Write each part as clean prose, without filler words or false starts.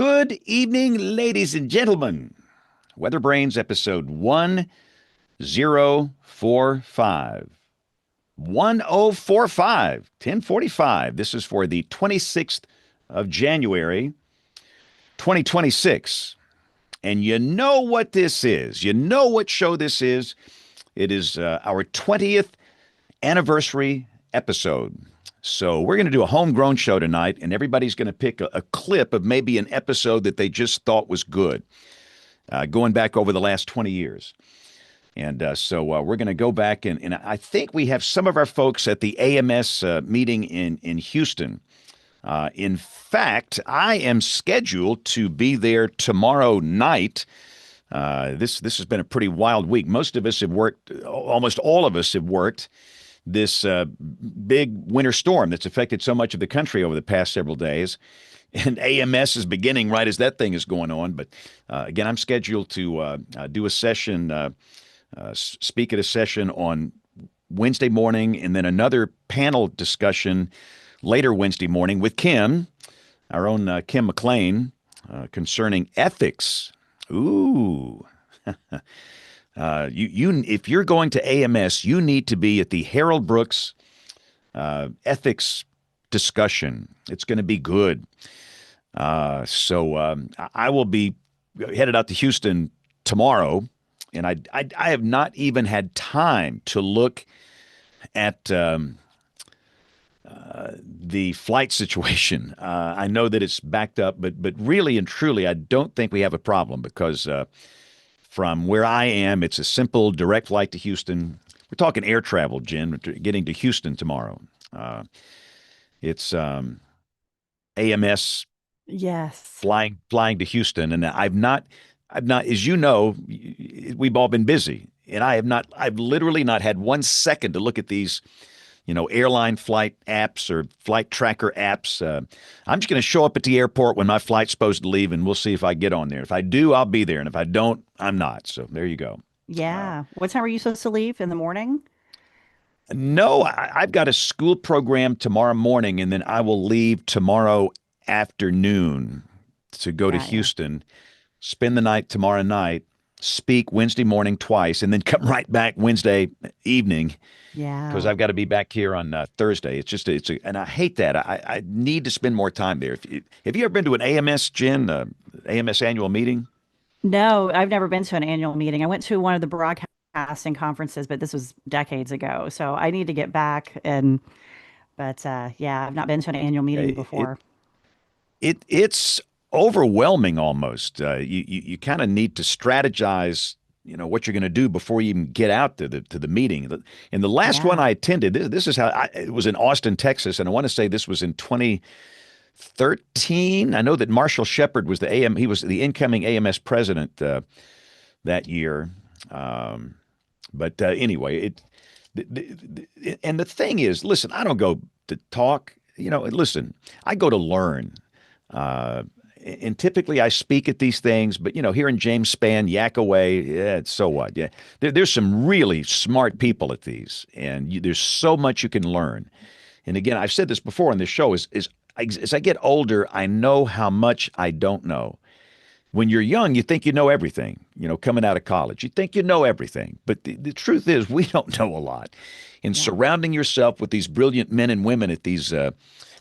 Good evening, ladies and gentlemen. WeatherBrains episode 1045. 1045, 1045. This is for the 26th of January, 2026. And you know what this is. You know what show this is. It is our 20th anniversary episode. So we're going to do a homegrown show tonight, and everybody's going to pick a clip of maybe an episode that they just thought was good, going back over the last 20 years. And so we're going to go back, and I think we have some of our folks at the AMS meeting in Houston. In fact, I am scheduled to be there tomorrow night. This has been a pretty wild week. Most of us have worked, almost all of us have worked this big winter storm that's affected so much of the country over the past several days. And AMS is beginning right as that thing is going on. But again, I'm scheduled to do a session, speak at a session on Wednesday morning, and then another panel discussion later Wednesday morning with Kim, our own Kim McLean, concerning ethics. Ooh. If you're going to AMS, you need to be at the Harold Brooks ethics discussion. It's going to be good. So I will be headed out to Houston tomorrow, and I have not even had time to look at the flight situation. I know that it's backed up, but really and truly, I don't think we have a problem because from where I am, it's a simple direct flight to Houston. We're talking air travel, Jen, getting to Houston tomorrow. It's AMS Yes. flying to Houston, and I've not, as you know, we've all been busy, and I've literally not had 1 second to look at these, airline flight apps or flight tracker apps. I'm just going to show up at the airport when my flight's supposed to leave, and we'll see if I get on there. If I do, I'll be there, and if I don't, I'm not. So there you go. Yeah. What time are you supposed to leave in the morning? No, I've got a school program tomorrow morning, and then I will leave tomorrow afternoon to go to Got you. Houston, spend the night tomorrow night, speak Wednesday morning twice, and then come right back Wednesday evening because Yeah. I've got to be back here on Thursday. And I hate that. I need to spend more time there. Have you ever been to an AMS, Jen, AMS annual meeting? No, I've never been to an annual meeting. I went to one of the broadcasting conferences, but this was decades ago. So I need to get back but yeah, I've not been to an annual meeting It before. it's overwhelming almost. You kind of need to strategize, what you're going to do before you even get out to the meeting. And the last one Yeah. I attended, this is how it was in Austin, Texas, and I want to say this was in 2013. I know that Marshall Shepard was he was the incoming AMS president that year. But anyway, and the thing is, listen, I don't go to talk. Listen, I go to learn. Uh, and typically I speak at these things, but hearing James Spann yak away, yeah, so what? Yeah, there's some really smart people at these, and there's so much you can learn. And again, I've said this before on this show: as I get older, I know how much I don't know. When you're young, you think you know everything, coming out of college. You think you know everything. But the truth is, we don't know a lot. And Yeah. surrounding yourself with these brilliant men and women at these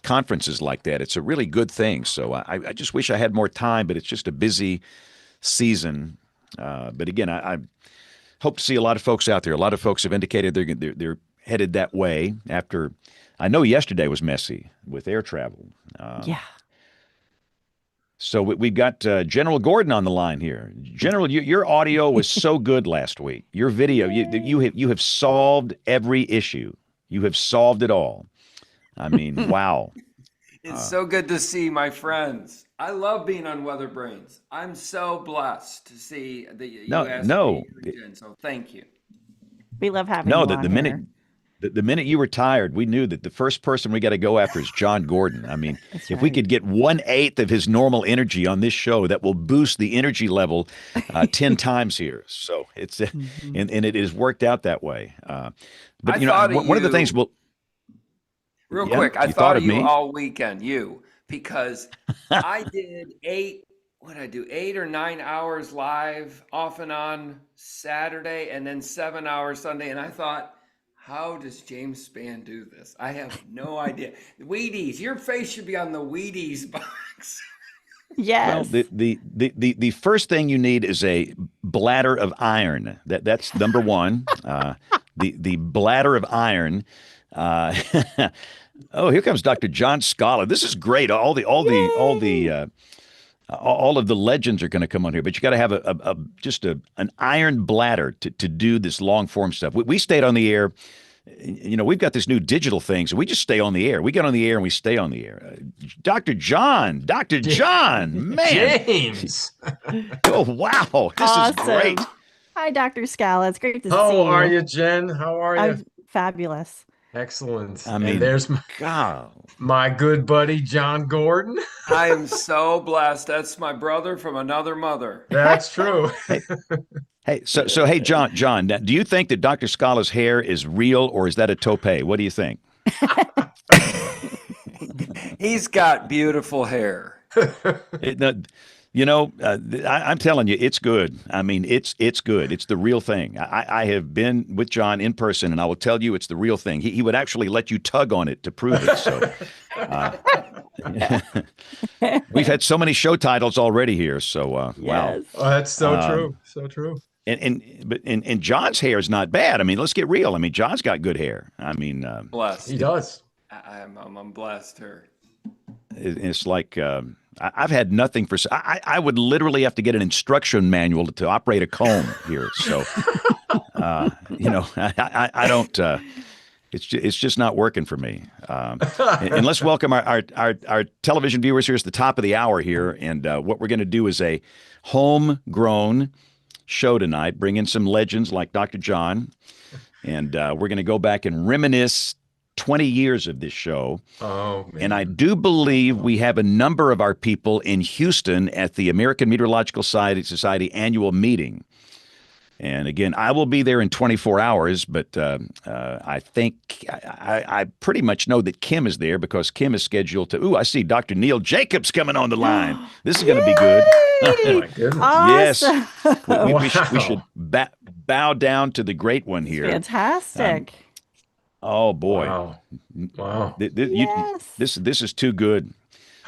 conferences like that, it's a really good thing. So I just wish I had more time, but it's just a busy season. But again, I hope to see a lot of folks out there. A lot of folks have indicated they're headed that way after. I know yesterday was messy with air travel. Yeah. So we've got General Gordon on the line here. General, your audio was so good last week. Your video, you have solved every issue. You have solved it all. I mean, wow. It's so good to see my friends. I love being on Weather Brains. I'm so blessed to see that you No, asked no, me again. So thank you. We love having no. you The, on the minute here. the minute you retired, we knew that the first person we got to go after is John Gordon. I mean, That's if we right. could get 1/8 of his normal energy on this show, that will boost the energy level 10 times here. So it's Hmm. and it has worked out that way. But I thought of one of the things you we'll real yeah, quick. I you thought thought of of you me. all weekend. You because I did what did I do? 8 or 9 hours live off and on Saturday and then 7 hours Sunday. And I thought, how does James Spann do this? I have no idea. Wheaties, your face should be on the Wheaties box. Well, Yes. the first thing you need is a bladder of iron. That's number one. The bladder of iron. Uh, oh, here comes Dr. John Scala. This is great. All of the legends are going to come on here, but you got to have an iron bladder to do this long form stuff. We stayed on the air. You know, we've got this new digital thing, so we just stay on the air. We get on the air and we stay on the air. Dr. John, man. James. Oh, wow. This is great. Hi, Dr. Scala. It's great to see you. How are you, Jen? How are you? I'm fabulous. Excellent. I mean, and there's my good buddy, John Gordon. I am so blessed. That's my brother from another mother. That's true. Hey, hey, John, do you think that Dr. Scala's hair is real or is that a toupee? What do you think? He's got beautiful hair. I'm telling you, it's good. I mean, it's good. It's the real thing. I have been with John in person, and I will tell you, it's the real thing. He would actually let you tug on it to prove it. So, we've had so many show titles already here. So, Yes. wow. Oh, that's so true. So true. And John's hair is not bad. I mean, let's get real. I mean, John's got good hair. I mean, Blessed. He does. I'm blessed here. it's like I've had nothing for. I would literally have to get an instruction manual to operate a comb here. So, I don't. It's just not working for me. And let's welcome our television viewers here. It's the top of the hour here, and what we're going to do is a homegrown show tonight. Bring in some legends like Dr. John, and we're going to go back and reminisce 20 years of this show. Oh, man. And I do believe we have a number of our people in Houston at the American Meteorological Society annual meeting. And again, I will be there in 24 hours, but I think I pretty much know that Kim is there because Kim is scheduled to. Ooh, I see Dr. Neil Jacobs coming on the line. This is going to be good. Oh, my goodness. Yes. Awesome. We should bow down to the great one here. Fantastic. Oh, boy. Wow. Yes. This is too good.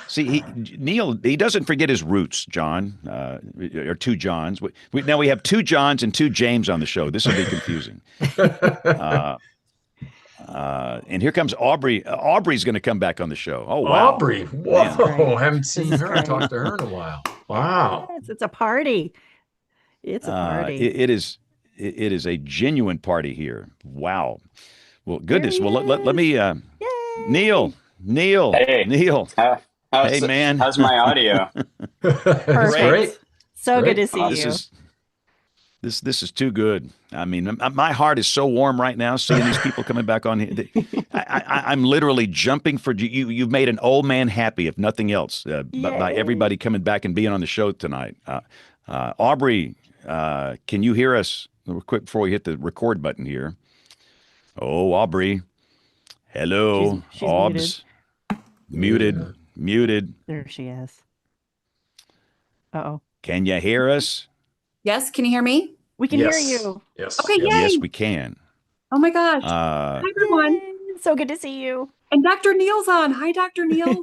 See, Neil, he doesn't forget his roots, John, or two Johns. Now we have two Johns and two James on the show. This will be confusing. And here comes Aubrey. Aubrey's going to come back on the show. Oh, wow. Aubrey. Whoa. Man. Haven't seen This is her. great. Talked to her in a while. Wow. Yes, it's a party. It's a party. It is a genuine party here. Wow. Well, goodness. There he Well, let me, Yay. Neil. Hey. Neil. Hey, man. How's my audio? That's Perfect. great. So Great. good to see This you. is this is too good. I mean, my heart is so warm right now seeing these people coming back on here. I'm literally jumping for you. You've made an old man happy, if nothing else, by Yay. everybody coming back and being on the show tonight. Aubrey, can you hear us? Real quick before we hit the record button here. Oh, Aubrey. Hello, She's Aubs. Muted. There she is. Uh-oh. Can you hear us? Yes, can you hear me? We can hear Yes. you. Yes. Okay, Yes. yay. Yes, we can. Oh my gosh. Uh, Hi, everyone. Yay. So good to see you. And Dr. Neil's on. Hi, Dr. Neil.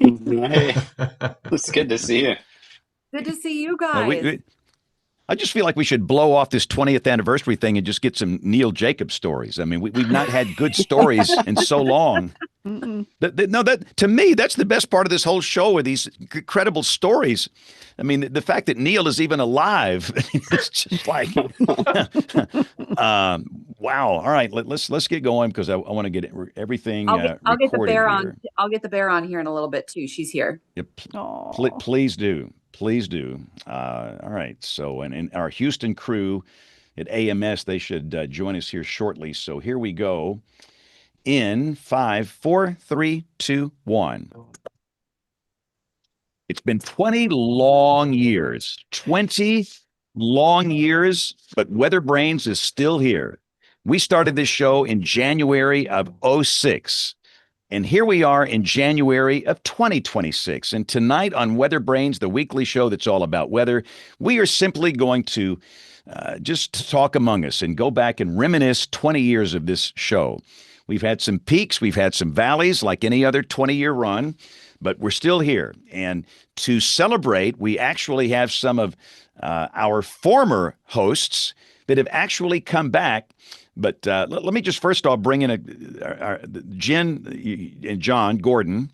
Hey, it's good to see you. Good to see you no, guys. I just feel like we should blow off this 20th anniversary thing and just get some Neil Jacobs stories. I mean, we've not had good stories in so long. Mm-mm. That to me, that's the best part of this whole show are these credible stories. I mean, the fact that Neil is even alive, it's just like, wow. All right, let's get going because I want to get everything I'll get the recorded bear here. on. I'll get the bear on here in a little bit too. She's here. Yeah, Aw. please do. Please do. All right. So, and our Houston crew at AMS, they should join us here shortly. So here we go. In 5, 4, 3, 2, 1. It's been 20 long years. 20 long years, but WeatherBrains is still here. We started this show in January of 06. And here we are in January of 2026. And tonight on Weather Brains, the weekly show that's all about weather, we are simply going to just talk among us and go back and reminisce 20 years of this show. We've had some peaks, we've had some valleys like any other 20-year run, but we're still here. And to celebrate, we actually have some of our former hosts that have actually come back. But let me just first off bring in Jen and John Gordon.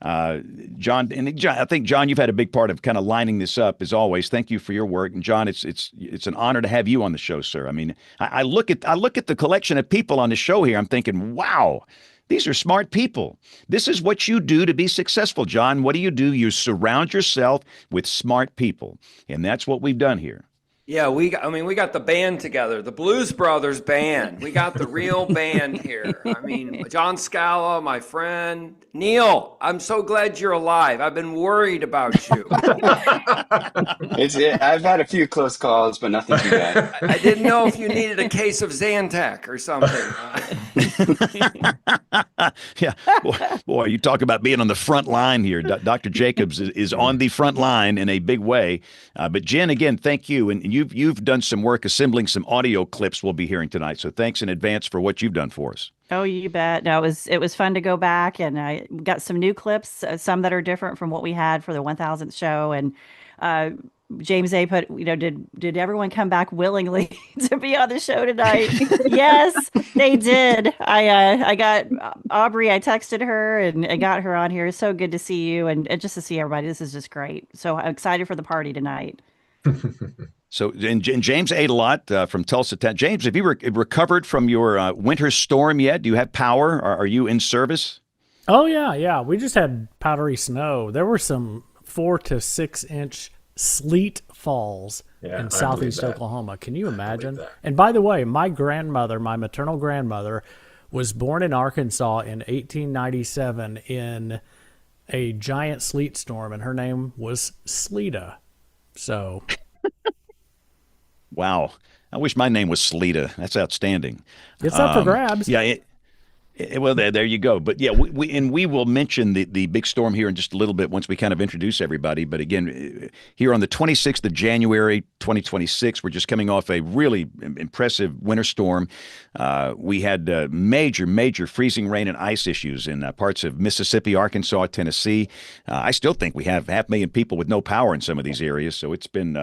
John, I think, John, you've had a big part of kind of lining this up as always. Thank you for your work. And John, it's an honor to have you on the show, sir. I mean, I look at the collection of people on the show here. I'm thinking, wow, these are smart people. This is what you do to be successful, John. What do? You surround yourself with smart people. And that's what we've done here. Yeah, we got the band together, the Blues Brothers band. We got the real band here. I mean, John Scala, my friend. Neil, I'm so glad you're alive. I've been worried about you. I've had a few close calls, but nothing too bad. I didn't know if you needed a case of Zantac or something. Yeah, boy, you talk about being on the front line here. Dr. Jacobs is on the front line in a big way. But Jen, again, thank you. And you've done some work assembling some audio clips we'll be hearing tonight. So thanks in advance for what you've done for us. Oh, you bet. No, it was fun to go back, and I got some new clips, some that are different from what we had for the 1000th show. And James A put, did everyone come back willingly to be on the show tonight? Yes, they did. I got Aubrey. I texted her and got her on here. It's so good to see you and just to see everybody. This is just great. So I'm excited for the party tonight. So, and James ate a lot from Tulsa. James, have you recovered from your winter storm yet? Do you have power? Are you in service? Oh, yeah. We just had powdery snow. There were some 4 to 6 inch sleet falls in southeast Oklahoma. Can you imagine? And by the way, my maternal grandmother, was born in Arkansas in 1897 in a giant sleet storm, and her name was Sleeta. So... Wow. I wish my name was Sleeta. That's outstanding. It's up for grabs. Yeah. Well, there you go. But yeah, we will mention the big storm here in just a little bit once we kind of introduce everybody. But again, here on the 26th of January, 2026, we're just coming off a really impressive winter storm. We had major freezing rain and ice issues in parts of Mississippi, Arkansas, Tennessee. I still think we have 500,000 people with no power in some of these areas. So it's been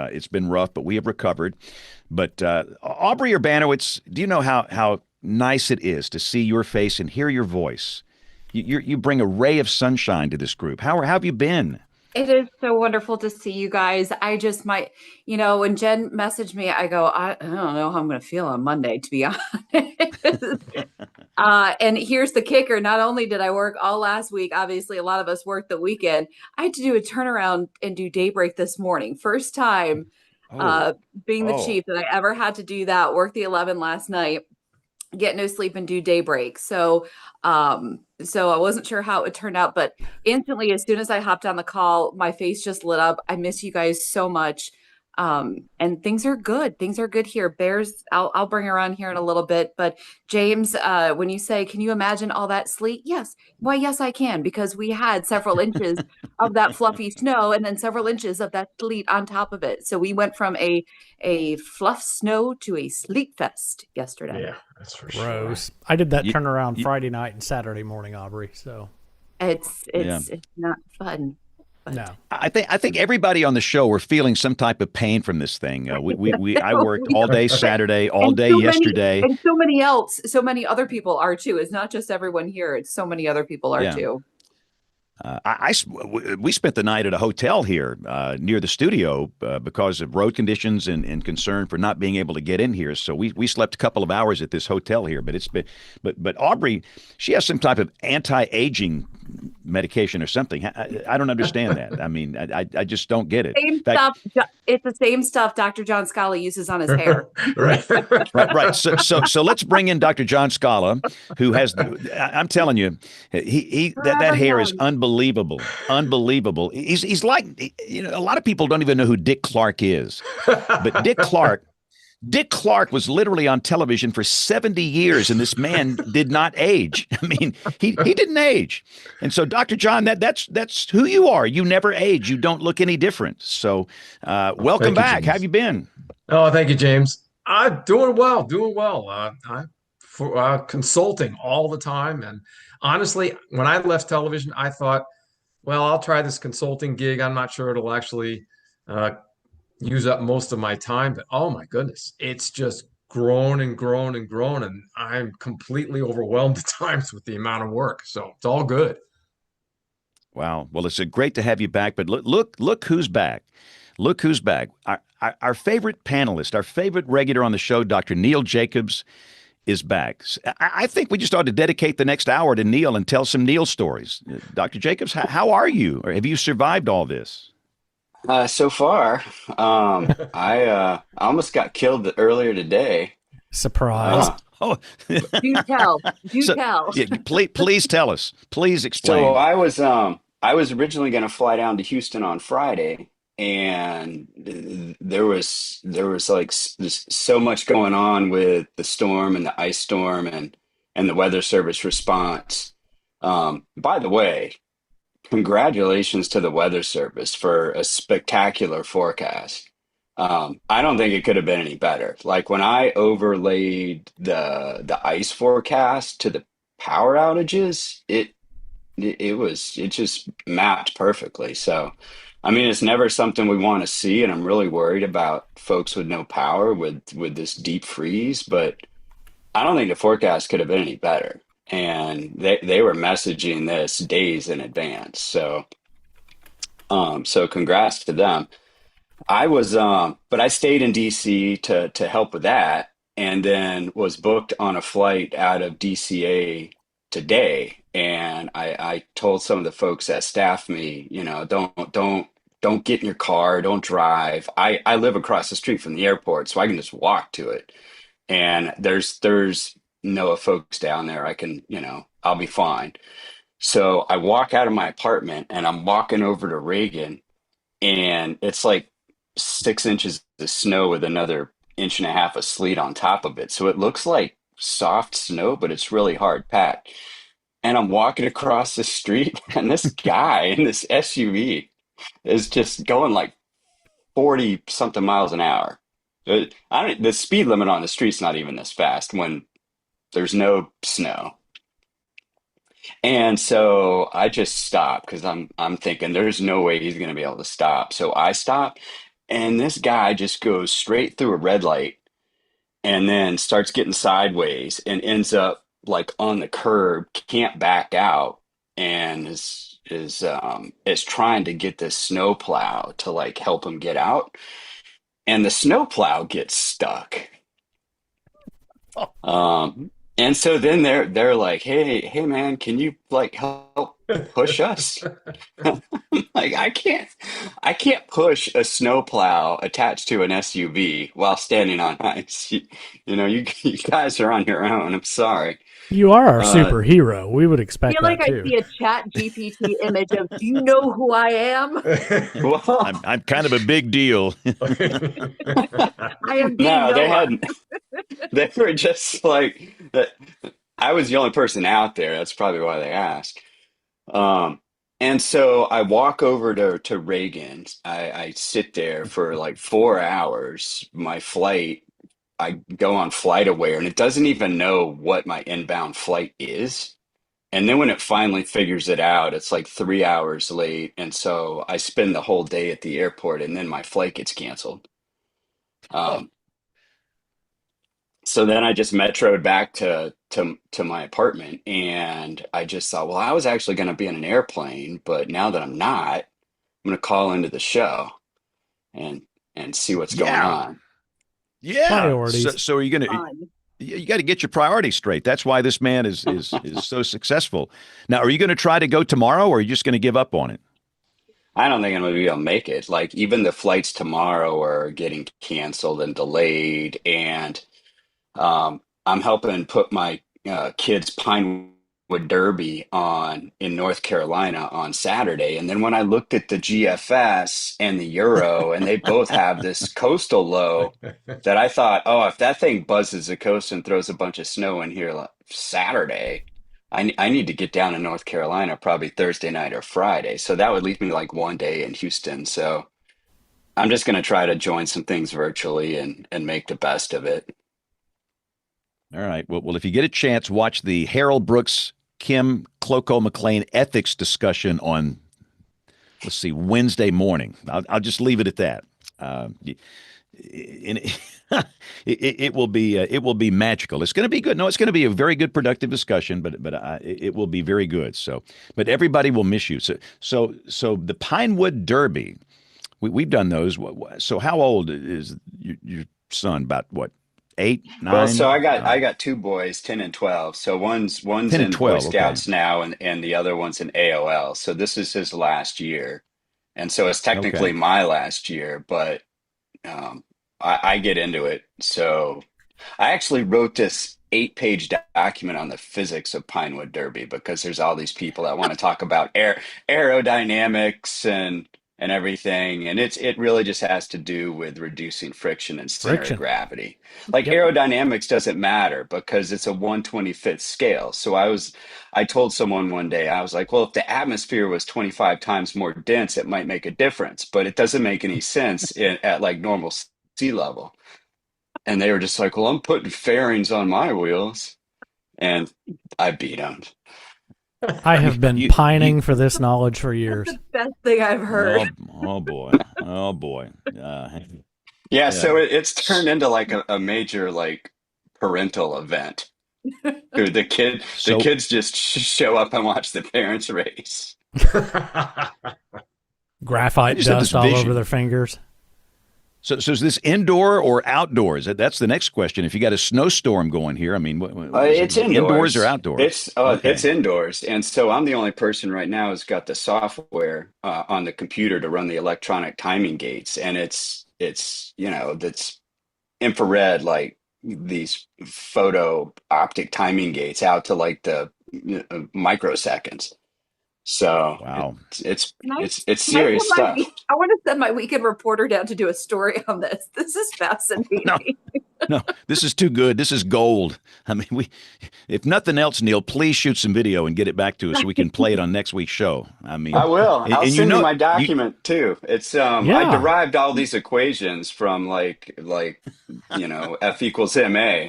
rough, but we have recovered. But Aubrey Urbanowitz, do you know how nice it is to see your face and hear your voice? You bring a ray of sunshine to this group. How have you been? It is so wonderful to see you guys. I just might, when Jen messaged me, I go, I don't know how I'm going to feel on Monday, to be honest. And here's the kicker. Not only did I work all last week, obviously a lot of us worked the weekend. I had to do a turnaround and do daybreak this morning. First time being the chief that I ever had to do that. Worked the 11 last night. Get no sleep and do daybreak. So I wasn't sure how it would turn out, but instantly, as soon as I hopped on the call, my face just lit up. I miss you guys so much. And things are good. Things are good here. Bears, I'll bring her on here in a little bit. But James, when you say, can you imagine all that sleet? Yes. Why, yes, I can, because we had several inches of that fluffy snow and then several inches of that sleet on top of it. So we went from a fluff snow to a sleet fest yesterday. Yeah, that's for Gross. sure. I did that turnaround Friday night and Saturday morning, Aubrey. So it's not fun. No, I think everybody on the show we're feeling some type of pain from this thing. I worked all day Saturday, all day yesterday, and so many other people are too. It's not just everyone here; it's so many other people are too. We spent the night at a hotel here near the studio because of road conditions and concern for not being able to get in here. So we slept a couple of hours at this hotel here. But Aubrey, she has some type of anti-aging medication or something. I don't understand that. I mean, I just don't get it. It's the same stuff Dr. John Scala uses on his hair. Right. So let's bring in Dr. John Scala, who has. I'm telling you, that hair is unbelievable. He's like, a lot of people don't even know who Dick Clark is, but Dick Clark Dick Clark was literally on television for 70 years, and this man did not age. I mean, he didn't age. And so, Dr. John, that's who you are. You never age. You don't look any different. So, welcome Thank you, back. How James. have you been? Oh, thank you, James. I'm doing well, doing well. I'm for consulting all the time, and honestly, when I left television, I thought, well, I'll try this consulting gig. I'm not sure it'll actually uh, use up most of my time, but oh my goodness, it's just grown and grown and grown, and I'm completely overwhelmed at times with the amount of work. So it's all good. Wow. Well, it's great to have you back. But look who's back. Look who's back. Our favorite panelist, our favorite regular on the show, Dr. Neil Jacobs, is back. I think we just ought to dedicate the next hour to Neil and tell some Neil stories. Dr. Jacobs, how are you? Or have you survived all this? So far, I almost got killed earlier today. Surprise. Oh, Do tell. Do so, tell. yeah, please tell us. Please explain. So I was originally going to fly down to Houston on Friday, and there was like so much going on with the storm and the ice storm and the Weather Service response. By the way, congratulations to the Weather Service for a spectacular forecast. I don't think it could have been any better. Like when I overlaid the ice forecast to the power outages, it just mapped perfectly. So, I mean, it's never something we want to see, and I'm really worried about folks with no power with this deep freeze. But I don't think the forecast could have been any better. And they were messaging this days in advance. So congrats to them. But I stayed in DC to help with that, and then was booked on a flight out of DCA today. And I told some of the folks that staff me, don't get in your car, don't drive. I live across the street from the airport, so I can just walk to it. And there's NOAA folks down there. I'll be fine. So I walk out of my apartment and I'm walking over to Reagan, and it's like 6 inches of snow with another inch and a half of sleet on top of it. So it looks like soft snow, but it's really hard packed. And I'm walking across the street, and this guy in this SUV is just going like 40 something miles an hour. The speed limit on the street's not even this fast when there's no snow. And so I just stopped because I'm thinking there's no way he's going to be able to stop. So I stop, and this guy just goes straight through a red light and then starts getting sideways and ends up like on the curb, can't back out, and is trying to get this snowplow to like help him get out. And the snowplow gets stuck. And so then they're like, hey man, can you like help push us? Like I can't push a snowplow attached to an SUV while standing on ice. You guys are on your own. I'm sorry. You are our superhero. We would I expect feel like that I too. see a chat GPT image of, do you know who I am? Well, I'm kind of a big deal. I am being no, they Noah. hadn't. They were just like that. I was the only person out there. That's probably why they asked. And so I walk over to Reagan's. I sit there for like 4 hours. My flight, I go on flight aware, and it doesn't even know what my inbound flight is. And then when it finally figures it out, it's like 3 hours late. And so I spend the whole day at the airport, and then my flight gets canceled. So then I just metroed back to my apartment, and I just thought, well, I was actually going to be in an airplane, but now that I'm not, I'm going to call into the show and see what's going on. Yeah. Priorities. So are you going to? Fun. You got to get your priorities straight. That's why this man is so successful. Now, are you going to try to go tomorrow, or are you just going to give up on it? I don't think I'm going to be able to make it. Like even the flights tomorrow are getting canceled and delayed, and I'm helping put my kids' Pinewood Derby on in North Carolina on Saturday. And then when I looked at the GFS and the Euro, and they both have this coastal low, that I thought, oh, if that thing buzzes the coast and throws a bunch of snow in here Saturday, I need to get down to North Carolina probably Thursday night or Friday. So that would leave me like one day in Houston. So I'm just going to try to join some things virtually and make the best of it. All right. Well, if you get a chance, watch the Harold Brooks, Kim Cloco McLean ethics discussion on, let's see, Wednesday morning. I'll just leave it at that. It, it will be magical. It's going to be good. No, it's going to be a very good, productive discussion. But it will be very good. So, but everybody will miss you. So the Pinewood Derby, we've done those. So how old is your son? About what? 8, 9? Well, so I got two boys, 10 and 12. So one's 10 and in Boy 12. Scouts Okay. now, and the other one's in AOL. So this is his last year, and so it's technically Okay. my last year, but I get into it. So I actually wrote this 8-page document on the physics of Pinewood Derby because there's all these people that want to talk about aerodynamics and everything, and it really just has to do with reducing friction and center of Friction. gravity. Like Yep. aerodynamics doesn't matter because it's a 1/25th scale. So I told someone one day, I was like, well, if the atmosphere was 25 times more dense, it might make a difference, but it doesn't make any sense at like normal sea level. And they were just like, well, I'm putting fairings on my wheels. And I beat them. I You, have been you, you, pining for this knowledge for That's years. the best thing I've heard. oh boy. Oh boy. Yeah, Yeah. so it's turned into like a major like parental event. Dude, the So kids just show up and watch the parents race. I Graphite just have this dust all over vision. their fingers. So is this indoor or outdoors? That's the next question. If you got a snowstorm going here, I mean, is It's it indoors or indoors. outdoors? It's Okay. indoors, and so I'm the only person right now who's got the software on the computer to run the electronic timing gates, and it's that's infrared, like these photo optic timing gates out to like the microseconds. So Wow. Can I it's can I send serious my stuff. I want to send my weekend reporter down to do a story on this. This is No, fascinating. no, this is too good. This is gold. I mean, if nothing else, Neil, please shoot some video and get it back to us so we can play it on next week's show. I I mean, will. I'll and you send you know, my you, document too. It's I Yeah. derived all these equations from F equals ma,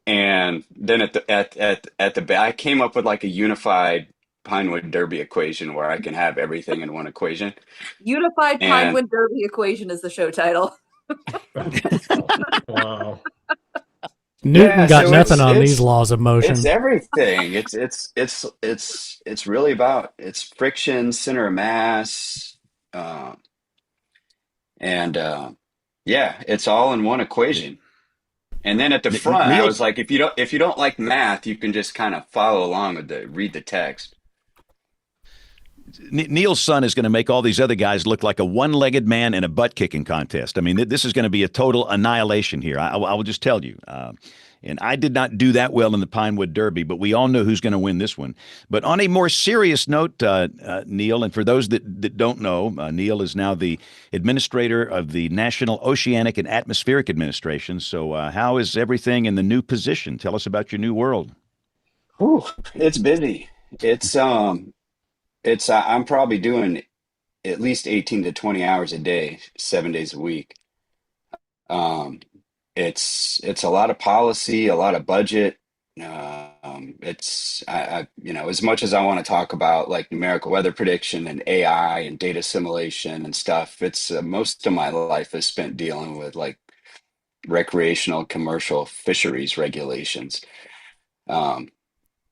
and then at the back I came up with like a unified Pinewood Derby equation where I can have everything in one equation. Unified And Pinewood Derby equation is the show title. Wow. Newton yeah, got so nothing on these laws of it's motion. everything. It's really about it's friction, center of mass, uh, and yeah, it's all in one equation. And then at the front, I Neil, was like, if you don't like math, you can just kind of follow along with read the text. Neil's son is going to make all these other guys look like a one-legged man in a butt-kicking contest. I mean, this is going to be a total annihilation here. I will just tell you. And I did not do that well in the Pinewood Derby, but we all know who's going to win this one. But on a more serious note, Neil, and for those that don't know, Neil is now the administrator of the National Oceanic and Atmospheric Administration. So how is everything in the new position? Tell us about your new world. Whew, it's busy. I'm probably doing at least 18 to 20 hours a day, 7 days a week. Um, it's a lot of policy, a lot of budget. As much as I want to talk about like numerical weather prediction and AI and data assimilation and stuff, it's most of my life is spent dealing with like recreational commercial fisheries regulations. Um,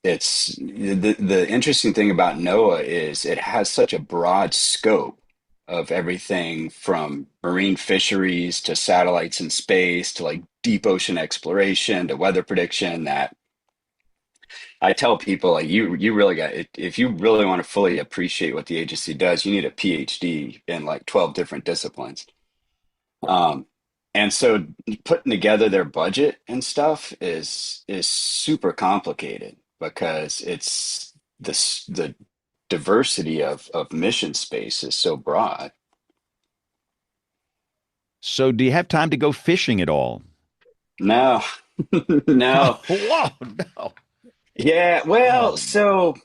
it's the interesting thing about NOAA is it has such a broad scope of everything from marine fisheries to satellites in space to like deep ocean exploration to weather prediction that I tell people like you really got if you really want to fully appreciate what the agency does, you need a PhD in like 12 different disciplines. Um, and so putting together their budget and stuff is super complicated because it's the diversity of mission space is so broad. So, do you have time to go fishing at all? No, no. Whoa, no. Yeah, well, Oh, so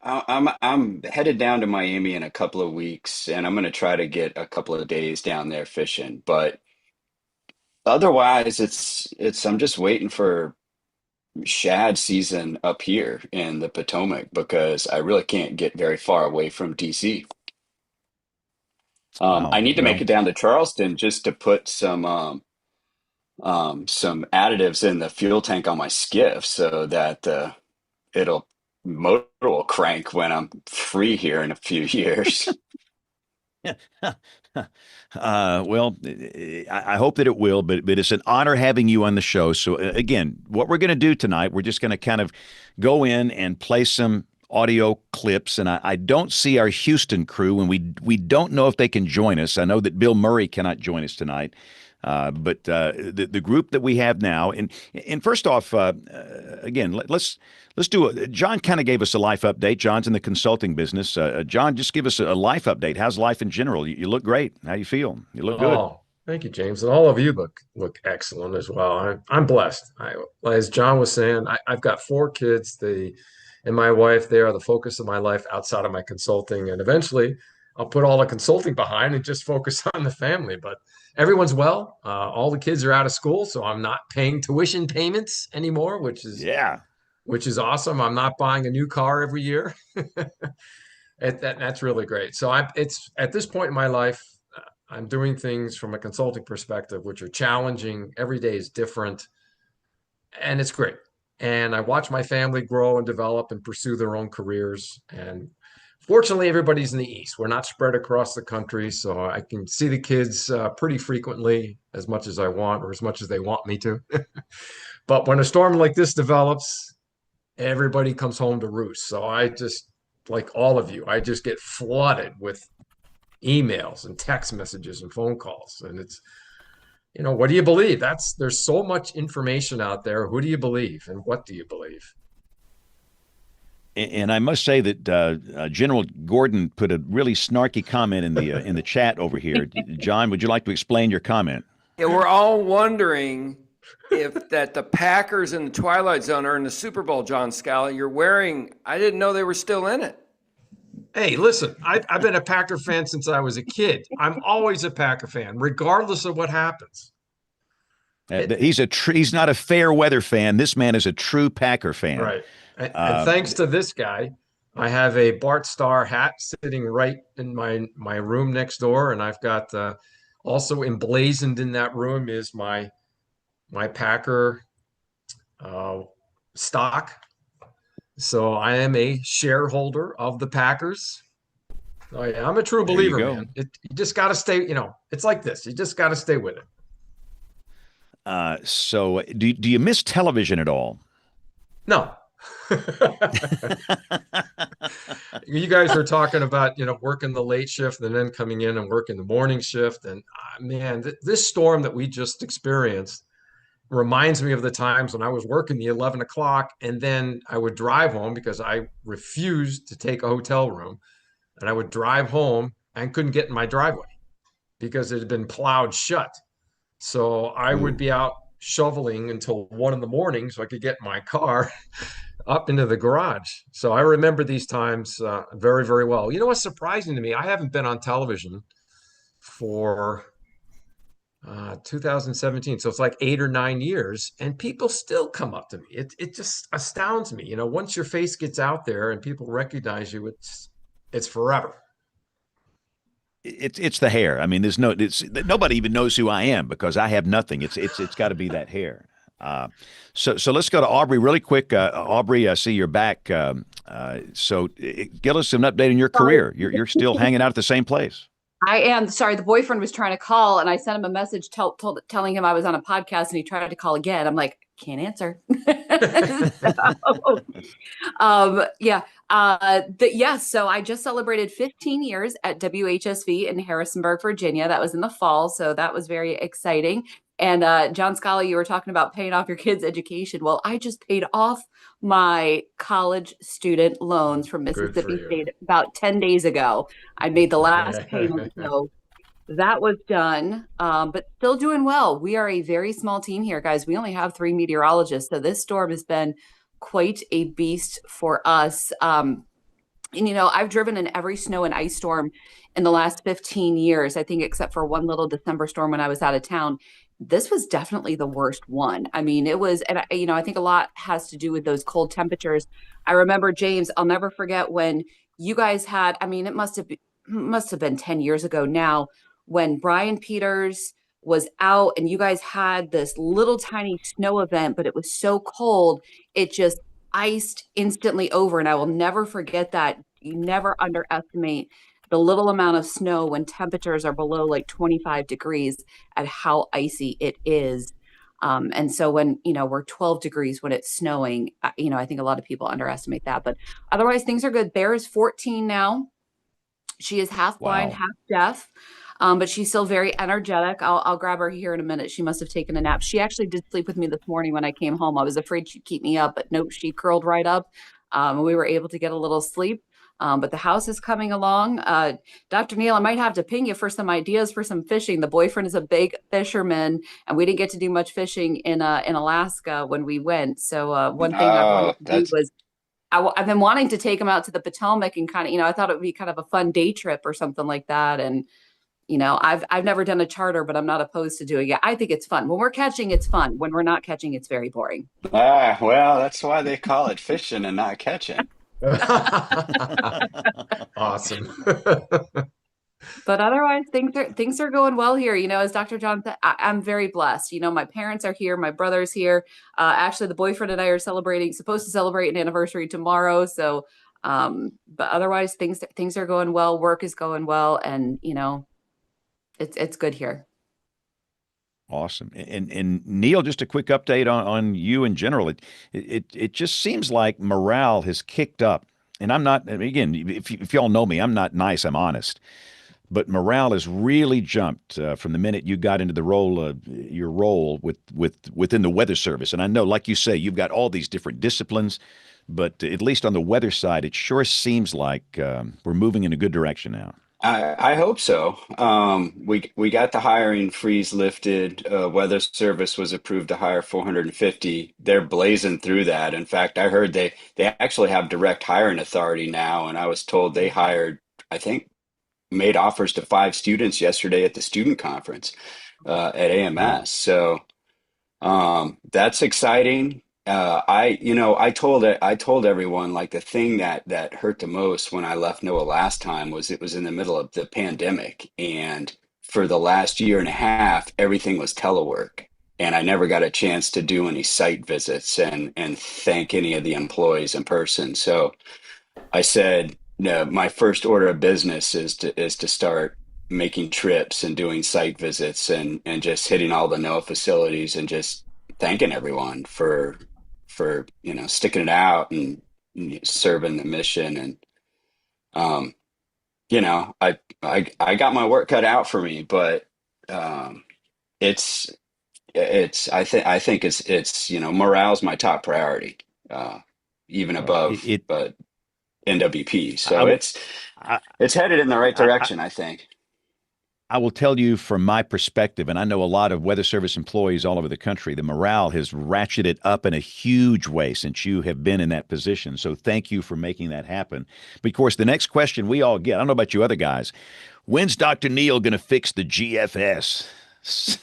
I'm headed down to Miami in a couple of weeks, and I'm going to try to get a couple of days down there fishing. But otherwise, it's I'm just waiting for shad season up here in the Potomac because I really can't get very far away from DC. wow. I need to make Well, it down to Charleston just to put some additives in the fuel tank on my skiff so that it'll motor will crank when I'm free here in a few years. well, I hope that it will, but it's an honor having you on the show. So again, what we're going to do tonight, we're just going to kind of go in and play some audio clips, and I don't see our Houston crew, and we don't know if they can join us. I know that Bill Murray cannot join us tonight. But the group that we have now, and first off, again, let's do it. John kind of gave us a life update. John's in the consulting business. John, just give us a life update. How's life in general? You look great. How you feel? You look good. Oh, thank you, James. And all of you look excellent as well. I'm blessed. As John was saying, I've got 4 kids. And my wife, they are the focus of my life outside of my consulting. And eventually I'll put all the consulting behind and just focus on the family. But everyone's well. All the kids are out of school, so I'm not paying tuition payments anymore, Yeah. which is awesome. I'm not buying a new car every year. That's really great. So it's at this point in my life, I'm doing things from a consulting perspective, which are challenging. Every day is different, and it's great. And I watch my family grow and develop and pursue their own careers. And fortunately, everybody's in the East. We're not spread across the country, so I can see the kids pretty frequently, as much as I want or as much as they want me to. But when a storm like this develops, everybody comes home to roost. So I just, like all of you, I just get flooded with emails and text messages and phone calls. And it's, what do you believe? There's so much information out there. Who do you believe and what do you believe? And I must say that General Gordon put a really snarky comment in the chat over here. John, would you like to explain your comment? Yeah, we're all wondering if that the Packers in the Twilight Zone are in the Super Bowl, John Scala. You're wearing, I didn't know they were still in it. Hey, listen, I've been a Packer fan since I was a kid. I'm always a Packer fan, regardless of what happens. He's not a fair weather fan. This man is a true Packer fan. Right. And thanks to this guy, I have a Bart Starr hat sitting right in my room next door. And I've got also emblazoned in that room is my Packer stock. So I am a shareholder of the Packers. Oh yeah, I'm a true believer, man. You just got to stay, it's like this. You just got to stay with it. So do you miss television at all? No. You guys are talking about, working the late shift and then coming in and working the morning shift. And man, this storm that we just experienced reminds me of the times when I was working the 11 o'clock and then I would drive home because I refused to take a hotel room. And I would drive home and couldn't get in my driveway because it had been plowed shut. So I would be out shoveling until 1 a.m. so I could get my car up into the garage. So I remember these times very, very well. You know what's surprising to me? I haven't been on television for 2017. So it's like 8 or 9 years and people still come up to me. It just astounds me. Once your face gets out there and people recognize you, it's forever. It's the hair. I mean, nobody even knows who I am because I have nothing. It's got to be that hair. So let's go to Aubrey really quick. Aubrey, I see you're back. So give us an update on your career. You're still hanging out at the same place. I am. Sorry, the boyfriend was trying to call, and I sent him a message telling him I was on a podcast, and he tried to call again. I'm like, can't answer. So I just celebrated 15 years at WHSV in Harrisonburg, Virginia. That was in the fall, so that was very exciting. And John Scala, you were talking about paying off your kids' education. Well, I just paid off my college student loans from Good for Mississippi you. State about 10 days ago. I made the last payment. So that was done, but still doing well. We are a very small team here, guys. We only have 3 meteorologists. So this storm has been quite a beast for us. And, I've driven in every snow and ice storm in the last 15 years, I think, except for one little December storm when I was out of town. This was definitely the worst one. I mean, it was, and I think a lot has to do with those cold temperatures. I remember, James, I'll never forget when you guys had, I mean, it must have been 10 years ago now, when Brian Peters was out and you guys had this little tiny snow event, but it was so cold, it just iced instantly over. And I will never forget that. You never underestimate the little amount of snow when temperatures are below like 25 degrees at how icy it is. And so when, we're 12 degrees when it's snowing, I think a lot of people underestimate that. But otherwise, things are good. Bear is 14 now. She is half blind, Wow. half deaf, but she's still very energetic. I'll grab her here in a minute. She must have taken a nap. She actually did sleep with me this morning when I came home. I was afraid she'd keep me up, but nope, she curled right up. We were able to get a little sleep. But the house is coming along. Dr. Neal, I might have to ping you for some ideas for some fishing. The boyfriend is a big fisherman, and we didn't get to do much fishing in Alaska when we went. So one thing I wanted Oh, to do that's was I've been wanting to take him out to the Potomac and kind of, I thought it would be kind of a fun day trip or something like that. And, I've never done a charter, but I'm not opposed to doing it. I think it's fun. When we're catching, it's fun. When we're not catching, it's very boring. well, that's why they call it fishing and not catching. Awesome. But otherwise, things are going well here. As Dr. John said, I'm very blessed. My parents are here, my brother's here. Actually, the boyfriend and I are supposed to celebrate an anniversary tomorrow. So, but otherwise, things are going well. Work is going well, and it's good here. Awesome. And Neil, just a quick update on you in general. It just seems like morale has kicked up. And I'm not, again, if y'all know me, I'm not nice, I'm honest. But morale has really jumped from the minute you got into your role within the Weather Service. And I know, like you say, you've got all these different disciplines, but at least on the weather side, it sure seems like we're moving in a good direction now. I hope so. We got the hiring freeze lifted. Weather Service was approved to hire 450. They're blazing through that. In fact, I heard they actually have direct hiring authority now, and I was told they hired, I think, made offers to 5 students yesterday at the student conference at AMS. So that's exciting. I told everyone, like, the thing that hurt the most when I left NOAA last time was it was in the middle of the pandemic, and for the last year and a half, everything was telework, and I never got a chance to do any site visits and thank any of the employees in person. So I said, no, my first order of business is to start making trips and doing site visits and just hitting all the NOAA facilities and just thanking everyone for sticking it out and serving the mission. And I got my work cut out for me, but it's I think it's morale's my top priority, even Well, above but NWP. I So will, I, it's headed in the right I, direction, I think. I will tell you from my perspective, and I know a lot of Weather Service employees all over the country, the morale has ratcheted up in a huge way since you have been in that position. So thank you for making that happen. But of course, the next question we all get, I don't know about you other guys, when's Dr. Neal going to fix the GFS? So,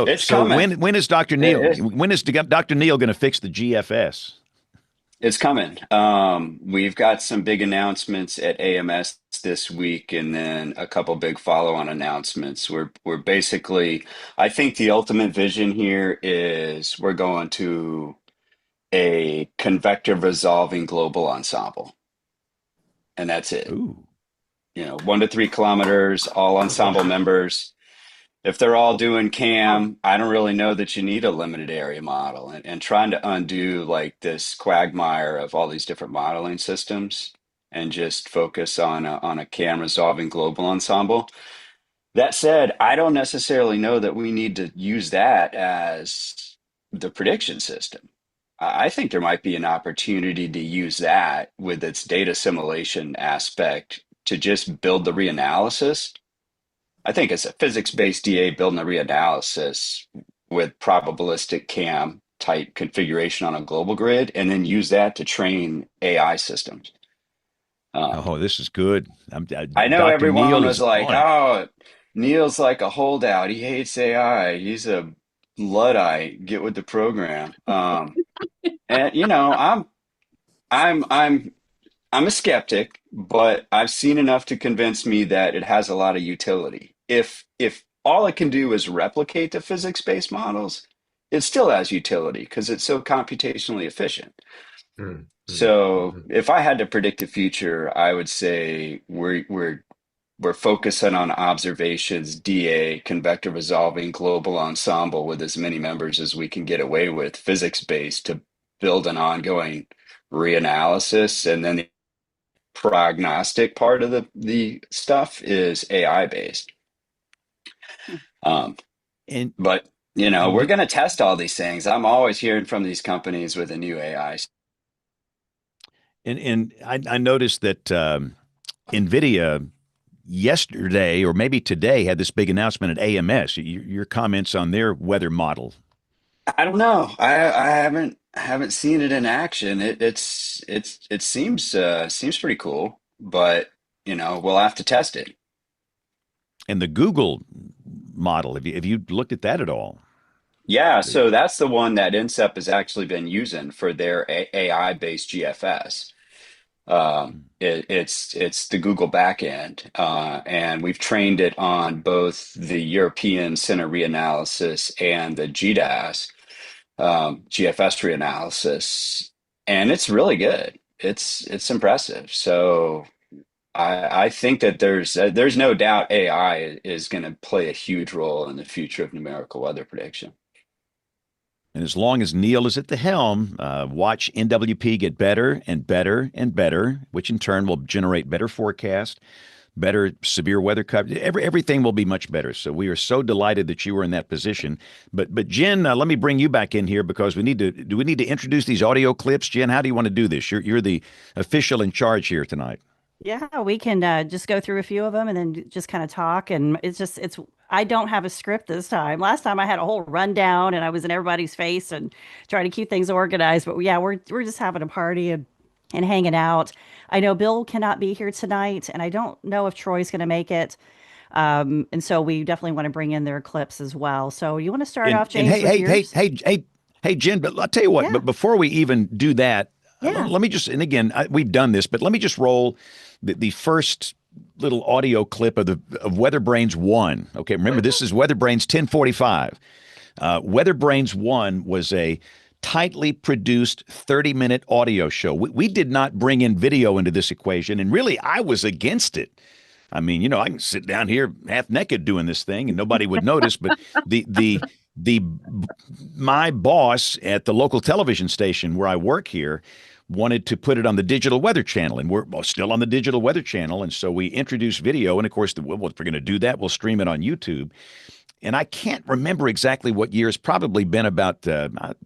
It's coming. when is Dr. Neal It, when is Dr. Neal going to fix the GFS? It's coming. We've got some big announcements at AMS this week, and then a couple big follow-on announcements. We're basically, I think the ultimate vision here is we're going to a convective resolving global ensemble, and that's it. Ooh. 1 to 3 kilometers, all ensemble members. If they're all doing CAM, I don't really know that you need a limited area model, and trying to undo like this quagmire of all these different modeling systems and just focus on a CAM resolving global ensemble. That said, I don't necessarily know that we need to use that as the prediction system. I think there might be an opportunity to use that with its data assimilation aspect to just build the reanalysis. I think it's a physics-based DA building a reanalysis with probabilistic CAM type configuration on a global grid, and then use that to train AI systems. Oh, this is good. I know Dr. everyone Neal was is like, on it. "Oh, Neil's like a holdout. He hates AI. He's a Luddite. Get with the program." And I'm I'm I'm a skeptic, but I've seen enough to convince me that it has a lot of utility. If all it can do is replicate the physics-based models, it still has utility because it's so computationally efficient. Mm, mm, So mhm. if I had to predict the future, I would say we're focusing on observations, DA, convective resolving, global ensemble with as many members as we can get away with, physics-based to build an ongoing reanalysis. And then the prognostic part of the stuff is AI based. Um, And but we're d- going to test all these things. I'm always hearing from these companies with a new AI. and I noticed that NVIDIA yesterday or maybe today had this big announcement at AMS. Your comments on their weather model. I don't know. I haven't seen it in action. It seems pretty cool, but we'll have to test it. And the Google model, have you looked at that at all? Yeah, so that's the one that INSEP has actually been using for their AI-based GFS. It's the Google backend, and we've trained it on both the European Center reanalysis and the GDAS GFS reanalysis, and it's really good. It's impressive. So I think that there's no doubt AI is going to play a huge role in the future of numerical weather prediction. And as long as Neil is at the helm, watch NWP get better and better and better, which in turn will generate better forecast, better severe weather coverage. Everything will be much better. So we are so delighted that you were in that position. But Jen, let me bring you back in here because we need to. Do we need to introduce these audio clips, Jen? How do you want to do this? You're the official in charge here tonight. Yeah, we can just go through a few of them and then just kind of talk. And it's, I don't have a script this time. Last time I had a whole rundown and I was in everybody's face and trying to keep things organized. But yeah, we're just having a party and hanging out. I know Bill cannot be here tonight, and I don't know if Troy's going to make it. And so we definitely want to bring in their clips as well. So you want to start off, And James, hey, with hey, hey, yours? hey, hey, hey, Jen. But I'll tell you what. Yeah, But before we even do that, yeah. let me just. And again, we've done this, but let me just roll the first little audio clip of WeatherBrains 1. Okay, remember this is WeatherBrains 1045. WeatherBrains 1 was a tightly produced 30-minute audio show. We did not bring in video into this equation, and really, I was against it. I mean, I can sit down here half naked doing this thing and nobody would notice. But the my boss at the local television station where I work here wanted to put it on the digital weather channel, and we're still on the digital weather channel. And so we introduced video, and of course, if we're going to do that, we'll stream it on YouTube. And I can't remember exactly what year. It's probably been about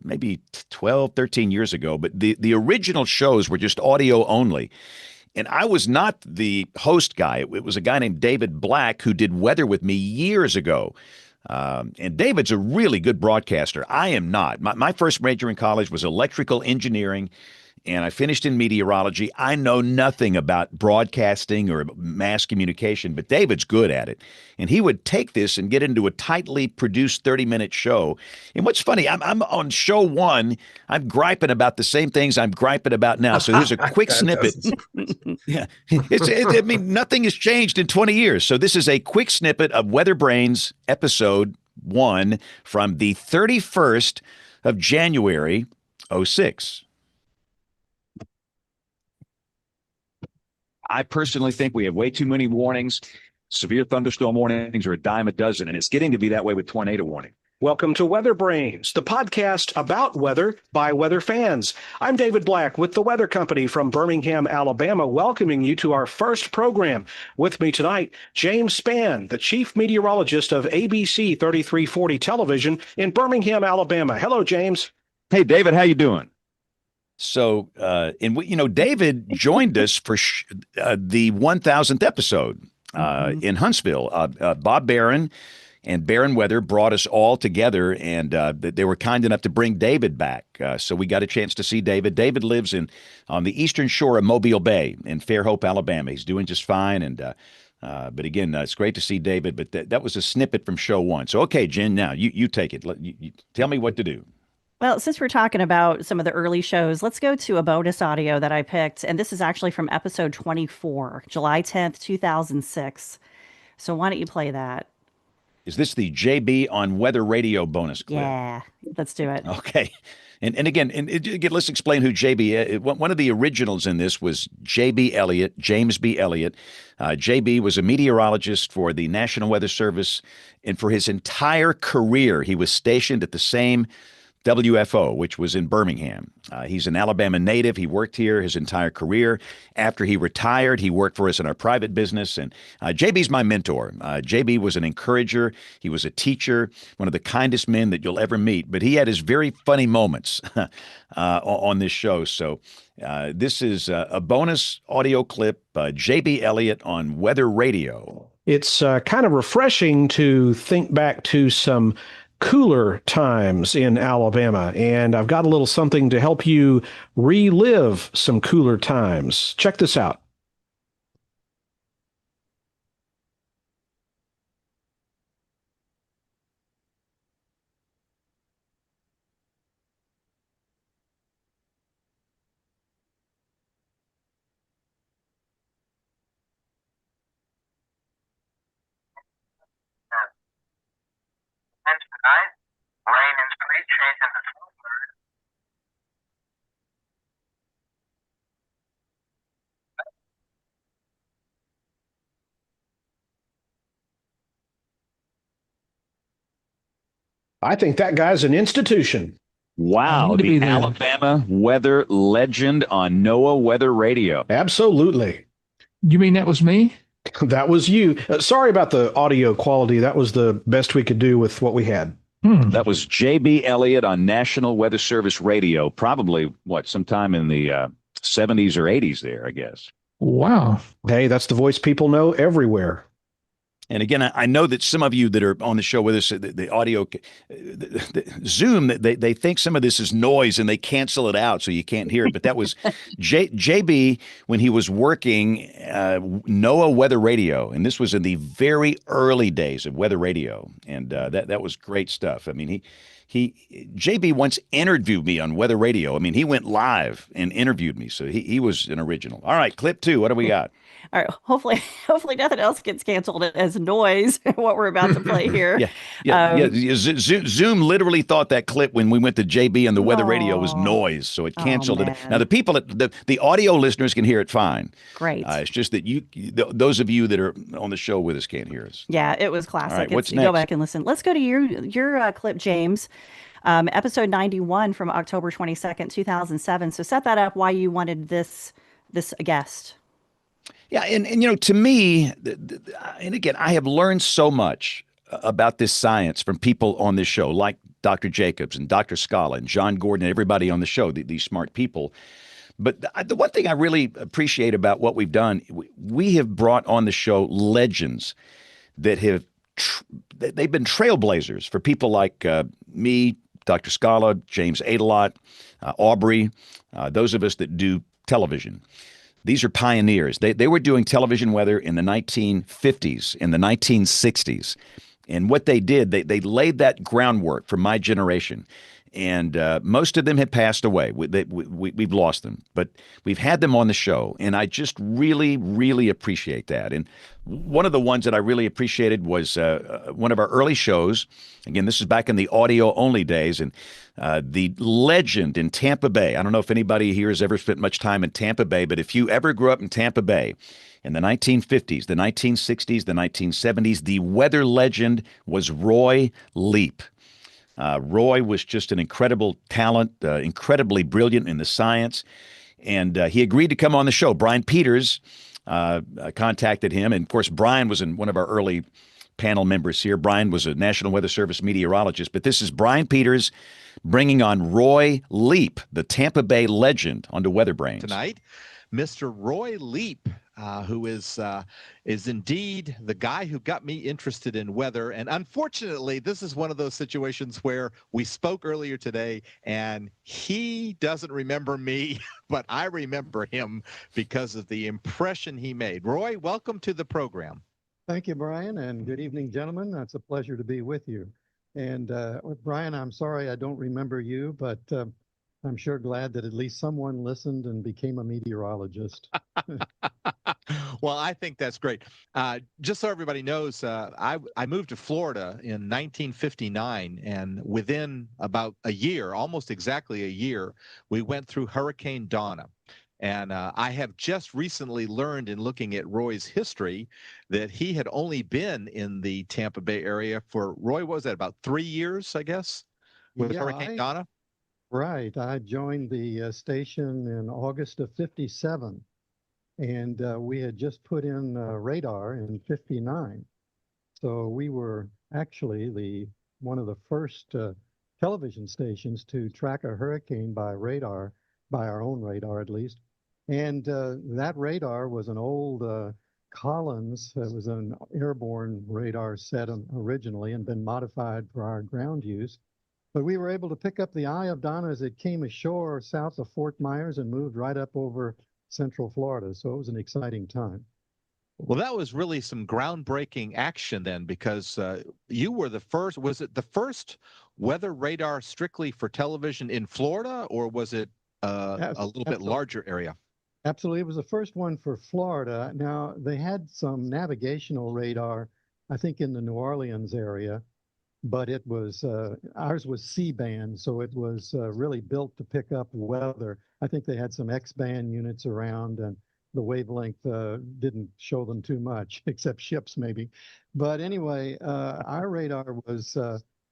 maybe 12, 13 years ago. But the original shows were just audio only. And I was not the host guy. It was a guy named David Black who did weather with me years ago. And David's a really good broadcaster. I am not. My first major in college was electrical engineering, and I finished in meteorology. I know nothing about broadcasting or mass communication, but David's good at it. And he would take this and get into a tightly produced 30-minute show. And what's funny, I'm on show 1. I'm griping about the same things I'm griping about now. So here's a quick That snippet. doesn't surprise me. Yeah, I mean, nothing has changed in 20 years. So this is a quick snippet of WeatherBrains episode 1 from the 31st of January, '06. I personally think we have way too many warnings. Severe thunderstorm warnings are a dime a dozen, and it's getting to be that way with tornado warning. Welcome to WeatherBrains, the podcast about weather by weather fans. I'm David Black with the Weather Company from Birmingham, Alabama, welcoming you to our first program. With me tonight, James Spann, the chief meteorologist of ABC 3340 Television in Birmingham, Alabama. Hello, James. Hey, David, how you doing? So, David joined us for the 1000th episode in Huntsville. Bob Barron and Barron Weather brought us all together, and they were kind enough to bring David back. So we got a chance to see David. David lives on the eastern shore of Mobile Bay in Fairhope, Alabama. He's doing just fine, and but again, it's great to see David. But that was a snippet from show one. So, okay, Jen, now you take it. You tell me what to do. Well, since we're talking about some of the early shows, let's go to a bonus audio that I picked. And this is actually from episode 24, July 10th, 2006. So why don't you play that? Is this the JB on Weather Radio bonus clip? Yeah, let's do it. Okay. And again, let's explain who JB. One of the originals in this was JB Elliott, James B. Elliott. JB was a meteorologist for the National Weather Service, and for his entire career, he was stationed at the same WFO, which was in Birmingham. He's an Alabama native. He worked here his entire career. After he retired, he worked for us in our private business. And JB's my mentor. JB was an encourager. He was a teacher, one of the kindest men that you'll ever meet. But he had his very funny moments on this show. So this is a bonus audio clip, JB Elliott on Weather Radio. It's kind of refreshing to think back to some cooler times in Alabama, and I've got a little something to help you relive some cooler times. Check this out. Tonight, rain and street changes the slope. I think that guy's an institution. Wow, the Alabama weather legend on NOAA Weather Radio. Absolutely. You mean that was me? That was you. Sorry about the audio quality. That was the best we could do with what we had. That was JB Elliott on National Weather Service Radio, probably, sometime in the 70s or 80s there, I guess. Wow. Hey, that's the voice people know everywhere. And again, I know that some of you that are on the show with us, the audio, the Zoom, they think some of this is noise and they cancel it out so you can't hear it. But that was JB when he was working NOAA Weather Radio. And this was in the very early days of Weather Radio. And that was great stuff. I mean, JB once interviewed me on Weather Radio. I mean, he went live and interviewed me. So he was an original. All right, clip 2. What do we got? All right. Hopefully nothing else gets canceled as noise. What we're about to play here. Zoom literally thought that clip when we went to JB on the Weather Radio was noise, so it canceled it. Now the people, the audio listeners can hear it fine. Great. It's just that those of you that are on the show with us can't hear us. Yeah, it was classic. All right, what's next? Go back and listen. Let's go to your clip, James. Episode 91 from October 22nd, 2007. So set that up. Why you wanted this guest. Yeah, and to me, and again, I have learned so much about this science from people on this show, like Dr. Jacobs and Dr. Scala and John Gordon and everybody on the show, these smart people. But the one thing I really appreciate about what we've done, we have brought on the show legends that they've been trailblazers for people like me, Dr. Scala, James Adelot, Aubrey, those of us that do television. These are pioneers. They were doing television weather in the 1950s, in the 1960s. And what they did, they laid that groundwork for my generation. And most of them have passed away. We've lost them. But we've had them on the show. And I just really, really appreciate that. And one of the ones that I really appreciated was one of our early shows. Again, this is back in the audio-only days. And the legend in Tampa Bay. I don't know if anybody here has ever spent much time in Tampa Bay, but if you ever grew up in Tampa Bay in the 1950s, the 1960s, the 1970s, the weather legend was Roy Leap. Roy was just an incredible talent, incredibly brilliant in the science, and he agreed to come on the show. Brian Peters contacted him, and of course, Brian was in one of our early panel members here. Brian was a National Weather Service meteorologist, but this is Brian Peters bringing on Roy Leap, the Tampa Bay legend, onto WeatherBrains tonight. Mr. Roy Leap, who is indeed the guy who got me interested in weather. And unfortunately, this is one of those situations where we spoke earlier today and he doesn't remember me, but I remember him because of the impression he made. Roy, welcome to the program. Thank you, Brian, and good evening, gentlemen. It's a pleasure to be with you. And Brian, I'm sorry I don't remember you, but I'm sure glad that at least someone listened and became a meteorologist. Well, I think that's great. Just so everybody knows, I moved to Florida in 1959, and within about a year, almost exactly a year, we went through Hurricane Donna. And I have just recently learned in looking at Roy's history that he had only been in the Tampa Bay area for, Roy, what was that, about 3 years, I guess, with Hurricane Donna? Right. I joined the station in August of 57, and we had just put in radar in 59. So we were actually one of the first television stations to track a hurricane by radar, by our own radar at least. And that radar was an old Collins. It was an airborne radar set originally and been modified for our ground use. But we were able to pick up the eye of Donna as it came ashore south of Fort Myers and moved right up over Central Florida. So it was an exciting time. Well, that was really some groundbreaking action then, because you were the first. Was it the first weather radar strictly for television in Florida, or was it a little bit larger area? Absolutely. It was the first one for Florida. Now, they had some navigational radar, I think, in the New Orleans area, but it was ours was C-band, so it was really built to pick up weather. I think they had some X-band units around, and the wavelength didn't show them too much, except ships maybe. But anyway, our radar was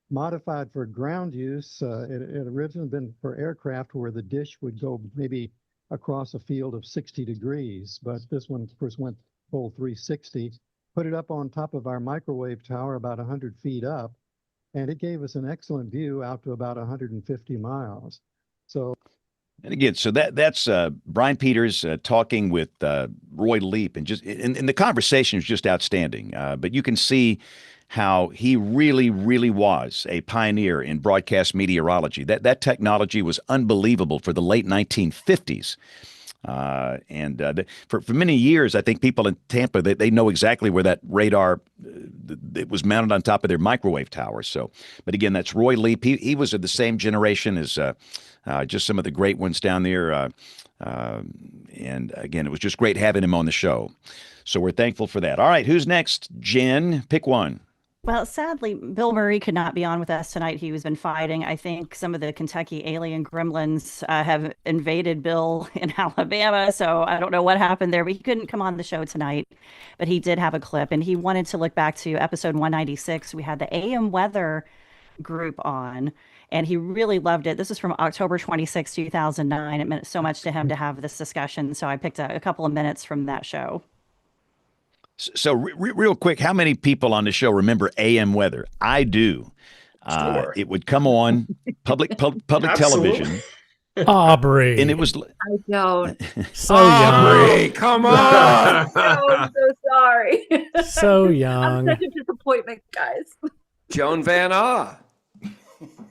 modified for ground use. It originally been for aircraft where the dish would go maybe across a field of 60 degrees, but this one, of course, went full 360, put it up on top of our microwave tower about 100 feet up, and it gave us an excellent view out to about 150 miles. So, and again, so that's Brian Peters talking with Roy Leap, and the conversation is just outstanding. But you can see how he really, really was a pioneer in broadcast meteorology. That technology was unbelievable for the late 1950s. For many years, I think people in Tampa, they know exactly where that radar it was mounted on top of their microwave tower. So, but again, that's Roy Leap. He was of the same generation as just some of the great ones down there. And again, it was just great having him on the show. So we're thankful for that. All right, who's next? Jen, pick one. Well, sadly, Bill Murray could not be on with us tonight. He has been fighting. I think some of the Kentucky alien gremlins have invaded Bill in Alabama. So I don't know what happened there, but he couldn't come on the show tonight. But he did have a clip, and he wanted to look back to episode 196. We had the AM weather group on, and he really loved it. This is from October 26, 2009. It meant so much to him to have this discussion. So I picked a couple of minutes from that show. So real quick, how many people on the show remember AM weather? I do. Sure. It would come on public television. Aubrey. And it was. I don't. So Aubrey, young. come on. Oh, I'm so sorry. So young. I'm such a disappointment, guys. Joan Van Ah.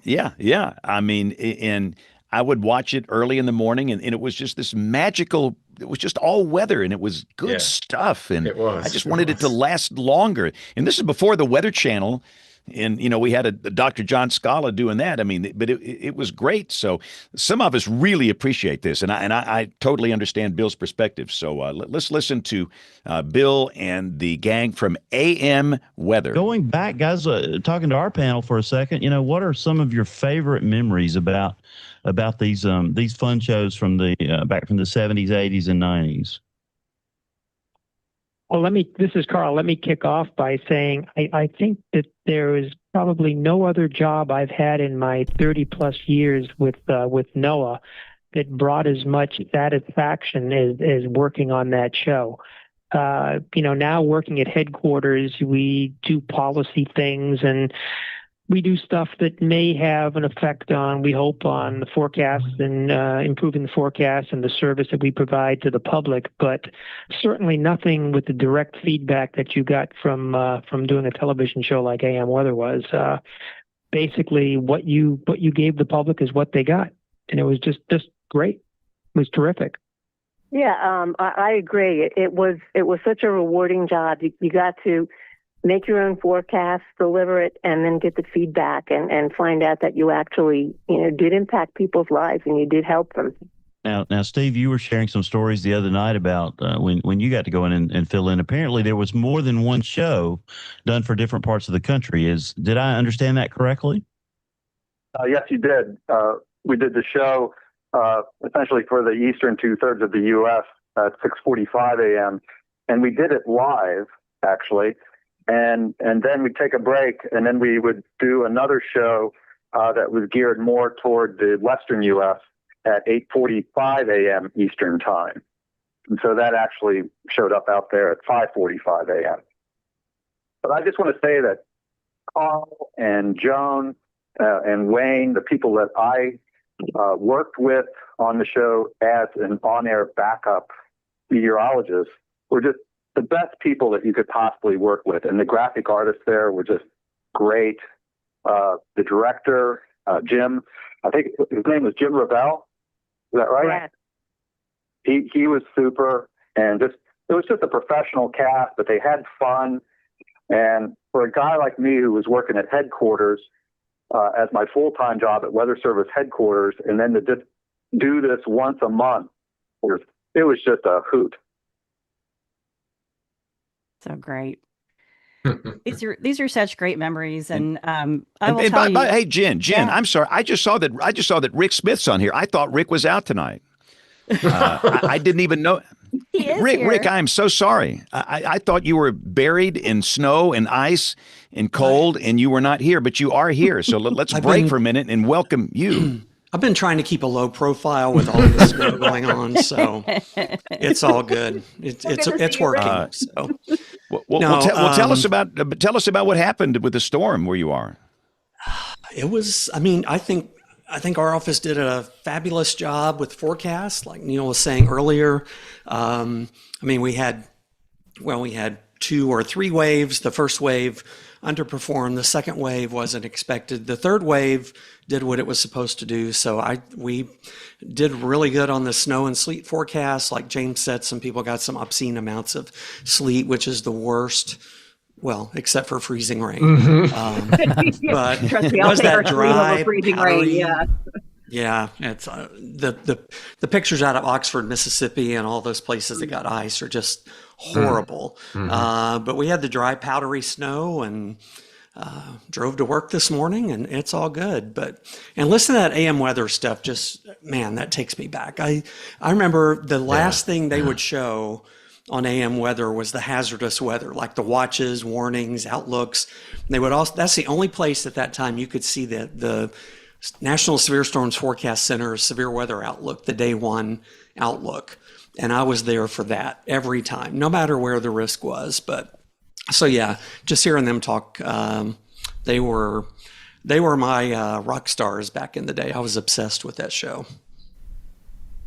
Yeah. I mean, and I would watch it early in the morning, and it was just this magical. It was just all weather, and it was good stuff. And I just wanted it to last longer. And this is before the Weather Channel. And, we had a Dr. John Scala doing that. I mean, but it was great. So some of us really appreciate this. And I totally understand Bill's perspective. So let's listen to Bill and the gang from AM Weather. Going back, guys, talking to our panel for a second, what are some of your favorite memories about these fun shows from the back from the 70s, 80s, and 90s? Well, this is Carl. Let me kick off by saying I think that there was probably no other job I've had in my 30 plus years with NOAA that brought as much satisfaction as working on that show. Now working at headquarters, we do policy things and we do stuff that may have an effect on, we hope, on the forecast and improving the forecast and the service that we provide to the public. But certainly nothing with the direct feedback that you got from doing a television show like AM Weather was. Basically, what you gave the public is what they got, and it was just great. It was terrific. Yeah, I agree. It was such a rewarding job. You got to make your own forecast, deliver it, and then get the feedback and find out that you actually, did impact people's lives and you did help them. Now, Steve, you were sharing some stories the other night about when you got to go in and fill in. Apparently, there was more than one show done for different parts of the country. Did I understand that correctly? Yes, you did. We did the show essentially for the eastern 2/3 of the U.S. at 6:45 a.m. and we did it live, actually. And then we'd take a break, and then we would do another show that was geared more toward the western U.S. at 8:45 a.m. Eastern time. And so that actually showed up out there at 5:45 a.m. But I just want to say that Carl and Joan and Wayne, the people that I worked with on the show as an on-air backup meteorologist, were just the best people that you could possibly work with. And the graphic artists there were just great. The director, Jim, I think his name was Jim Ravel. Is that right? Yeah. He was super. And it was just a professional cast, but they had fun. And for a guy like me who was working at headquarters as my full-time job at Weather Service headquarters, and then to just do this once a month, it was just a hoot. So great. These are such great memories, and I will tell you. Hey, Jen, yeah. I'm sorry. I just saw that Rick Smith's on here. I thought Rick was out tonight. I didn't even know. Rick, I am so sorry. I thought you were buried in snow and ice and cold, and you were not here, but you are here. So let's break for a minute and welcome you. I've been trying to keep a low profile with all this going on, so it's all good. It's working. Tell us about what happened with the storm where you are. It was. I mean, I think our office did a fabulous job with forecasts, like Neil was saying earlier. I mean, we had 2 or 3 waves. The first wave underperformed. The second wave wasn't expected. The third wave did what it was supposed to do. So we did really good on the snow and sleet forecast. Like James said, some people got some obscene amounts of sleet, which is the worst. Well, except for freezing rain. Mm-hmm. But trust me, was that dry, freezing powdery, rain? Yeah. Yeah, it's the pictures out of Oxford, Mississippi, and all those places that got ice are just horrible. Mm-hmm. But we had the dry, powdery snow, and drove to work this morning, and it's all good. And listen to that AM weather stuff. Just man, that takes me back. I remember the last thing they would show on AM weather was the hazardous weather, like the watches, warnings, outlooks. They would also. That's the only place at that time you could see the National Severe Storms Forecast Center's severe weather outlook, the day one outlook. And I was there for that every time, no matter where the risk was. But so, yeah, just hearing them talk, they were my rock stars back in the day. I was obsessed with that show.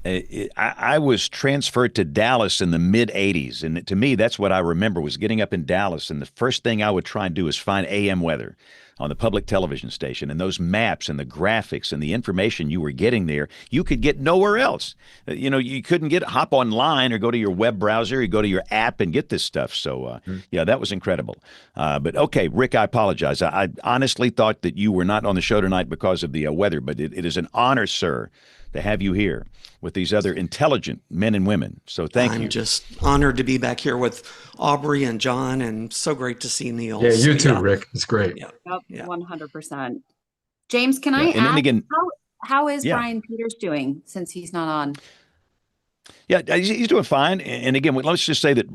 I was transferred to Dallas in the mid 80s. And to me, that's what I remember was getting up in Dallas. And the first thing I would try and do is find AM weather on the public television station, and those maps and the graphics and the information you were getting there, you could get nowhere else. You couldn't hop online or go to your web browser or go to your app and get this stuff. So, yeah, that was incredible. But okay, Rick, I apologize. I honestly thought that you were not on the show tonight because of the weather, but it is an honor, sir, to have you here with these other intelligent men and women. So thank you. I'm just honored to be back here with Aubrey and John, and so great to see Neil. Yeah, you too, Rick. It's great. Yep, 100%. James, can I ask, how is Brian Peters doing since he's not on? Yeah, he's doing fine. And again, let's just say that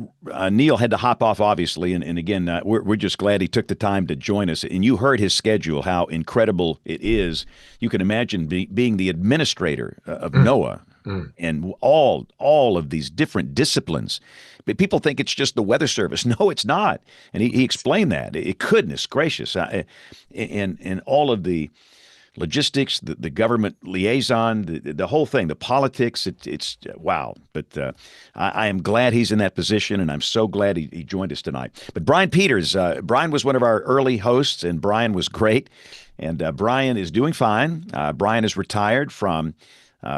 Neil had to hop off, obviously. And again, we're just glad he took the time to join us. And you heard his schedule, how incredible it is. You can imagine being the administrator of NOAA and all of these different disciplines. But people think it's just the Weather Service. No, it's not. And he explained that. Goodness gracious. And all of the logistics, the government liaison, the whole thing, the politics, it's wow. But I am glad he's in that position, and I'm so glad he joined us tonight. But Brian Peters, Brian was one of our early hosts, and Brian was great. And Brian is doing fine. Brian is retired from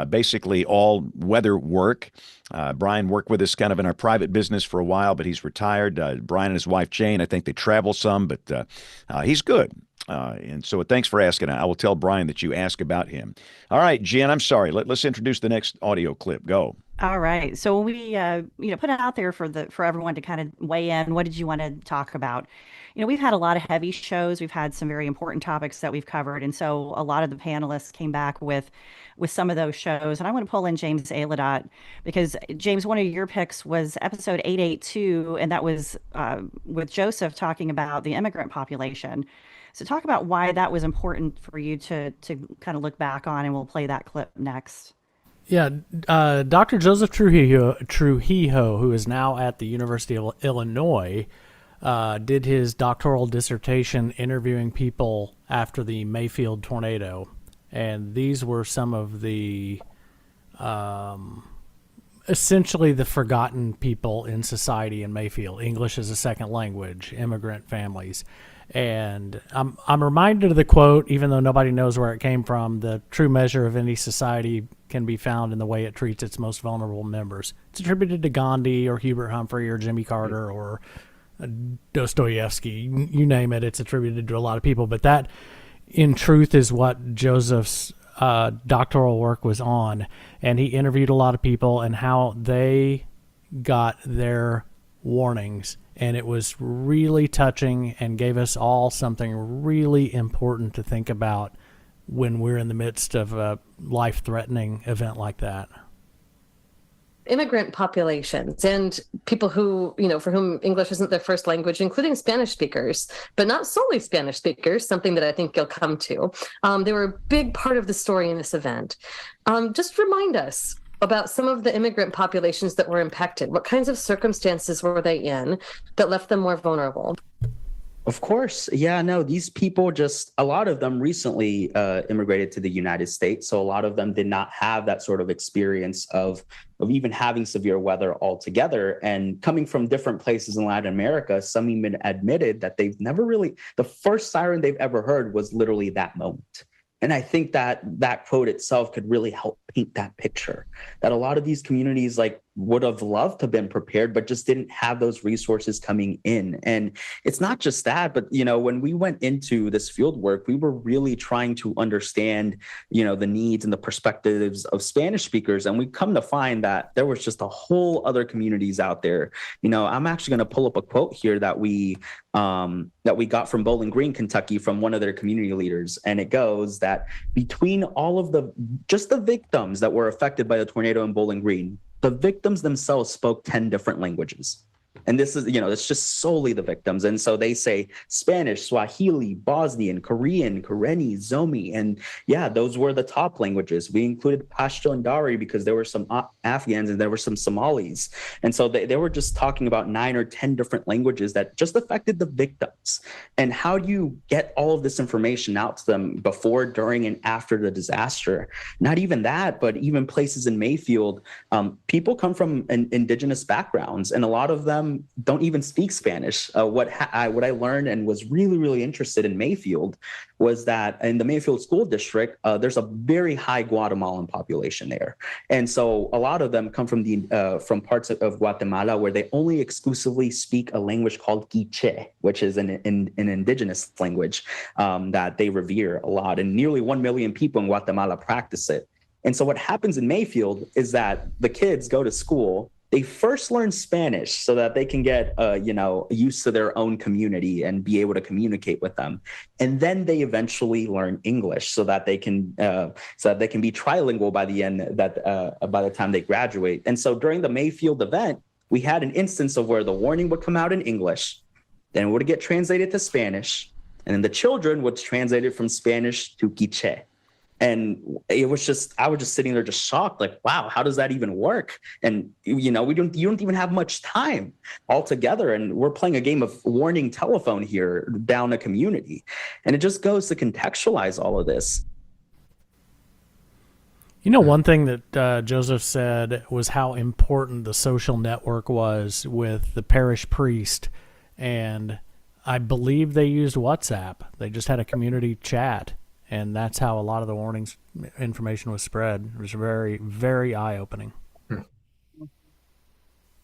basically all weather work. Brian worked with us kind of in our private business for a while, but he's retired. Brian and his wife, Jane, I think they travel some, but he's good. And so thanks for asking. I will tell Brian that you ask about him. All right, Jen, I'm sorry. Let's introduce the next audio clip. Go. All right. So we, put it out there for everyone to kind of weigh in. What did you want to talk about? We've had a lot of heavy shows. We've had some very important topics that we've covered, and so a lot of the panelists came back with some of those shows. And I want to pull in James Aladot because James, one of your picks was episode 882, and that was with Joseph talking about the immigrant population. So talk about why that was important for you to kind of look back on, and we'll play that clip next. Yeah, Dr. Joseph Trujillo, who is now at the University of Illinois, did his doctoral dissertation interviewing people after the Mayfield tornado. And these were some of the, essentially the forgotten people in society in Mayfield. English as a second language, immigrant families. And I'm reminded of the quote, even though nobody knows where it came from, the true measure of any society can be found in the way it treats its most vulnerable members. It's attributed to Gandhi or Hubert Humphrey or Jimmy Carter or Dostoevsky. You name it, it's attributed to a lot of people. But that, in truth, is what Joseph's doctoral work was on. And he interviewed a lot of people and how they got their warnings. And it was really touching and gave us all something really important to think about when we're in the midst of a life-threatening event like that. Immigrant populations and people who, for whom English isn't their first language, including Spanish speakers, but not solely Spanish speakers, something that I think you'll come to. They were a big part of the story in this event. Just remind us about some of the immigrant populations that were impacted. What kinds of circumstances were they in that left them more vulnerable? Of course. Yeah, no, these people a lot of them recently immigrated to the United States. So a lot of them did not have that sort of experience of even having severe weather altogether. And coming from different places in Latin America, some even admitted that they've never really, the first siren they've ever heard was literally that moment. And I think that quote itself could really help paint that picture, that a lot of these communities would have loved to have been prepared, but just didn't have those resources coming in. And it's not just that, but, when we went into this field work, we were really trying to understand, the needs and the perspectives of Spanish speakers. And we come to find that there was just a whole other communities out there. I'm actually going to pull up a quote here that we got from Bowling Green, Kentucky, from one of their community leaders. And it goes that between all of the victims that were affected by the tornado in Bowling Green, the victims themselves spoke 10 different languages. And this is, it's just solely the victims. And so they say Spanish, Swahili, Bosnian, Korean, Karenni, Zomi. And yeah, those were the top languages. We included Pashto and Dari because there were some Afghans and there were some Somalis. And so they were just talking about 9 or 10 different languages that just affected the victims. And how do you get all of this information out to them before, during, and after the disaster? Not even that, but even places in Mayfield, people come from indigenous backgrounds, and a lot of them don't even speak Spanish. What I learned and was really, really interested in Mayfield was that in the Mayfield School District, there's a very high Guatemalan population there. And so a lot of them come from parts of Guatemala where they only exclusively speak a language called Quiche, which is an indigenous language that they revere a lot. And nearly 1 million people in Guatemala practice it. And so what happens in Mayfield is that the kids go to school they first learn Spanish so that they can get, used to their own community and be able to communicate with them. And then they eventually learn English so that they can be trilingual by the time they graduate. And so during the Mayfield event, we had an instance of where the warning would come out in English, then it would get translated to Spanish, and then the children would translate it from Spanish to Quiche. And I was just sitting there just shocked, like, wow, how does that even work? And, you don't even have much time altogether. And we're playing a game of warning telephone here down a community. And it just goes to contextualize all of this. One thing that Joseph said was how important the social network was with the parish priest. And I believe they used WhatsApp. They just had a community chat. And that's how a lot of the warnings information was spread. It was very, very eye-opening.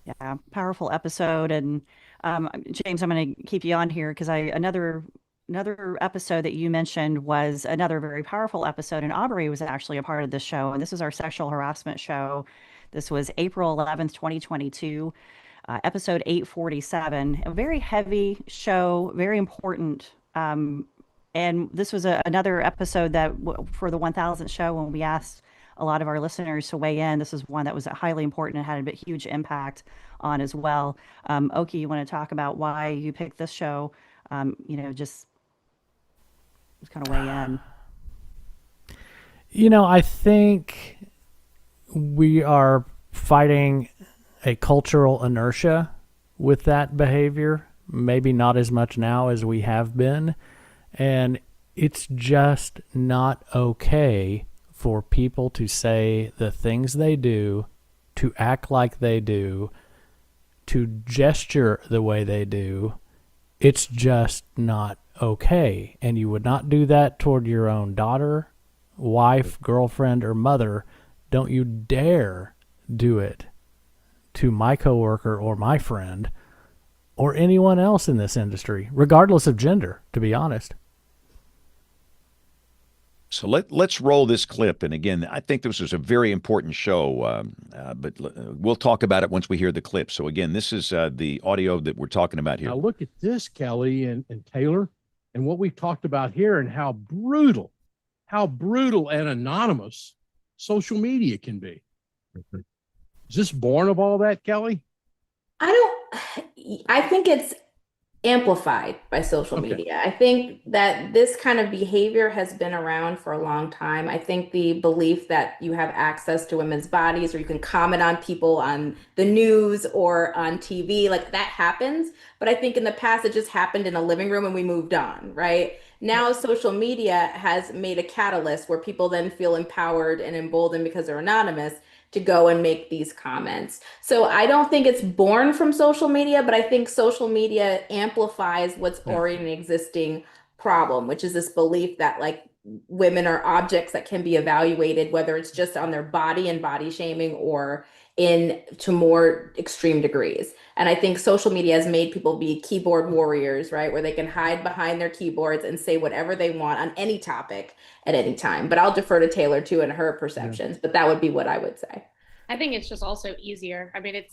Yeah, powerful episode. And James, I'm going to keep you on here because another episode that you mentioned was another very powerful episode. And Aubrey was actually a part of this show. And this is our sexual harassment show. This was April 11th, 2022, episode 847. A very heavy show, very important. And this was another episode that for the 1000th show, when we asked a lot of our listeners to weigh in, this is one that was highly important and had a huge impact on as well. Oki, you want to talk about why you picked this show? Just kind of weigh in. I think we are fighting a cultural inertia with that behavior. Maybe not as much now as we have been. And it's just not okay for people to say the things they do, to act like they do, to gesture the way they do. It's just not okay. And you would not do that toward your own daughter, wife, girlfriend, or mother. Don't you dare do it to my coworker or my friend or anyone else in this industry, regardless of gender, to be honest. So let's roll this clip. And again, I think this was a very important show, but we'll talk about it once we hear the clip. So again, this is the audio that we're talking about here. Now look at this, Kelly and Taylor, and what we've talked about here and how brutal and anonymous social media can be. Is this born of all that, Kelly? I think it's amplified by social media. I think that this kind of behavior has been around for a long time. I think the belief that you have access to women's bodies or you can comment on people on the news or on TV, like that happens. But I think in the past, it just happened in a living room and we moved on, right? Now, social media has made a catalyst where people then feel empowered and emboldened because they're anonymous to go and make these comments. So I don't think it's born from social media, but I think social media amplifies what's already an existing problem, which is this belief that like women are objects that can be evaluated, whether it's just on their body and body shaming or to more extreme degrees. And I think social media has made people be keyboard warriors, right? Where they can hide behind their keyboards and say whatever they want on any topic at any time. But I'll defer to Taylor too and her perceptions, but that would be what I would say. I think it's just also easier. I mean,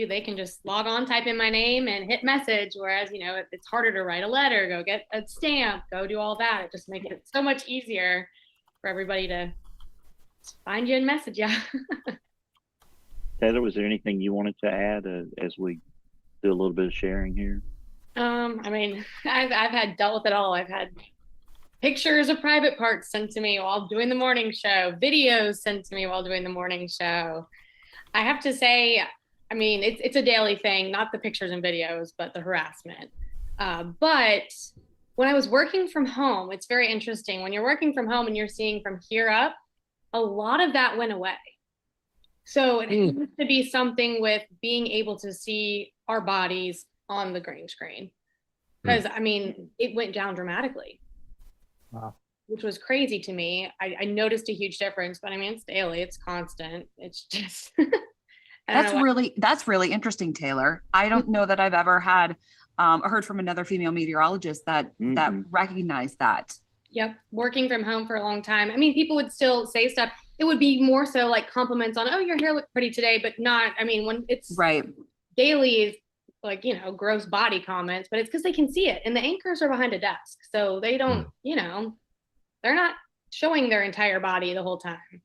they can just log on, type in my name and hit message. Whereas, it's harder to write a letter, go get a stamp, go do all that. It just makes it so much easier for everybody to find you and message you. Taylor, was there anything you wanted to add as we do a little bit of sharing here? I mean, I've had dealt with it all. I've had pictures of private parts sent to me while doing the morning show, videos sent to me while doing the morning show. I have to say, I mean, it's a daily thing, not the pictures and videos, but the harassment. But when I was working from home, it's very interesting. When you're working from home and you're seeing from here up, a lot of that went away. So it used to be something with being able to see our bodies on the green screen. Because, I mean, it went down dramatically. Wow. Which was crazy to me. I noticed a huge difference, but I mean, it's daily, it's constant. It's just, that's really interesting, Taylor. I don't know that I've ever had heard from another female meteorologist that recognized that. Yep. Working from home for a long time. I mean, people would still say stuff. it would be more so like compliments on, oh, your hair looked pretty today, but not, I mean, when it's right. daily, like, you know, gross body comments, but it's because they can see it. And the anchors are behind a desk. So they don't, you know, they're not showing their entire body the whole time.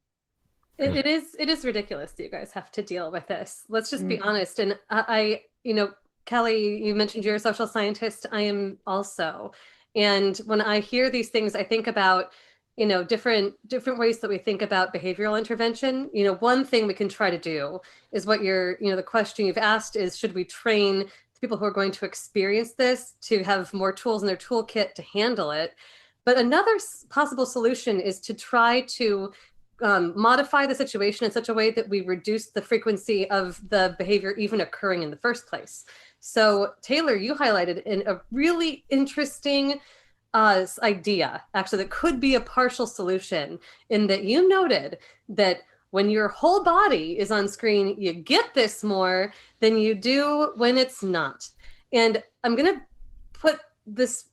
It is ridiculous that you guys have to deal with this. Let's just be honest. And I, you know, Kelly, you mentioned you're a social scientist. I am also. And when I hear these things, I think about, you know, different ways that we think about behavioral intervention. You know, one thing we can try to do is what you're, you know, the question you've asked is, should we train the people who are going to experience this to have more tools in their toolkit to handle it? But another possible solution is to try to modify the situation in such a way that we reduce the frequency of the behavior even occurring in the first place. So Taylor, you highlighted in a really interesting idea, actually, that could be a partial solution, in that you noted that when your whole body is on screen, you get this more than you do when it's not. And I'm going to put this,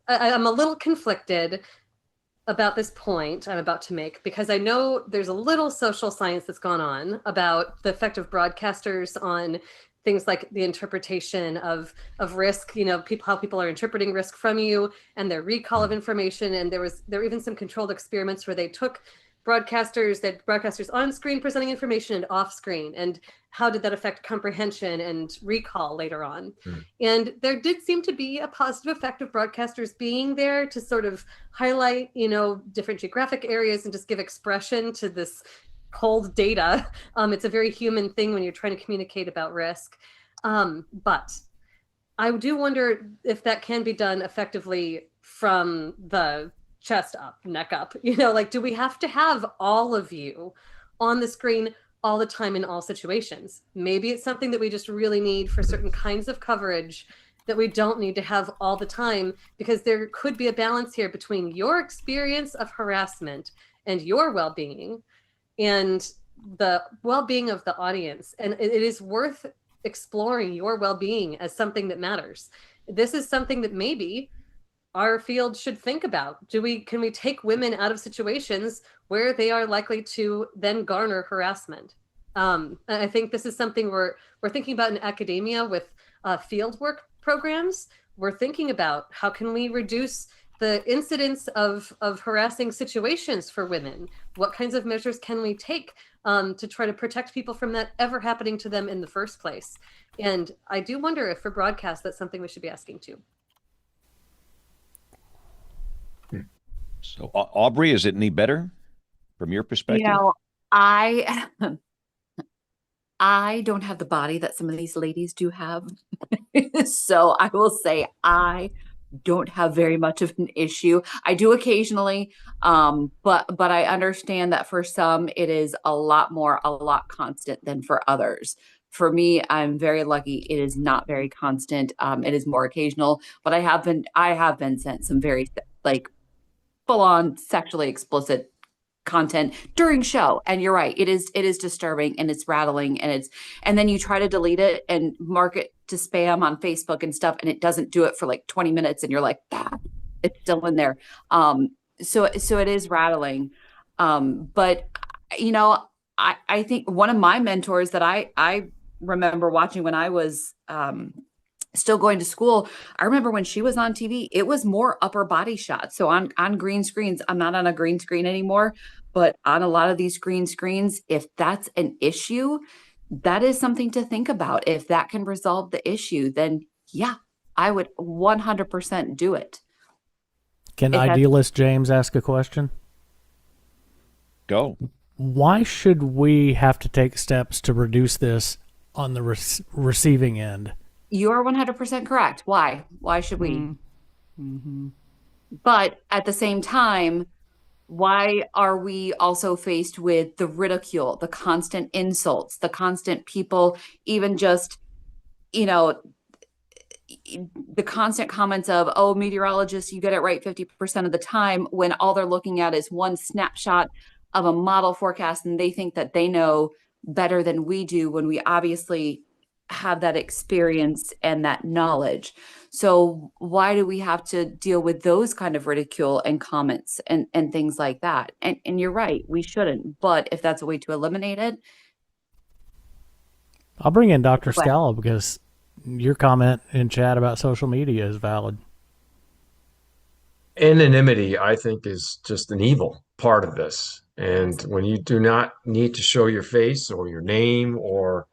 I'm a little conflicted about this point I'm about to make, because I know there's a little social science that's gone on about the effect of broadcasters on things like the interpretation of risk, you know, how people are interpreting risk from you and their recall of information. And there were even some controlled experiments where they took broadcasters on screen presenting information and off screen, and how did that affect comprehension and recall later on. And there did seem to be a positive effect of broadcasters being there to sort of highlight, you know, different geographic areas and just give expression to this cold data. It's a very human thing when you're trying to communicate about risk. But I do wonder if that can be done effectively from the chest up, neck up, you know, like, do we have to have all of you on the screen all the time in all situations? Maybe it's something that we just really need for certain kinds of coverage that we don't need to have all the time, because there could be a balance here between your experience of harassment and your well-being and the well-being of the audience. And it is worth exploring your well-being as something that matters. This is something that maybe our field should think about. Can we take women out of situations where they are likely to then garner harassment? I think this is something we're thinking about in academia with field work programs. We're thinking about how can we reduce the incidence of harassing situations for women? What kinds of measures can we take to try to protect people from that ever happening to them in the first place? And I do wonder if for broadcast, that's something we should be asking too. So, Aubrey, is it any better from your perspective? You know, I don't have the body that some of these ladies do have. So I will say I don't have very much of an issue. I do occasionally, but I understand that for some it is a lot constant than for others. For me, I'm very lucky. It is not very constant. It is more occasional, but I have been sent some very like full on sexually explicit content during show. And you're right. It is disturbing and it's rattling and then you try to delete it and mark it to spam on Facebook and stuff. And it doesn't do it for like 20 minutes. And you're like, it's still in there. So it is rattling. But you know, I think one of my mentors that I remember watching when I was, still going to school. I remember when she was on TV, it was more upper body shots. So on green screens, I'm not on a green screen anymore, but on a lot of these green screens, if that's an issue, that is something to think about. If that can resolve the issue, then yeah, I would 100% do it. Can Idealist James ask a question? Go. Why should we have to take steps to reduce this on the receiving end? You are 100% correct. Why? Why should we? Mm-hmm. But at the same time, why are we also faced with the ridicule, the constant insults, the constant people, even just, you know, the constant comments of, oh, meteorologists, you get it right 50% of the time, when all they're looking at is one snapshot of a model forecast and they think that they know better than we do, when we obviously have that experience and that knowledge. So why do we have to deal with those kind of ridicule and comments and things like that? And you're right, we shouldn't. But if that's a way to eliminate it, I'll bring in Dr. What? Scala because your comment in chat about social media is valid. Anonymity, I think, is just an evil part of this. And when you do not need to show your face or your name or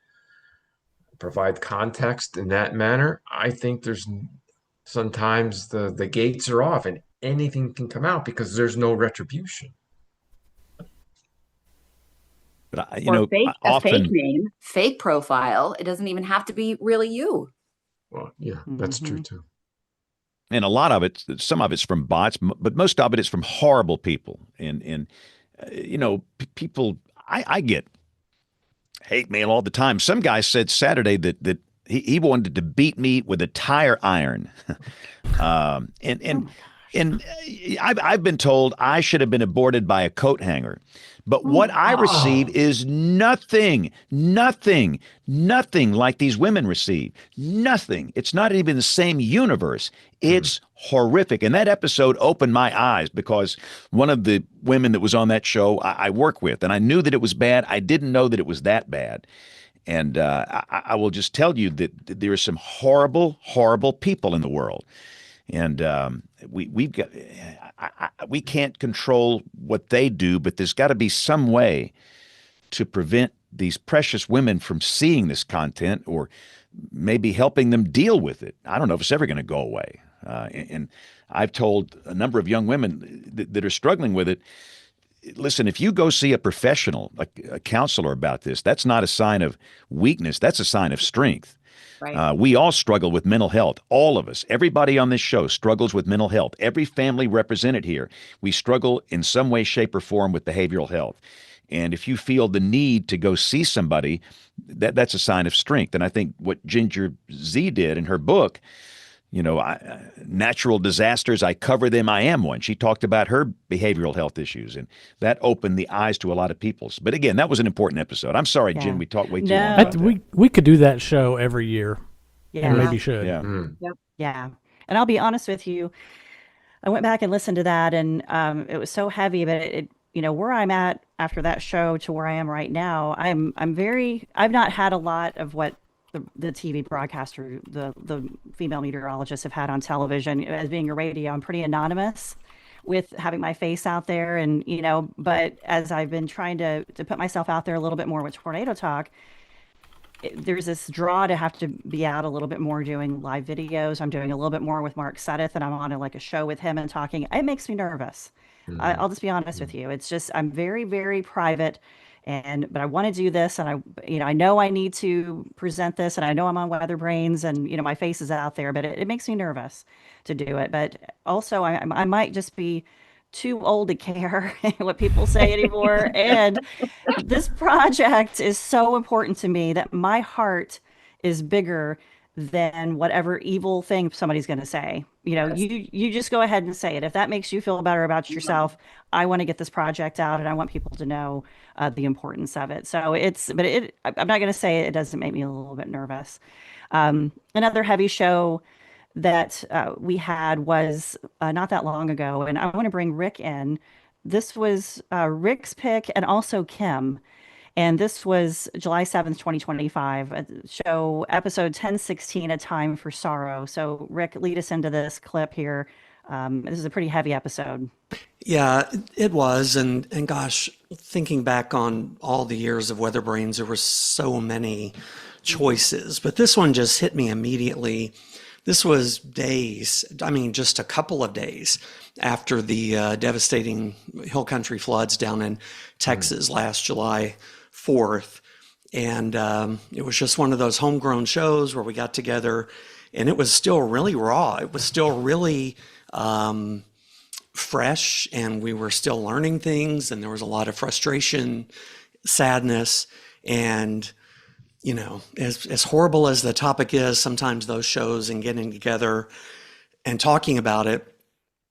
provide context in that manner, I think there's sometimes the gates are off and anything can come out because there's no retribution. But I, or fake, a fake often, name, fake profile. It doesn't even have to be really you. Well, yeah, that's true too. and a lot of it, some of it's from bots, but most of it is from horrible people. And people, I get hate mail all the time. Some guy said Saturday that he wanted to beat me with a tire iron. And I've been told I should have been aborted by a coat hanger. But what I receive is nothing like these women receive. Nothing. It's not even the same universe. It's horrific. And that episode opened my eyes because one of the women that was on that show I work with, and I knew that it was bad. I didn't know that it was that bad. And I will just tell you that there are some horrible, horrible people in the world. And we can't control what they do, but there's got to be some way to prevent these precious women from seeing this content, or maybe helping them deal with it. I don't know if it's ever going to go away. And I've told a number of young women that are struggling with it, listen, if you go see a professional, like a counselor about this, that's not a sign of weakness. That's a sign of strength. Right. We all struggle with mental health. All of us. Everybody on this show struggles with mental health. Every family represented here. We struggle in some way, shape, or form with behavioral health. And if you feel the need to go see somebody, that's a sign of strength. And I think what Ginger Z did in her book, natural disasters, I cover them, I am one. She talked about her behavioral health issues, and that opened the eyes to a lot of people. But again, that was an important episode. I'm sorry, Jen, we talked way too long about that. We could do that show every year. Yeah. And maybe should. Yeah. Yep. Yeah. And I'll be honest with you, I went back and listened to that, and it was so heavy, but it where I'm at after that show to where I am right now, I've not had a lot of what the TV broadcaster, the female meteorologists have had on television. As being a radio, I'm pretty anonymous with having my face out there, and but as I've been trying to put myself out there a little bit more with Tornado Talk, there's this draw to have to be out a little bit more doing live videos. I'm doing a little bit more with Mark Sudduth, and I'm on a show with him and talking. It makes me nervous. I'll just be honest with you. It's just I'm very, very private, but I want to do this, and I know I need to present this, and I know I'm on WeatherBrains, and my face is out there, but it makes me nervous to do it. But also, I might just be too old to care what people say anymore. And this project is so important to me that my heart is bigger than whatever evil thing somebody's going to say. You just go ahead and say it. If that makes you feel better about yourself, I want to get this project out, and I want people to know the importance of it. So I'm not going to say it doesn't make me a little bit nervous. Another heavy show that we had was not that long ago, and I want to bring Rick in. This was Rick's pick, and also Kim. And this was July 7th, 2025, show episode 1016, A Time for Sorrow. So, Rick, lead us into this clip here. This is a pretty heavy episode. Yeah, it was. And gosh, thinking back on all the years of WeatherBrains, there were so many choices. But this one just hit me immediately. This was just a couple of days after the devastating hill country floods down in Texas last July 4th. And it was just one of those homegrown shows where we got together, and it was still really raw. It was still really fresh, and we were still learning things, and there was a lot of frustration, sadness, and as horrible as the topic is, sometimes those shows and getting together and talking about it,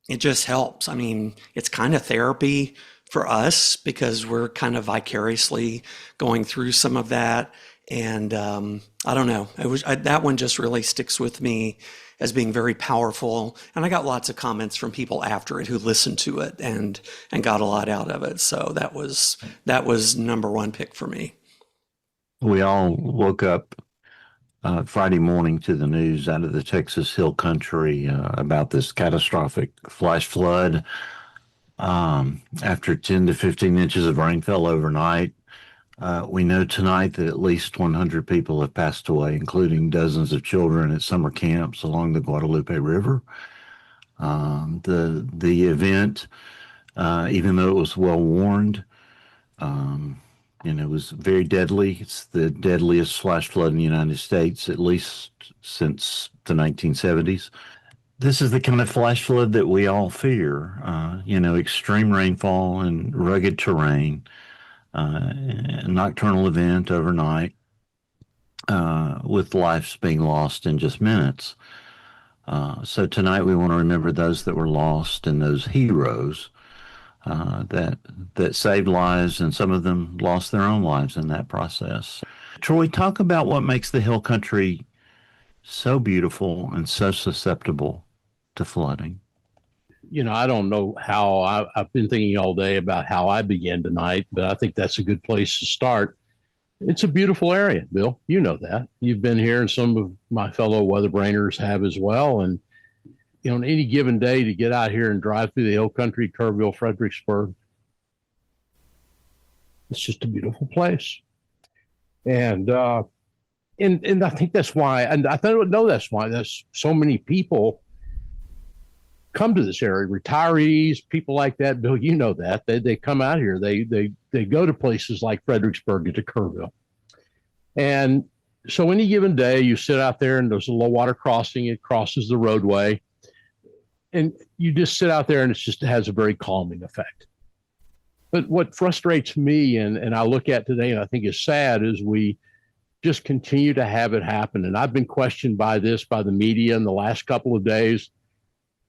it just helps. I mean, it's kind of therapy for us because we're kind of vicariously going through some of that. And I don't know, that one just really sticks with me as being very powerful. And I got lots of comments from people after it who listened to it and got a lot out of it. So that was number one pick for me. We all woke up Friday morning to the news out of the Texas Hill Country about this catastrophic flash flood. After 10 to 15 inches of rain fell overnight. We know tonight that at least 100 people have passed away, including dozens of children at summer camps along the Guadalupe River. The event, even though it was well warned, it was very deadly. It's the deadliest flash flood in the United States, at least since the 1970s. This is the kind of flash flood that we all fear. Extreme rainfall and rugged terrain, a nocturnal event overnight, with lives being lost in just minutes. So tonight we want to remember those that were lost and those heroes that saved lives, and some of them lost their own lives in that process. Troy, talk about what makes the Hill Country so beautiful and so susceptible to flooding. I don't know how I've been thinking all day about how I began tonight, but I think that's a good place to start. It's a beautiful area, Bill. You know that. You've been here, and some of my fellow WeatherBrainers have as well. And on any given day to get out here and drive through the Hill Country, Kerrville, Fredericksburg, it's just a beautiful place. And I think that's why, and I don't know that's why there's so many people come to this area, retirees, people like that. Bill, you know that. They come out here. They go to places like Fredericksburg and to Kerrville. And so any given day, you sit out there and there's a low water crossing. It crosses the roadway. And you just sit out there and it has a very calming effect. But what frustrates me and I look at today and I think is sad is we just continue to have it happen. And I've been questioned by the media in the last couple of days.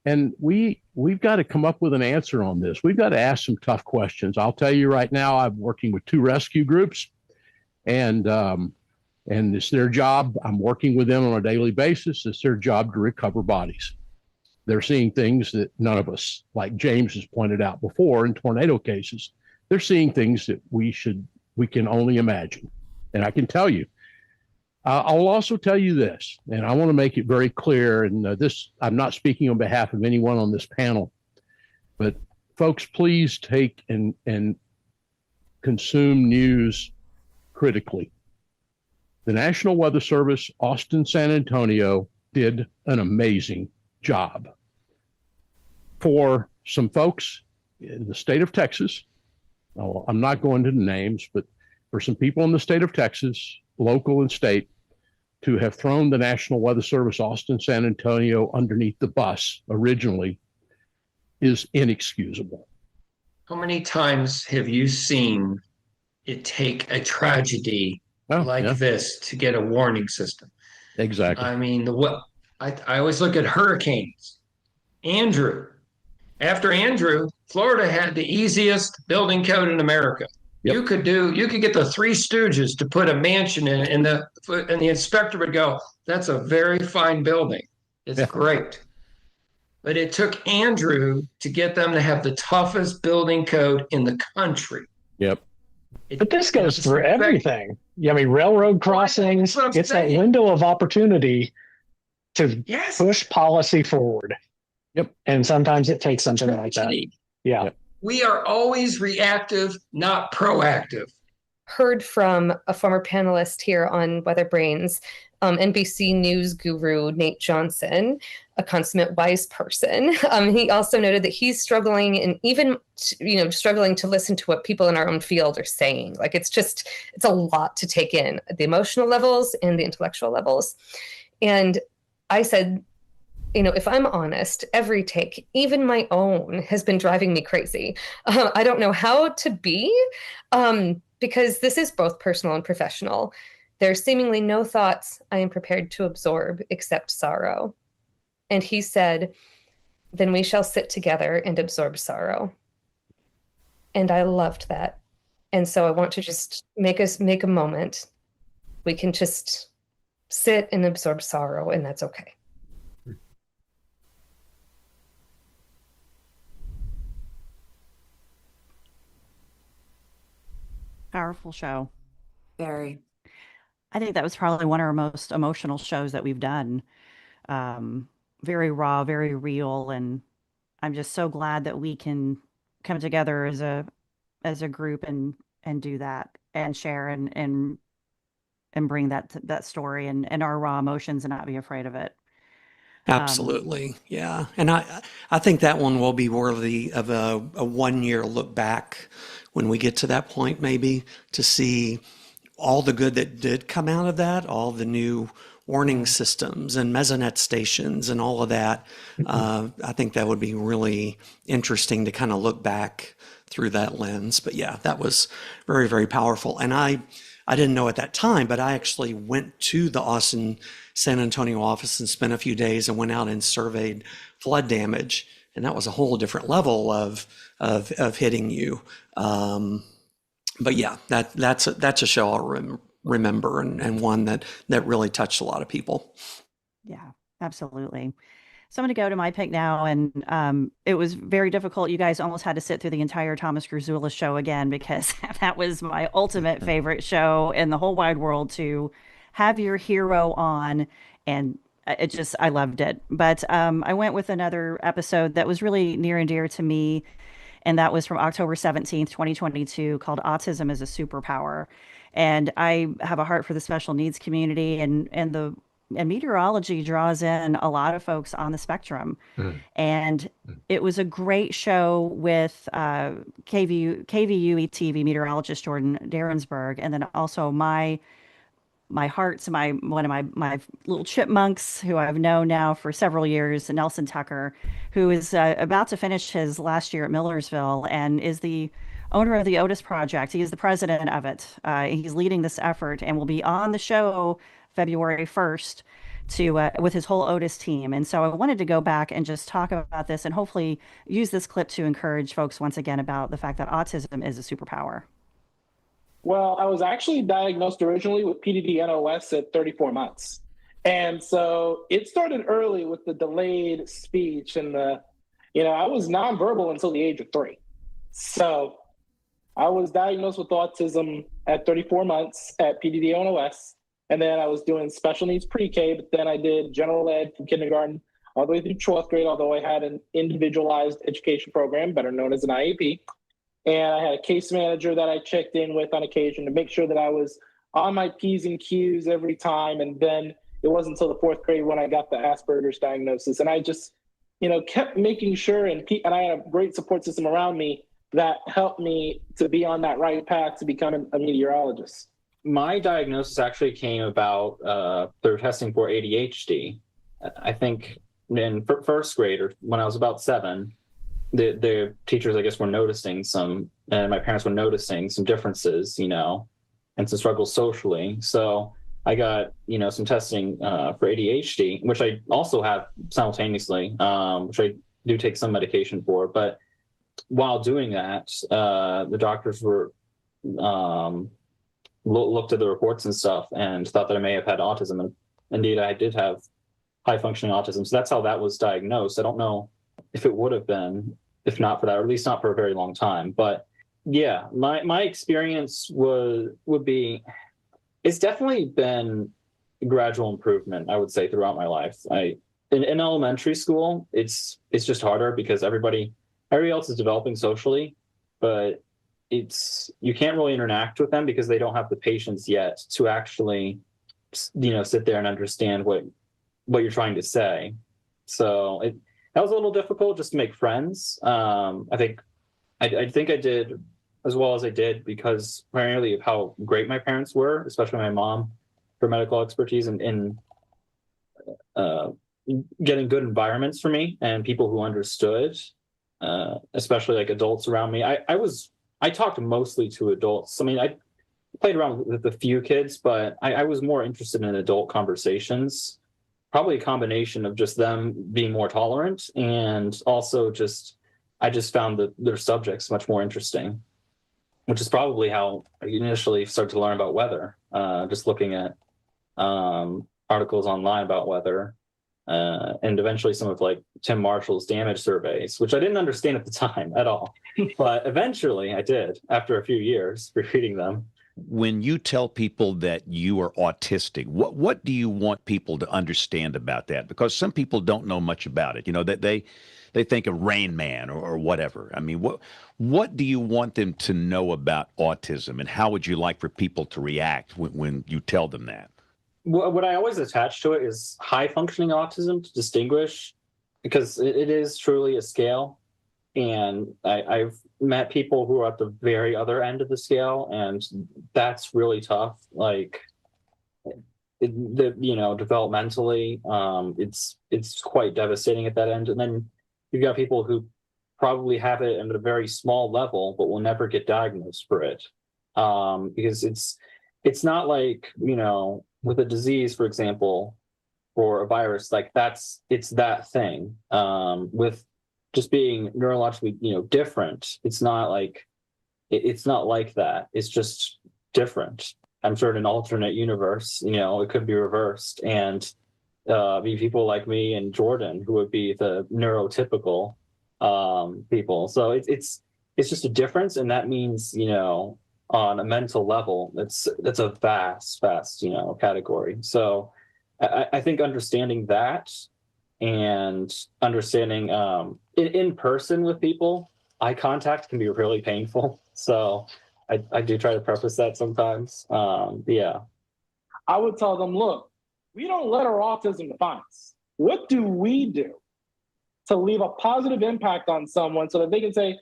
And we've got to come up with an answer on this. We've got to ask some tough questions. I'll tell you right now, I'm working with 2 rescue groups, and it's their job. I'm working with them on a daily basis. It's their job to recover bodies. They're seeing things that none of us, like James has pointed out before in tornado cases, they're seeing things that we can only imagine. And I can tell you, I'll also tell you this, and I want to make it very clear, and I'm not speaking on behalf of anyone on this panel, but folks, please take and consume news critically. The National Weather Service, Austin, San Antonio, did an amazing job. For some folks in the state of Texas, I'm not going to the names, but for some people in the state of Texas, local and state, to have thrown the National Weather Service, Austin, San Antonio underneath the bus originally is inexcusable. How many times have you seen it take a tragedy this to get a warning system? Exactly. I mean, I always look at hurricanes. Andrew. After Andrew, Florida had the easiest building code in America. Yep. You could get the 3 Stooges to put a mansion in, and the inspector would go, "That's a very fine building. It's great." But it took Andrew to get them to have the toughest building code in the country. Yep. But this goes for everything. I mean, railroad crossings, it's that window of opportunity to push policy forward. Yep. And sometimes it takes something like that. Yeah. Yep. We are always reactive, not proactive. Heard from a former panelist here on WeatherBrains, NBC News guru Nate Johnson, a consummate wise person. He also noted that he's struggling and even, struggling to listen to what people in our own field are saying. Like it's a lot to take in, the emotional levels and the intellectual levels. And I said, if I'm honest, every take, even my own, has been driving me crazy. I don't know how to be, because this is both personal and professional. There's seemingly no thoughts I am prepared to absorb except sorrow. And he said, then we shall sit together and absorb sorrow. And I loved that. And so I want to just make a moment. We can just sit and absorb sorrow, and that's okay. Powerful show. Very. I think that was probably one of our most emotional shows that we've done. Very raw, very real, and I'm just so glad that we can come together as a group and do that and share and bring that story and our raw emotions and not be afraid of it. Absolutely. Yeah. And I think that one will be worthy of a 1 year look back when we get to that point, maybe to see all the good that did come out of that, all the new warning systems and mesonet stations and all of that. I think that would be really interesting to kind of look back through that lens. But yeah, that was very, very powerful. And I didn't know at that time, but I actually went to the Austin, San Antonio office and spent a few days and went out and surveyed flood damage. And that was a whole different level of hitting you. But yeah, that's a show I'll remember and one that really touched a lot of people. Yeah, absolutely. So I'm going to go to my pick now, and it was very difficult. You guys almost had to sit through the entire Thomas Grzula show again because that was my ultimate favorite show in the whole wide world to have your hero on, and I loved it. But I went with another episode that was really near and dear to me, and that was from October 17th, 2022, called Autism is a Superpower. And I have a heart for the special needs community, and meteorology draws in a lot of folks on the spectrum. And it was a great show with KVUE TV meteorologist Jordan Derensberg, and then also my one of my little chipmunks who I've known now for several years, Nelson Tucker, who is about to finish his last year at Millersville and is the owner of the Otis Project. He is the president of it. He's leading this effort and will be on the show February 1st to with his whole Otis team. And so I wanted to go back and just talk about this and hopefully use this clip to encourage folks once again about the fact that autism is a superpower. Well, I was actually diagnosed originally with PDD-NOS at 34 months. And so it started early with the delayed speech and I was nonverbal until the age of 3. So I was diagnosed with autism at 34 months at PDD-NOS. And then I was doing special needs pre-K, but then I did general ed from kindergarten all the way through 12th grade, although I had an individualized education program, better known as an IEP. And I had a case manager that I checked in with on occasion to make sure that I was on my P's and Q's every time. And then it wasn't until the 4th grade when I got the Asperger's diagnosis. And I just, kept making sure, and I had a great support system around me that helped me to be on that right path to become a meteorologist. My diagnosis actually came about through testing for ADHD. I think in first grade, or when I was about 7, the teachers, I guess, were noticing and my parents were noticing some differences, and some struggles socially. So I got, some testing for ADHD, which I also have simultaneously, which I do take some medication for. But while doing that, the doctors were looked at the reports and stuff and thought that I may have had autism. And indeed, I did have high functioning autism. So that's how that was diagnosed. I don't know if it would have been, if not for that, or at least not for a very long time. But yeah, my experience would be, it's definitely been a gradual improvement, I would say, throughout my life. In elementary school, it's just harder because everybody else is developing socially, but you can't really interact with them because they don't have the patience yet to actually, sit there and understand what you're trying to say. So that was a little difficult just to make friends. I think I did as well as I did because primarily of how great my parents were, especially my mom, her medical expertise in getting good environments for me and people who understood, especially like adults around me. I talked mostly to adults. I mean, I played around with a few kids, but I was more interested in adult conversations. Probably a combination of just them being more tolerant and also just I just found that their subjects much more interesting, which is probably how I initially started to learn about weather, just looking at articles online about weather, and eventually some of like Tim Marshall's damage surveys, which I didn't understand at the time at all. But eventually I did after a few years reading them. When you tell people that you are autistic, what do you want people to understand about that? Because some people don't know much about it. You know, that they think of Rain Man or whatever. I mean, what do you want them to know about autism, and how would you like for people to react when you tell them that? What I always attach to it is high functioning autism to distinguish, because it is truly a scale. And I've met people who are at the very other end of the scale, and that's really tough. Like, developmentally, it's quite devastating at that end. And then you've got people who probably have it at a very small level, but will never get diagnosed for it, because it's not like, with a disease, for example, or a virus, like it's that thing. With just being neurologically, different, it's not like that. It's just different. I'm sure in an alternate universe, it could be reversed, and be people like me and Jordan who would be the neurotypical people. So it's just a difference, and that means, on a mental level, that's a vast category. So I think understanding that, and understanding in person with people, eye contact can be really painful. So I do try to preface that sometimes. Yeah. I would tell them, look, we don't let our autism define us. What do we do to leave a positive impact on someone so that they can say,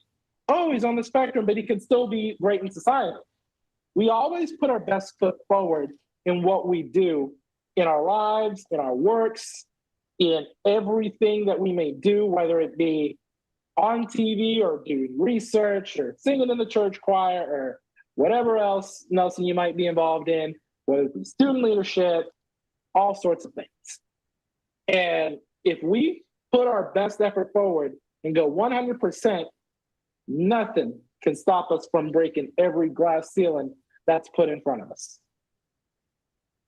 oh, he's on the spectrum, but he can still be great in society? We always put our best foot forward in what we do in our lives, in our works, in everything that we may do, whether it be on TV or doing research or singing in the church choir or whatever else, Nelson, you might be involved in, whether it be student leadership, all sorts of things. And if we put our best effort forward and go 100%, nothing can stop us from breaking every glass ceiling that's put in front of us.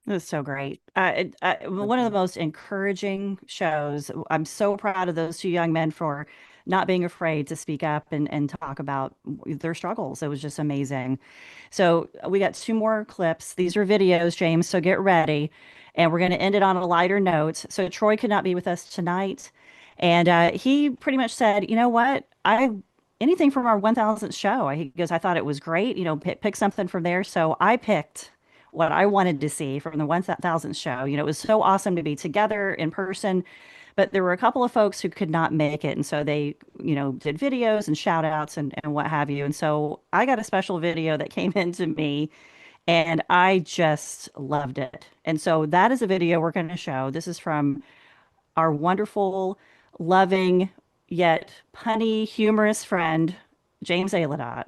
It was so great. One of the most encouraging shows. I'm so proud of those two young men for not being afraid to speak up and talk about their struggles. It was just amazing. So we got two more clips. These are videos, James, so get ready. And we're going to end it on a lighter note. So Troy could not be with us tonight. And he pretty much said, you know what? Anything from our 1000th show. He goes, I thought it was great. Pick something from there. So I picked what I wanted to see from the 1000th show. It was so awesome to be together in person, but there were a couple of folks who could not make it. And so they, did videos and shout outs and what have you. And so I got a special video that came into me and I just loved it. And so that is a video we're going to show. This is from our wonderful, loving, yet punny, humorous friend, James Aladot,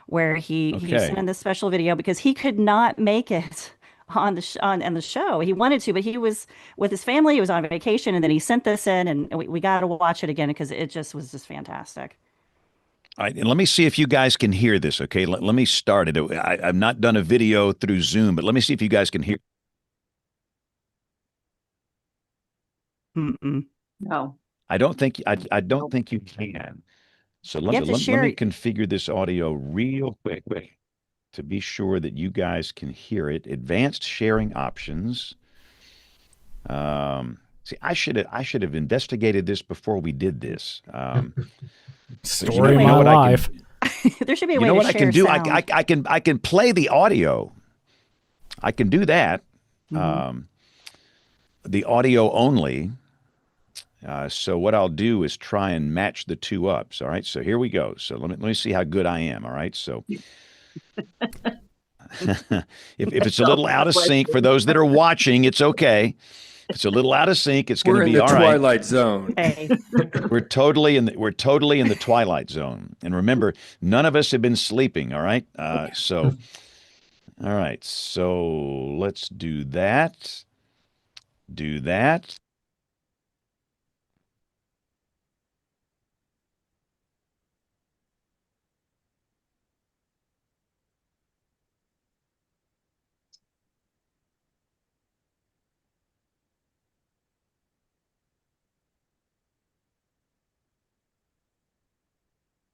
where he sent in this special video because he could not make it on the show. He wanted to, but he was with his family. He was on vacation, and then he sent this in, and we got to watch it again because it was just fantastic. All right, and let me see if you guys can hear this. Okay, let me start it. I've not done a video through Zoom, but let me see if you guys can hear. No, I don't think you can. So let me configure this audio real quick to be sure that you guys can hear it. Advanced sharing options. See, I should have investigated this before we did this. Story of my life. There should be a way to share. You know what I can do? Sound. I can play the audio. I can do that. Mm-hmm. The audio only. So what I'll do is try and match the two ups. All right. So here we go. So let me see how good I am. All right. So if it's a little out of sync for those that are watching, it's okay. If it's a little out of sync, it's going to be all right. We're in the twilight zone. Hey. We're totally in the twilight zone. And remember, none of us have been sleeping. All right. All right. So let's do that. Do that.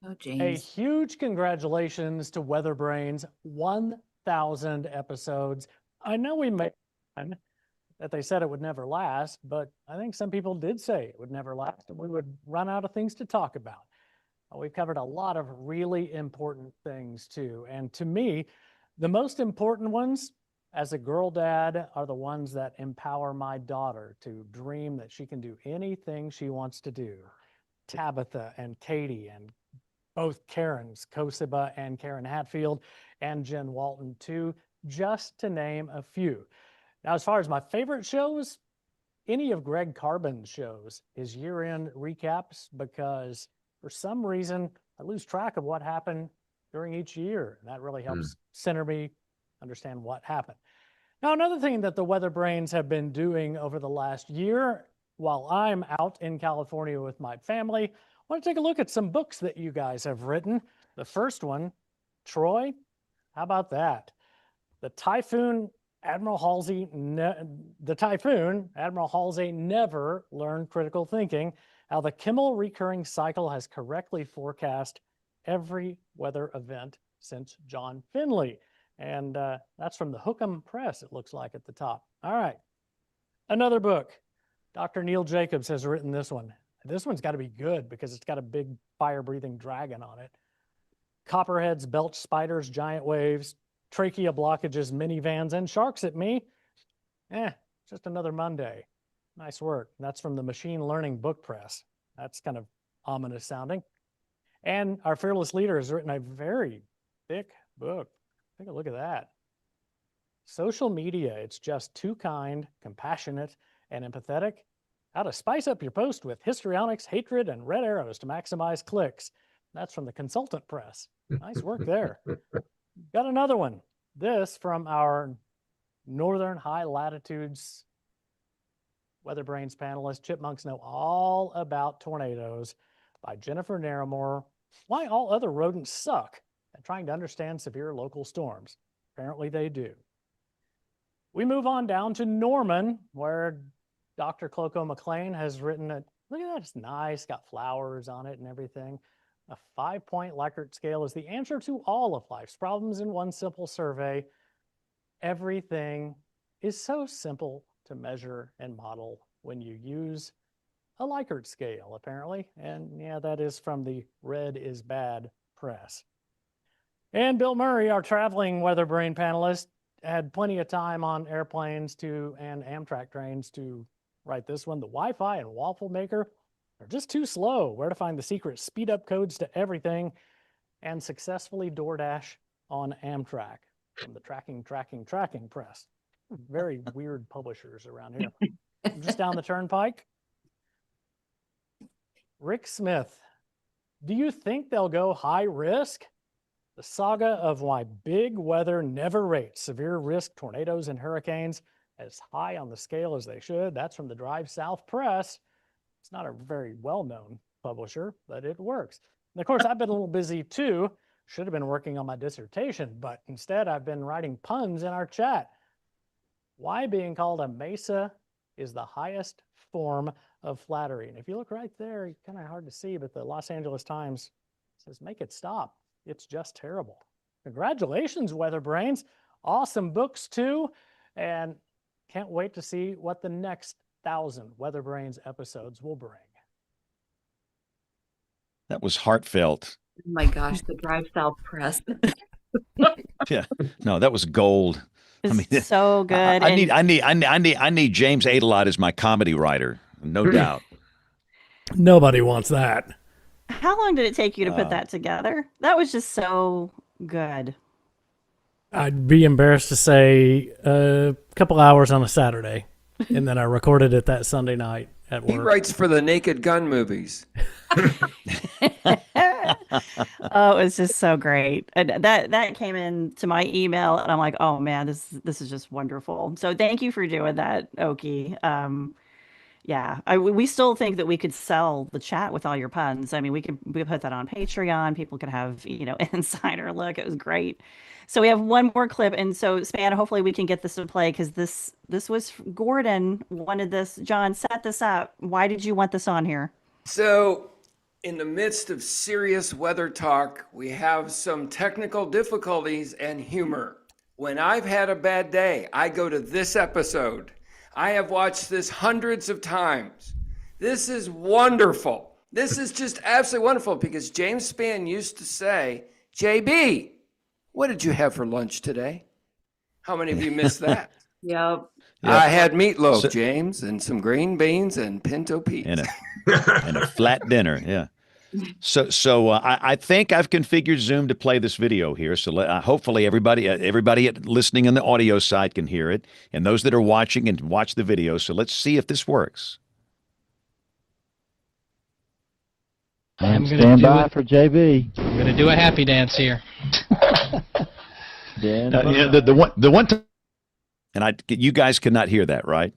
Oh, A James. huge congratulations to WeatherBrains, 1,000 episodes. I know we made that they said it would never last, but I think some people did say it would never last and we would run out of things to talk about. We've covered a lot of really important things too. And to me, the most important ones as a girl dad are the ones that empower my daughter to dream that she can do anything she wants to do. Tabitha and Katie and both Karens, Kosiba and Karen Hatfield, and Jen Walton too, just to name a few. Now, as far as my favorite shows, any of Greg Carbon's shows, his year-end recaps, because for some reason I lose track of what happened during each year. And that really helps center me, understand what happened. Now, another thing that the WeatherBrains have been doing over the last year, while I'm out in California with my family, I want to take a look at some books that you guys have written. The first one, Troy, how about that? The Typhoon, Admiral Halsey never learned critical thinking, how the Kimmel recurring cycle has correctly forecast every weather event since John Finley. And that's from the Hookham Press, it looks like at the top. All right, another book. Dr. Neil Jacobs has written this one. This one's got to be good because it's got a big fire-breathing dragon on it. Copperheads, belch spiders, giant waves, trachea blockages, minivans, and sharks at me. Just another Monday. Nice work. That's from the Machine Learning Book Press. That's kind of ominous sounding. And our fearless leader has written a very thick book. Take a look at that. Social media, it's just too kind, compassionate, and empathetic. How to spice up your post with histrionics, hatred, and red arrows to maximize clicks. That's from the Consultant Press. Nice work there. Got another one. This from our Northern High Latitudes WeatherBrains panelist. Chipmunks Know All About Tornadoes by Jennifer Naramore. Why all other rodents suck at trying to understand severe local storms. Apparently they do. We move on down to Norman, where Dr. Cloco McLean has written it. Look at that, it's nice, got flowers on it and everything. A 5-point Likert scale is the answer to all of life's problems in one simple survey. Everything is so simple to measure and model when you use a Likert scale, apparently. And yeah, that is from the Red is Bad Press. And Bill Murray, our traveling weather brain panelist, had plenty of time on airplanes and Amtrak trains to write this one. The Wi-Fi and waffle maker are just too slow. Where to find the secret speed up codes to everything, and successfully DoorDash on Amtrak from the Tracking Press. Very weird publishers around here. Just down the turnpike. Rick Smith, do you think they'll go high risk? The saga of why big weather never rates severe risk tornadoes and hurricanes as high on the scale as they should. That's from the Drive South Press. It's not a very well-known publisher, but it works. And of course, I've been a little busy too. Should have been working on my dissertation, but instead I've been writing puns in our chat. Why being called a mesa is the highest form of flattery. And if you look right there, kind of hard to see, but the Los Angeles Times says, make it stop. It's just terrible. Congratulations, WeatherBrains. Awesome books too. And can't wait to see what the next 1,000 WeatherBrains episodes will bring. That was heartfelt. Oh my gosh, the Drive South Press. Yeah, no, that was gold. I mean, so good. I need James Adelot as my comedy writer, no doubt. Nobody wants that. How long did it take you to put that together? That was just so good. I'd be embarrassed to say a couple hours on a Saturday, and then I recorded it that Sunday night at work. He writes for the Naked Gun movies. Oh, it was just so great. And that came into my email, and I'm like, oh man, this is just wonderful. So thank you for doing that, Oki. Yeah, we still think that we could sell the chat with all your puns. I mean, we could put that on Patreon. People could have, insider look. It was great. So we have one more clip, and so Span, hopefully we can get this to play because this was Gordon wanted this. John, set this up. Why did you want this on here? So In the midst of serious weather talk, we have some technical difficulties and humor. When I've had a bad day, I go to this episode. I have watched this hundreds of times. This is wonderful. This is just absolutely wonderful because James Spann used to say, JB, what did you have for lunch today? How many of you missed that? Yep. I had meatloaf, James, and some green beans and pinto peas. And a flat dinner, yeah. So I think I've configured Zoom to play this video here. So hopefully everybody listening on the audio side can hear it, and those that are watching and watch the video. So let's see if this works. I'm going to Stand by for JB. I'm going to do a happy dance here. The one time, and you guys cannot hear that, right?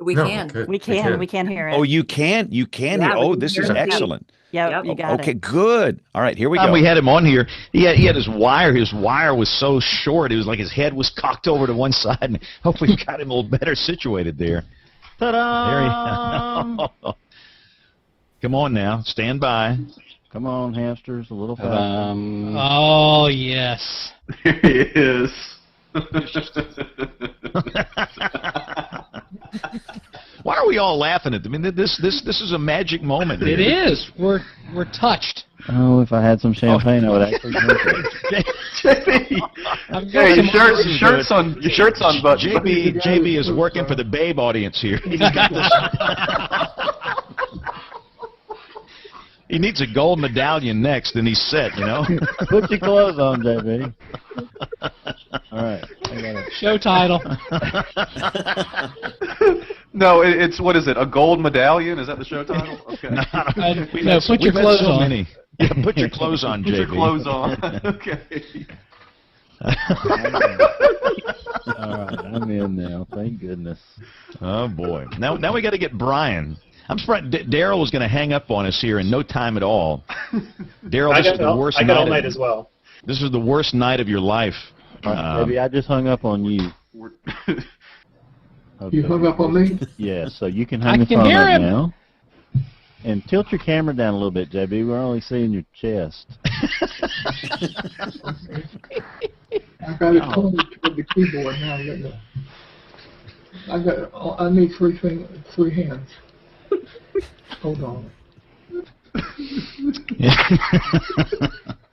We can. We can hear it. Oh, you can? You can hear. Oh, this is excellent. Yeah, you got it. Okay, good. All right, here we go. We had him on here. He had his wire. His wire was so short. It was like his head was cocked over to one side. And hopefully, we got him a little better situated there. Ta-da! Come on now, stand by. Come on, hamsters, a little faster. Oh, yes. Here he is. Why are we all laughing at them? I mean, this is a magic moment. It is. We're touched. Oh, if I had some champagne, I would actually drink it. Hey, your shirt's on, but JB is working for the Babe audience here. He's got this. He needs a gold medallion next, and he's set, you know? Put your clothes on, JB. All right. I got it. Show title. No, it's, what is it, a gold medallion? Is that the show title? Okay. No, put your clothes on. Many. Yeah, put your clothes on, JB. Put your clothes on. Okay. All right, I'm in now. Thank goodness. Oh, boy. Now we got to get Brian. I'm surprised Daryl was going to hang up on us here in no time at all. Daryl, this is the worst night. I got all night as well. This is the worst night of your life. Maybe I just hung up on you. Okay. You hung up on me? Yeah, so you can hang the phone up now. And tilt your camera down a little bit, JB. We're only seeing your chest. I got it pointed toward the keyboard now. I need three hands. Hold on.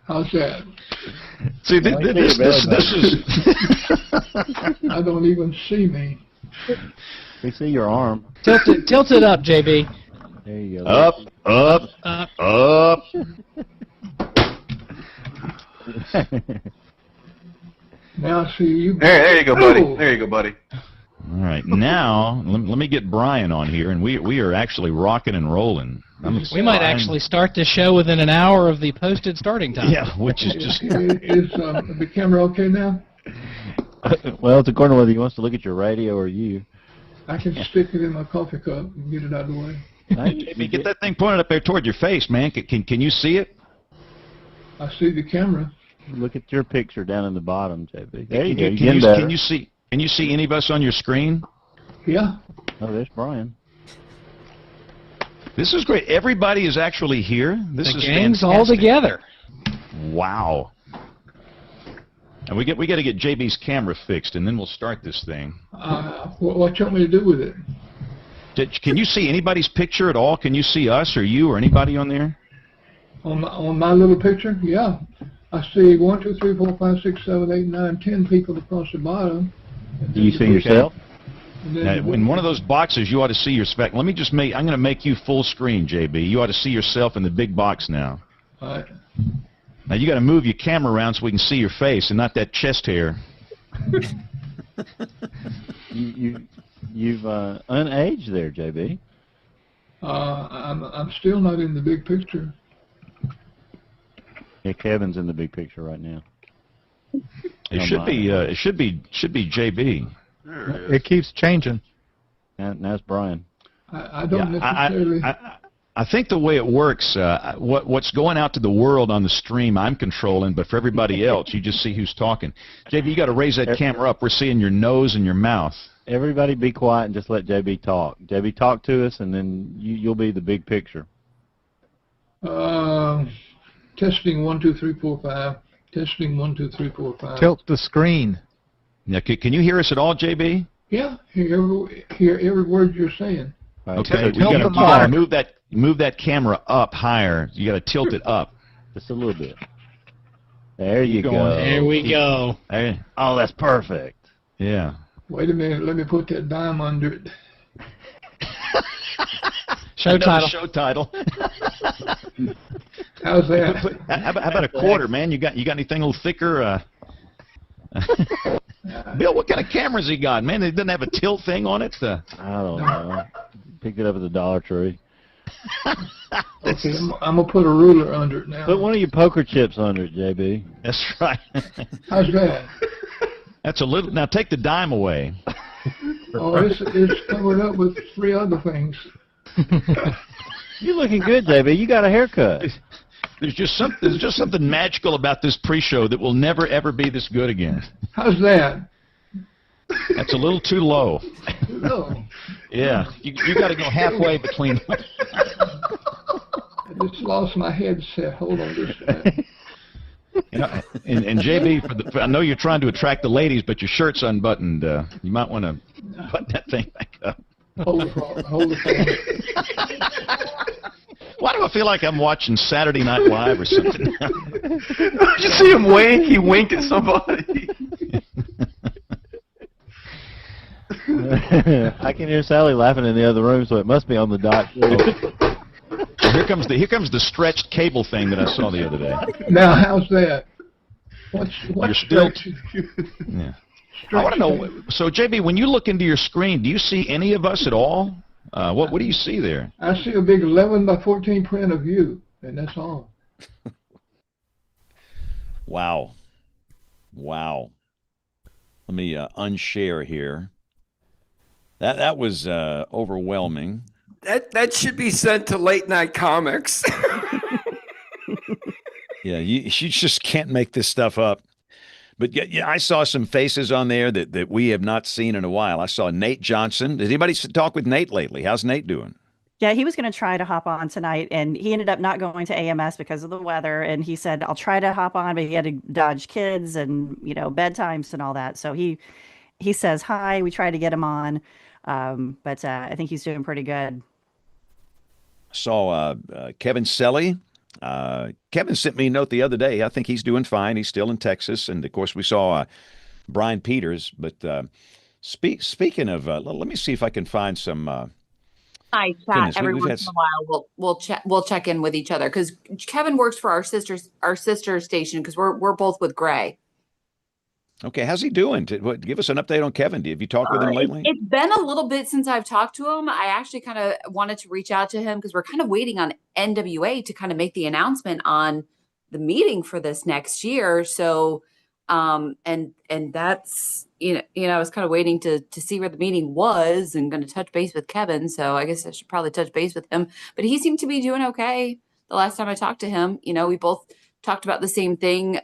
How's that? See, this is. I don't even see me. We see your arm. Tilt it up, JB. There you go. Up. Now I see you. There you go, buddy. There you go, buddy. All right, now let me get Brian on here, and we are actually rocking and rolling. We might actually start the show within an hour of the posted starting time. Yeah, which is just. Is the camera okay now? Well, it's according to whether he wants to look at your radio or you. I can stick it in my coffee cup and get it out of the way. JB, get that thing pointed up there toward your face, man. Can you see it? I see the camera. Look at your picture down in the bottom, JB. There you go. Can you see any of us on your screen? Yeah. Oh, there's Brian. This is great. Everybody is actually here. This is gang's fantastic. all together. Wow. And we got to get JB's camera fixed, and then we'll start this thing. What you want me to do with it? Can you see anybody's picture at all? Can you see us or you or anybody on there? On my little picture? Yeah. I see 1, 2, 3, 4, 5, 6, 7, 8, 9, 10 people across the bottom. Do you see yourself? Now, in one of those boxes, you ought to see your spec. Let me just I'm going to make you full screen, JB. You ought to see yourself in the big box now. All right. Now you got to move your camera around so we can see your face and not that chest hair. You've unaged there, JB. I'm still not in the big picture. Yeah, Kevin's in the big picture right now. It should be JB. It keeps changing. And that's Brian. I don't necessarily. I think the way it works, what's going out to the world on the stream, I'm controlling, but for everybody else, you just see who's talking. JB, you got to raise that camera up. We're seeing your nose and your mouth. Everybody be quiet and just let JB talk. JB, talk to us, and then you'll be the big picture. Testing 1 2 3 4 5. Testing 1 2 3 4 5. Tilt the screen. Now, can you hear us at all, JB? Yeah, hear every word you're saying. Okay, you gotta move that camera up higher. You gotta tilt it up. Just a little bit. There you go. There we go. Hey. Oh, that's perfect. Yeah. Wait a minute, let me put that dime under it. Show title. How's that? How about a quarter, man? You got anything a little thicker? Bill, what kind of cameras he got, man? It doesn't have a tilt thing on it. I don't know. Picked it up at the Dollar Tree. Okay, I'm gonna put a ruler under it now. Put one of your poker chips under it, JB. That's right. How's that? That's a little. Now take the dime away. Oh, it's covered up with 3 other things. You're looking good, JB. You got a haircut. There's just something magical about this pre-show that will never ever be this good again. How's that? That's a little too low. Too low. Yeah, you got to go halfway between. I just lost my headset. Hold on just a minute. You know, and JB, I know you're trying to attract the ladies, but your shirt's unbuttoned. You might want to button that thing back up. Hold the phone. Why do I feel like I'm watching Saturday Night Live or something? Did you see him wink? He winked at somebody. I can hear Sally laughing in the other room, so it must be on the dot. Well, here comes the stretched cable thing that I saw the other day. Now, how's that? What's You're still. Yeah. I want to know. So, JB, when you look into your screen, do you see any of us at all? What do you see there? I see a big 11 by 14 print of you, and that's all. Wow. Let me unshare here. That was overwhelming. That should be sent to Late Night Comics. Yeah, you just can't make this stuff up. But yeah, I saw some faces on there that we have not seen in a while. I saw Nate Johnson. Did anybody talk with Nate lately? How's Nate doing? Yeah, he was going to try to hop on tonight, and he ended up not going to AMS because of the weather. And he said, I'll try to hop on, but he had to dodge kids and, bedtimes and all that. So he says hi. We try to get him on, but I think he's doing pretty good. Saw Kevin Selly. Kevin sent me a note the other day. I think he's doing fine. He's still in Texas. And, of course, we saw Brian Peters. But speaking of, let me see if I can find some... I chat every once in a while. We'll check in with each other because Kevin works for our sister station because we're both with Gray. Okay, how's he doing? Give us an update on Kevin. Have you talked with him lately? It's been a little bit since I've talked to him. I actually kind of wanted to reach out to him because we're kind of waiting on NWA to kind of make the announcement on the meeting for this next year. So, and that's I was kind of waiting to see where the meeting was and going to touch base with Kevin. So I guess I should probably touch base with him. But he seemed to be doing okay the last time I talked to him. We both talked about the same thing,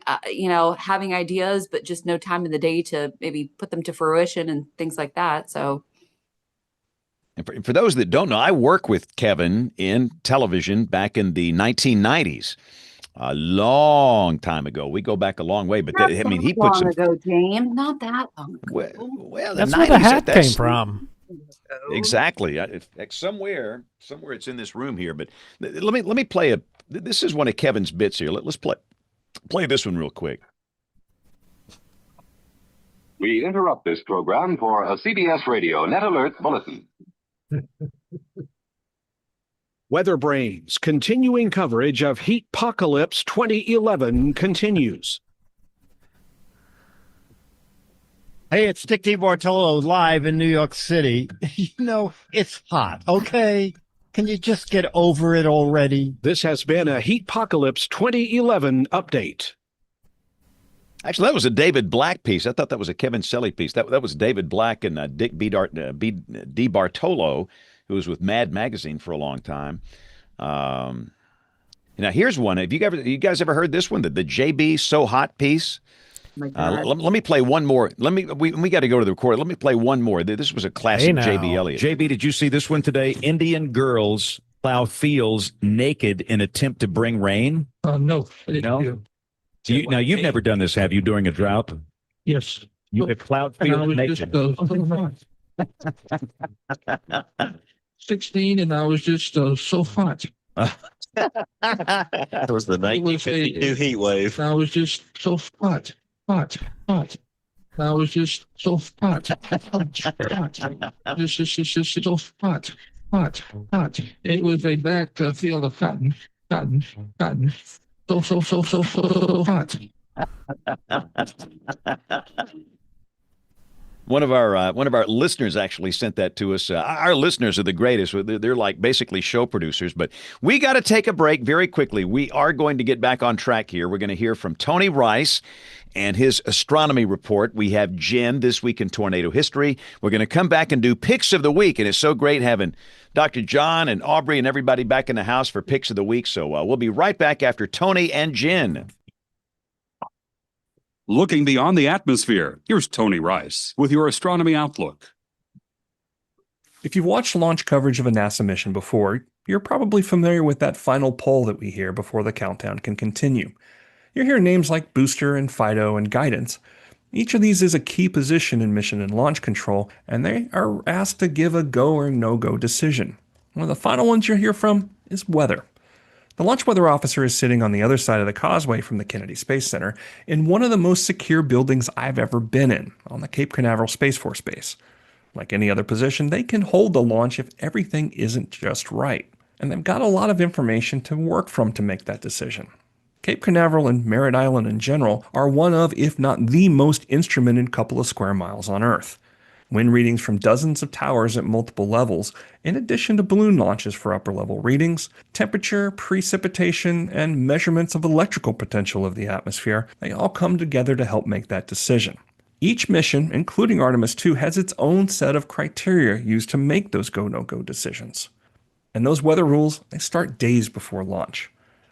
having ideas, but just no time in the day to maybe put them to fruition and things like that. So. And for those that don't know, I worked with Kevin in television back in the 1990s. A long time ago. We go back a long way, but he put some. Ago, James. Not that long ago. Well, that's where the hat came from. Exactly. Somewhere it's in this room here. But let me play This is one of Kevin's bits here. Let's play this one real quick. We interrupt this program for a CBS Radio Net Alert Bulletin. WeatherBrains' continuing coverage of Heatpocalypse 2011 continues. Hey, it's Dick DiBartolo live in New York City. It's hot, okay? Can you just get over it already? This has been a Heatpocalypse 2011 update. Actually, that was a David Black piece. I thought that was a Kevin Selly piece. That was David Black and Dick DiBartolo, who was with Mad Magazine for a long time. Now, here's one. Have you guys ever heard this one? The JB So Hot piece? Let me play one more. We got to go to the record. Let me play one more. This was a classic JB Elliott. JB, did you see this one today? Indian girls plow fields naked in attempt to bring rain? No, I didn't No? do. Now, you've never done this, have you, during a drought? Yes. You have plowed And I fields was naked. just 16, and I was just so hot. That was the 1952 heat wave. I was just so hot. I was just so hot. Just so hot. It was a back field of cotton. So hot. One of our listeners actually sent that to us. Our listeners are the greatest. They're like basically show producers. But we got to take a break very quickly. We are going to get back on track here. We're going to hear from Tony Rice and his astronomy report. We have Jen this week in tornado history. We're going to come back and do picks of the week, and it's so great having Dr. John and Aubrey and everybody back in the house for picks of the week. So we'll be right back after Tony and Jen. Looking beyond the atmosphere, here's Tony Rice with your astronomy outlook. If you've watched launch coverage of a NASA mission before, you're probably familiar with that final pull that we hear before the countdown can continue. You hear names like booster and FIDO and guidance. Each of these is a key position in mission and launch control, and they are asked to give a go or no-go decision. One of the final ones you'll hear from is weather. The launch weather officer is sitting on the other side of the causeway from the Kennedy Space Center in one of the most secure buildings I've ever been in, on the Cape Canaveral Space Force Base. Like any other position, they can hold the launch if everything isn't just right, and they've got a lot of information to work from to make that decision. Cape Canaveral and Merritt Island in general are one of, if not the most instrumented couple of square miles on Earth. Wind readings from dozens of towers at multiple levels, in addition to balloon launches for upper-level readings, temperature, precipitation, and measurements of electrical potential of the atmosphere, they all come together to help make that decision. Each mission, including Artemis 2, has its own set of criteria used to make those go-no-go decisions. And those weather rules, they start days before launch.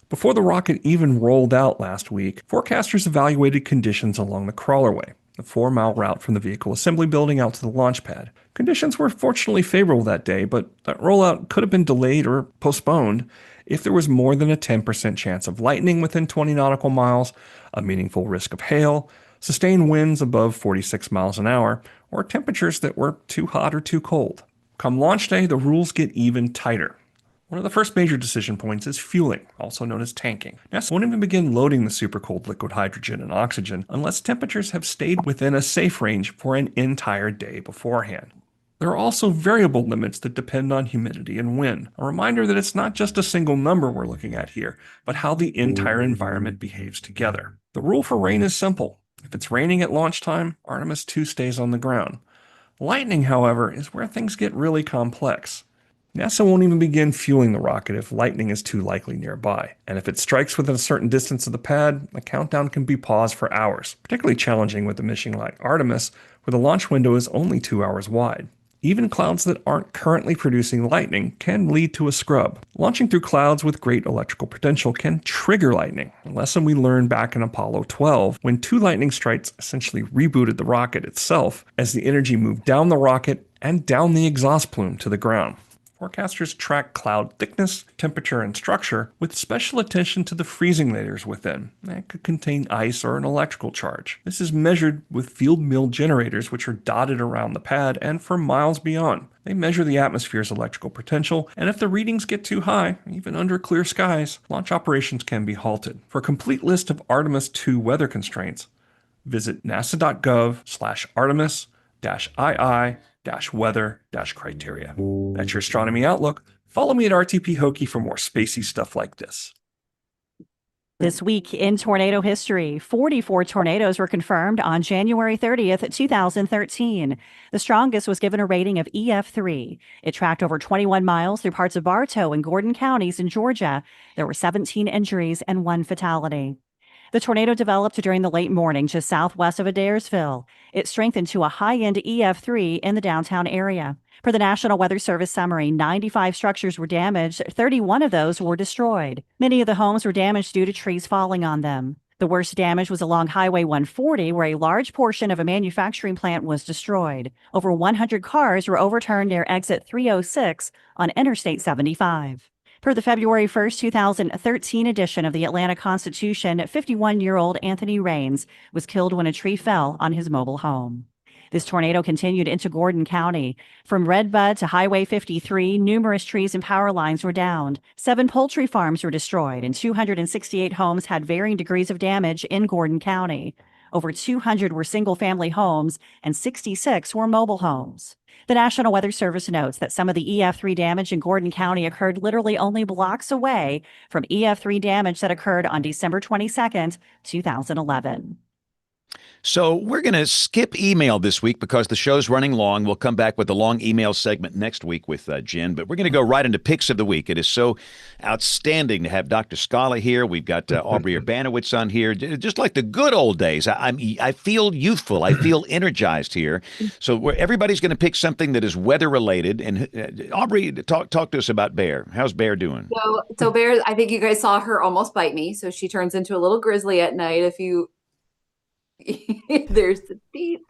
Before the rocket even rolled out last week, forecasters evaluated conditions along the crawlerway, the 4-mile route from the vehicle assembly building out to the launch pad. Conditions were fortunately favorable that day, but that rollout could have been delayed or postponed if there was more than a 10% chance of lightning within 20 nautical miles, a meaningful risk of hail, sustained winds above 46 miles an hour, or temperatures that were too hot or too cold. Come launch day, the rules get even tighter. One of the first major decision points is fueling, also known as tanking. NASA won't even begin loading the supercold liquid hydrogen and oxygen unless temperatures have stayed within a safe range for an entire day beforehand. There are also variable limits that depend on humidity and wind. A reminder that it's not just a single number we're looking at here, but how the entire environment behaves together. The rule for rain is simple. If it's raining at launch time, Artemis 2 stays on the ground. Lightning, however, is where things get really complex. NASA won't even begin fueling the rocket if lightning is too likely nearby. And if it strikes within a certain distance of the pad, the countdown can be paused for hours, particularly challenging with a mission like Artemis, where the launch window is only 2 hours wide. Even clouds that aren't currently producing lightning can lead to a scrub. Launching through clouds with great electrical potential can trigger lightning, a lesson we learned back in Apollo 12 when 2 lightning strikes essentially rebooted the rocket itself as the energy moved down the rocket and down the exhaust plume to the ground. Forecasters track cloud thickness, temperature, and structure with special attention to the freezing layers within. That could contain ice or an electrical charge. This is measured with field mill generators which are dotted around the pad and for miles beyond. They measure the atmosphere's electrical potential, and if the readings get too high, even under clear skies, launch operations can be halted. For a complete list of Artemis 2 weather constraints, visit nasa.gov/artemis-ii-weather-criteria. That's your astronomy outlook. Follow me at RTP Hokie for more spacey stuff like this. This week in tornado history, 44 tornadoes were confirmed on January 30th, 2013. The strongest was given a rating of EF3. It tracked over 21 miles through parts of Bartow and Gordon counties in Georgia. There were 17 injuries and 1 fatality. The tornado developed during the late morning just southwest of Adairsville. It strengthened to a high-end EF3 in the downtown area. Per the National Weather Service summary, 95 structures were damaged, 31 of those were destroyed. Many of the homes were damaged due to trees falling on them. The worst damage was along Highway 140, where a large portion of a manufacturing plant was destroyed. Over 100 cars were overturned near exit 306 on Interstate 75. Per the February 1st, 2013 edition of the Atlanta Constitution, 51-year-old Anthony Raines was killed when a tree fell on his mobile home. This tornado continued into Gordon County. From Redbud to Highway 53, numerous trees and power lines were downed. 7 poultry farms were destroyed, and 268 homes had varying degrees of damage in Gordon County. Over 200 were single-family homes, and 66 were mobile homes. The National Weather Service notes that some of the EF3 damage in Gordon County occurred literally only blocks away from EF3 damage that occurred on December 22nd, 2011. So we're going to skip email this week because the show's running long. We'll come back with the long email segment next week with Jen, but we're going to go right into picks of the week. It is so outstanding to have Dr. Scala here. We've got Aubrey Urbanowitz on here, just like the good old days. I feel youthful. I feel energized here. So everybody's going to pick something that is weather related. And Aubrey, talk to us about Bear. How's Bear doing? So Bear, I think you guys saw her almost bite me. So she turns into a little grizzly at night. If you there's the teeth.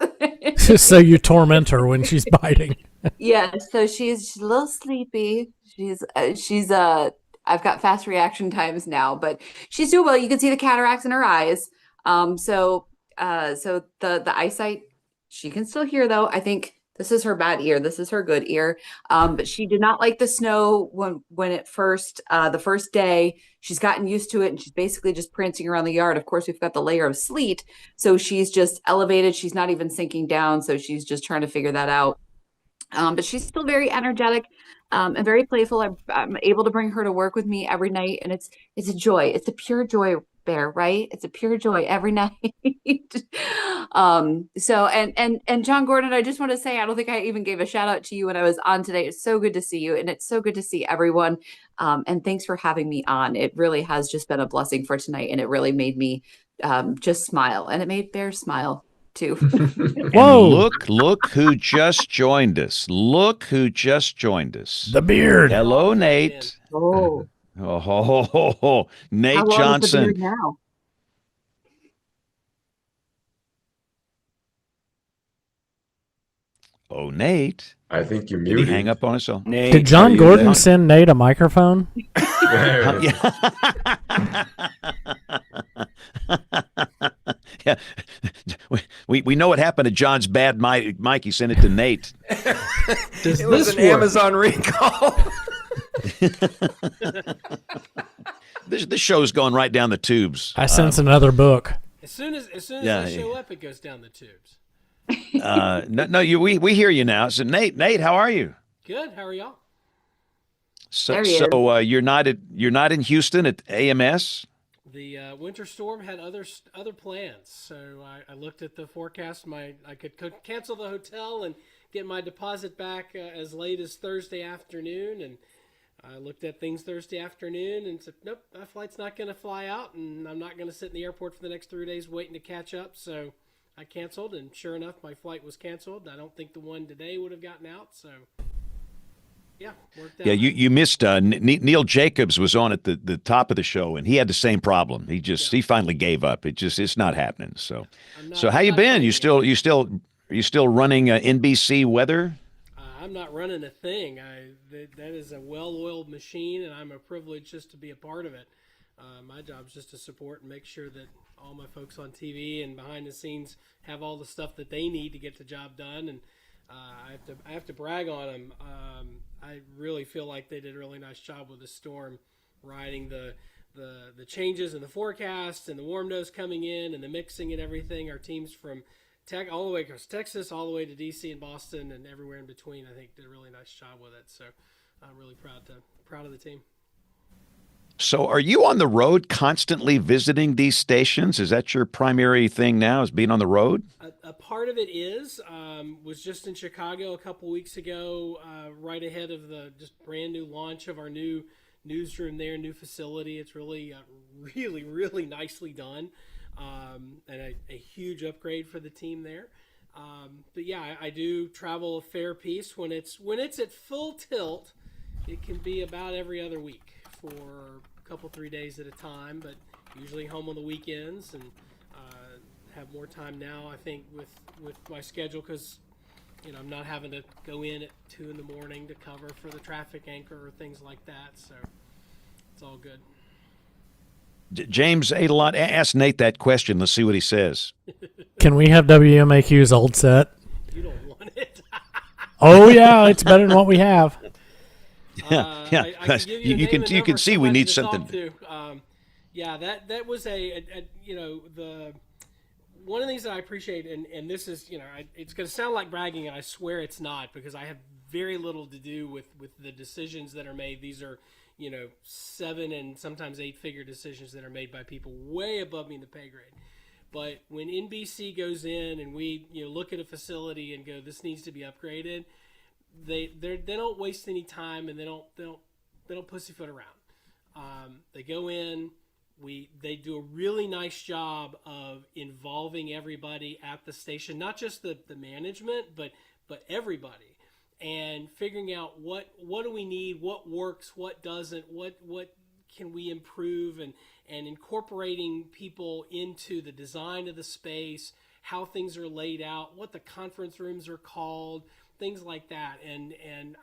Just so you torment her when she's biting. Yeah, so she's a little sleepy. I've got fast reaction times now, but she's doing well. You can see the cataracts in her eyes. So the eyesight, she can still hear though. I think this is her bad ear. This is her good ear. But she did not like the snow when it first, the first day. She's gotten used to it, and she's basically just prancing around the yard. Of course, we've got the layer of sleet, so she's just elevated. She's not even sinking down, so she's just trying to figure that out. But she's still very energetic and very playful. I'm able to bring her to work with me every night, and it's a joy. It's a pure joy, Bear, right? It's a pure joy every night. So John Gordon, I just want to say, I don't think I even gave a shout out to you when I was on today. It's so good to see you, and it's so good to see everyone. And thanks for having me on. It really has just been a blessing for tonight, and it really made me just smile, and it made Bear smile too. Whoa! Look who just joined us. Look who just joined us. The beard. Hello, Nate. Oh. Nate How long Johnson. is the beard now? Oh, Nate. I think you're Did muted. he hang up on us? Oh, Did John Gordon send Nate a microphone? Yeah. We know what happened to John's bad mic. He sent it to Nate. It was an Amazon recall. This show's going right down the tubes. I sense another book. As soon as Yeah, they show up, it goes down the tubes. We hear you now. So Nate, how are you? Good. How are y'all? So you're not in Houston at AMS? The winter storm had other plans, so I looked at the forecast. I could cancel the hotel and get my deposit back as late as Thursday afternoon, and I looked at things Thursday afternoon and said, nope, that flight's not going to fly out, and I'm not going to sit in the airport for the next 3 days waiting to catch up. So I canceled, and sure enough, my flight was canceled. I don't think the one today would have gotten out, so yeah, worked out. Yeah, you missed Neil Jacobs was on at the top of the show, and he had the same problem. He finally gave up. It's not happening. So how you been? You still running NBC weather? I'm not running a thing. That is a well-oiled machine, and I'm a privilege just to be a part of it. My job is just to support and make sure that all my folks on TV and behind the scenes have all the stuff that they need to get the job done. And I have to brag on them. I really feel like they did a really nice job with the storm, riding the changes in the forecast and the warm nose coming in and the mixing and everything. Our teams from all the way across Texas, all the way to DC and Boston and everywhere in between, I think did a really nice job with it. So I'm really proud of the team. So are you on the road constantly visiting these stations? Is that your primary thing now, is being on the road? A part of it was just in Chicago a couple weeks ago, right ahead of the just brand new launch of our new newsroom there, new facility. It's really, really nicely done. And a huge upgrade for the team there. But yeah, I do travel a fair piece. When it's at full tilt, it can be about every other week for a couple, 3 days at a time, but usually home on the weekends, and have more time now, I think, with my schedule, because I'm not having to go in at 2 a.m. to cover for the traffic anchor or things like that. So all good. James ate a lot. Ask Nate that question. Let's see what he says. Can we have WMAQ's old set? You don't want it. Oh yeah, it's better than what we have. Yeah. I can give you, you can see we need something. Yeah, that was a the one of the things that I appreciate, and this is it's going to sound like bragging, and I swear it's not, because I have very little to do with the decisions that are made. These are 7 and sometimes 8-figure decisions that are made by people way above me in the pay grade. But when NBC goes in and we look at a facility and go, this needs to be upgraded, they don't waste any time, and they don't pussyfoot around. They go in, they do a really nice job of involving everybody at the station, not just the management, but everybody, and figuring out what do we need, what works, what doesn't, what can we improve, and incorporating people into the design of the space, how things are laid out, what the conference rooms are called, things like that. And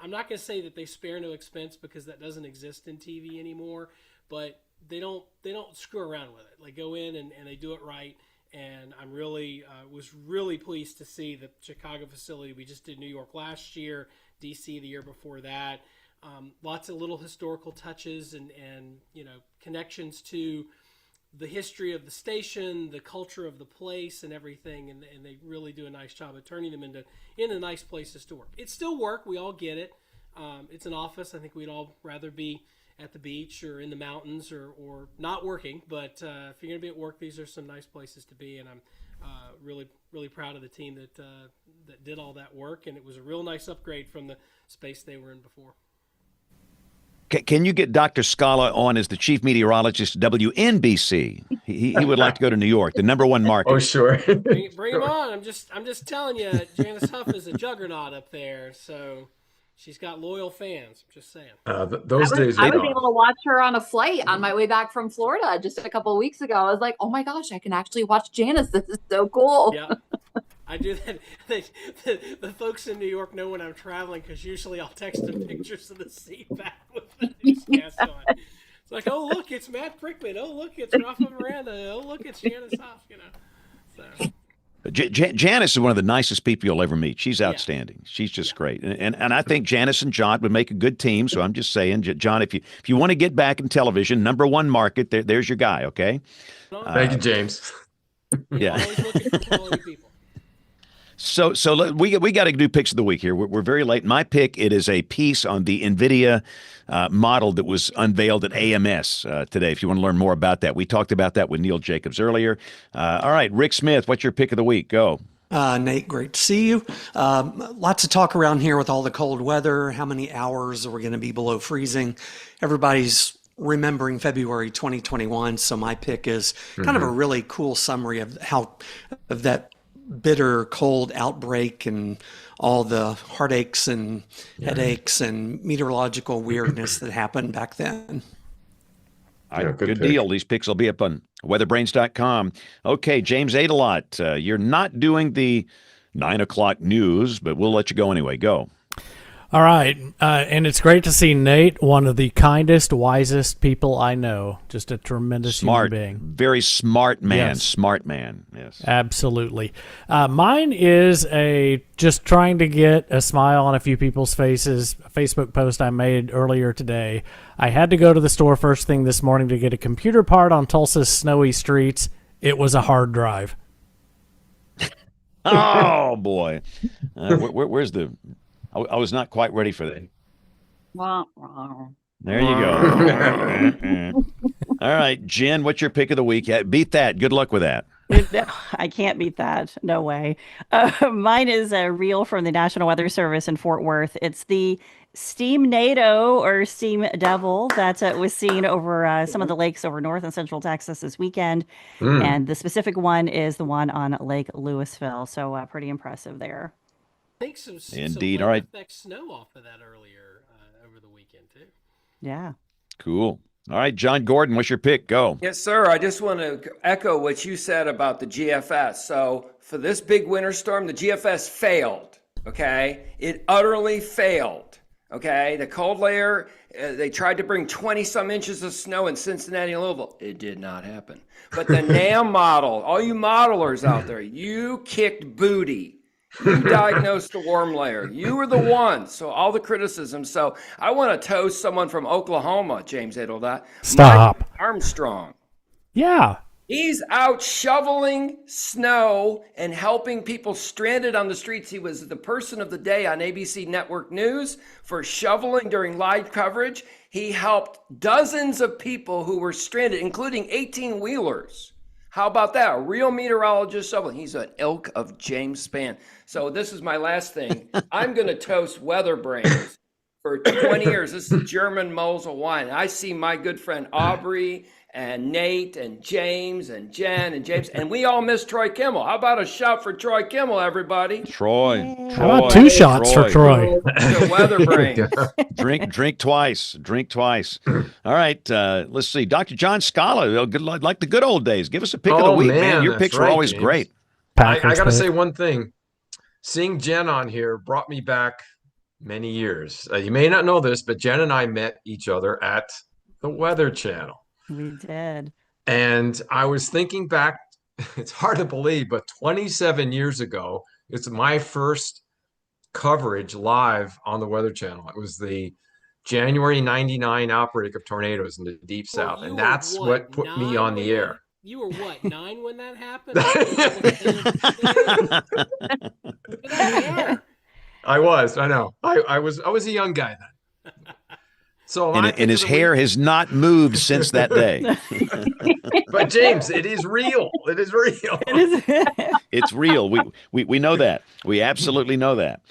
I'm not going to say that they spare no expense, because that doesn't exist in TV anymore, but they don't screw around with it. They go in and they do it right. And I'm really was really pleased to see the Chicago facility. We just did New York last year, DC the year before that. Lots of little historical touches and connections to the history of the station, the culture of the place, and everything. And they really do a nice job of turning them into nice places to work. It's still work. We all get it. It's an office. I think we'd all rather be at the beach or in the mountains or not working. But if you're going to be at work, these are some nice places to be. And I'm really, really proud of the team that did all that work. And it was a real nice upgrade from the space they were in before. Can you get Dr. Scala on as the chief meteorologist at WNBC? He would like to go to New York, the #1 market. Oh, sure. Bring him on. I'm just telling you, Janice Huff is a juggernaut up there. So she's got loyal fans. I'm just saying. Those days are I was gone. able to watch her on a flight on my way back from Florida just a couple of weeks ago. I was like, oh my gosh, I can actually watch Janice. This is so cool. Yeah. I do that. The folks in New York know when I'm traveling, because usually I'll text them pictures of the seat back with the newscast on. It's like, oh look, it's Matt Brickman. Oh look, it's Rafa Miranda. Oh look, it's Janice Huff. So. Janice is one of the nicest people you'll ever meet. She's outstanding. Yeah. She's just great, and I think Janice and John would make a good team. So I'm just saying, John, if you want to get back in television, #1 market, there's your guy. Okay. Thank you, James. Yeah. Always looking for quality people. So we got to do picks of the week here. We're very late. My pick, it is a piece on the NVIDIA model that was unveiled at AMS today. If you want to learn more about that, we talked about that with Neil Jacobs earlier. All right, Rick Smith, what's your pick of the week? Go. Nate, great to see you. Lots of talk around here with all the cold weather. How many hours are we going to be below freezing? Everybody's remembering February 2021. So my pick is kind of a really cool summary of that bitter cold outbreak and all the heartaches and headaches and meteorological weirdness that happened back then. All right, good deal. These picks will be up on weatherbrains.com. Okay, James ate a lot. You're not doing the 9 o'clock news, but we'll let you go anyway. Go. All right. And it's great to see Nate, one of the kindest, wisest people I know. Just a tremendous human being. Very smart man. Yes. Smart man. Yes. Absolutely. Mine is just trying to get a smile on a few people's faces. A Facebook post I made earlier today. I had to go to the store first thing this morning to get a computer part on Tulsa's snowy streets. It was a hard drive. Oh, boy. Where's the... I was not quite ready for that. There you go. All right, Jen, what's your pick of the week? Beat that. Good luck with that. I can't beat that. No way. Mine is a reel from the National Weather Service in Fort Worth. It's the Steam NATO or Steam Devil that was seen over some of the lakes over North and Central Texas this weekend. And the specific one is the one on Lake Louisville. So pretty impressive there. I think some Indeed. All right. snow off of that earlier over the weekend too. Yeah. Cool. All right, John Gordon, what's your pick? Go. Yes, sir. I just want to echo what you said about the GFS. So for this big winter storm, the GFS failed. Okay, it utterly failed. Okay, the cold layer, they tried to bring 20 some inches of snow in Cincinnati and Louisville. It did not happen. But the NAM model, all you modelers out there, you kicked booty. You diagnosed the warm layer. You were the one. So all the criticism. So I want to toast someone from Oklahoma, James Adelda. Stop. Mike Armstrong. Yeah. He's out shoveling snow and helping people stranded on the streets. He was the person of the day on ABC Network News for shoveling during live coverage. He helped dozens of people who were stranded, including 18-wheelers. How about that? A real meteorologist shoveling. He's an ilk of James Spann. So this is my last thing. I'm going to toast WeatherBrains. For 20 years, this is German Mosel wine. I see my good friend Aubrey and Nate and James and Jen and James, and we all miss Troy Kimmel. How about a shout for Troy Kimmel, everybody? Troy. How about 2 shots for Troy? The WeatherBrains. Drink twice. Drink twice. All right. Let's see. Dr. John Scala, like the good old days. Give us a pick of the week, man. Your that's picks were right, always James. great. I got to say one thing. Seeing Jen on here brought me back many years. You may not know this, but Jen and I met each other at the Weather Channel. We did. And I was thinking back, it's hard to believe, but 27 years ago, it's my first coverage live on the Weather Channel. It was the January 99 outbreak of tornadoes in the Deep South. And that's what put me on the air. You were what, 9 when that happened? I was, I know. I was a young guy then. So and his hair has not moved since that day. But James, it is real. It is real. It's real. We know that. We absolutely know that.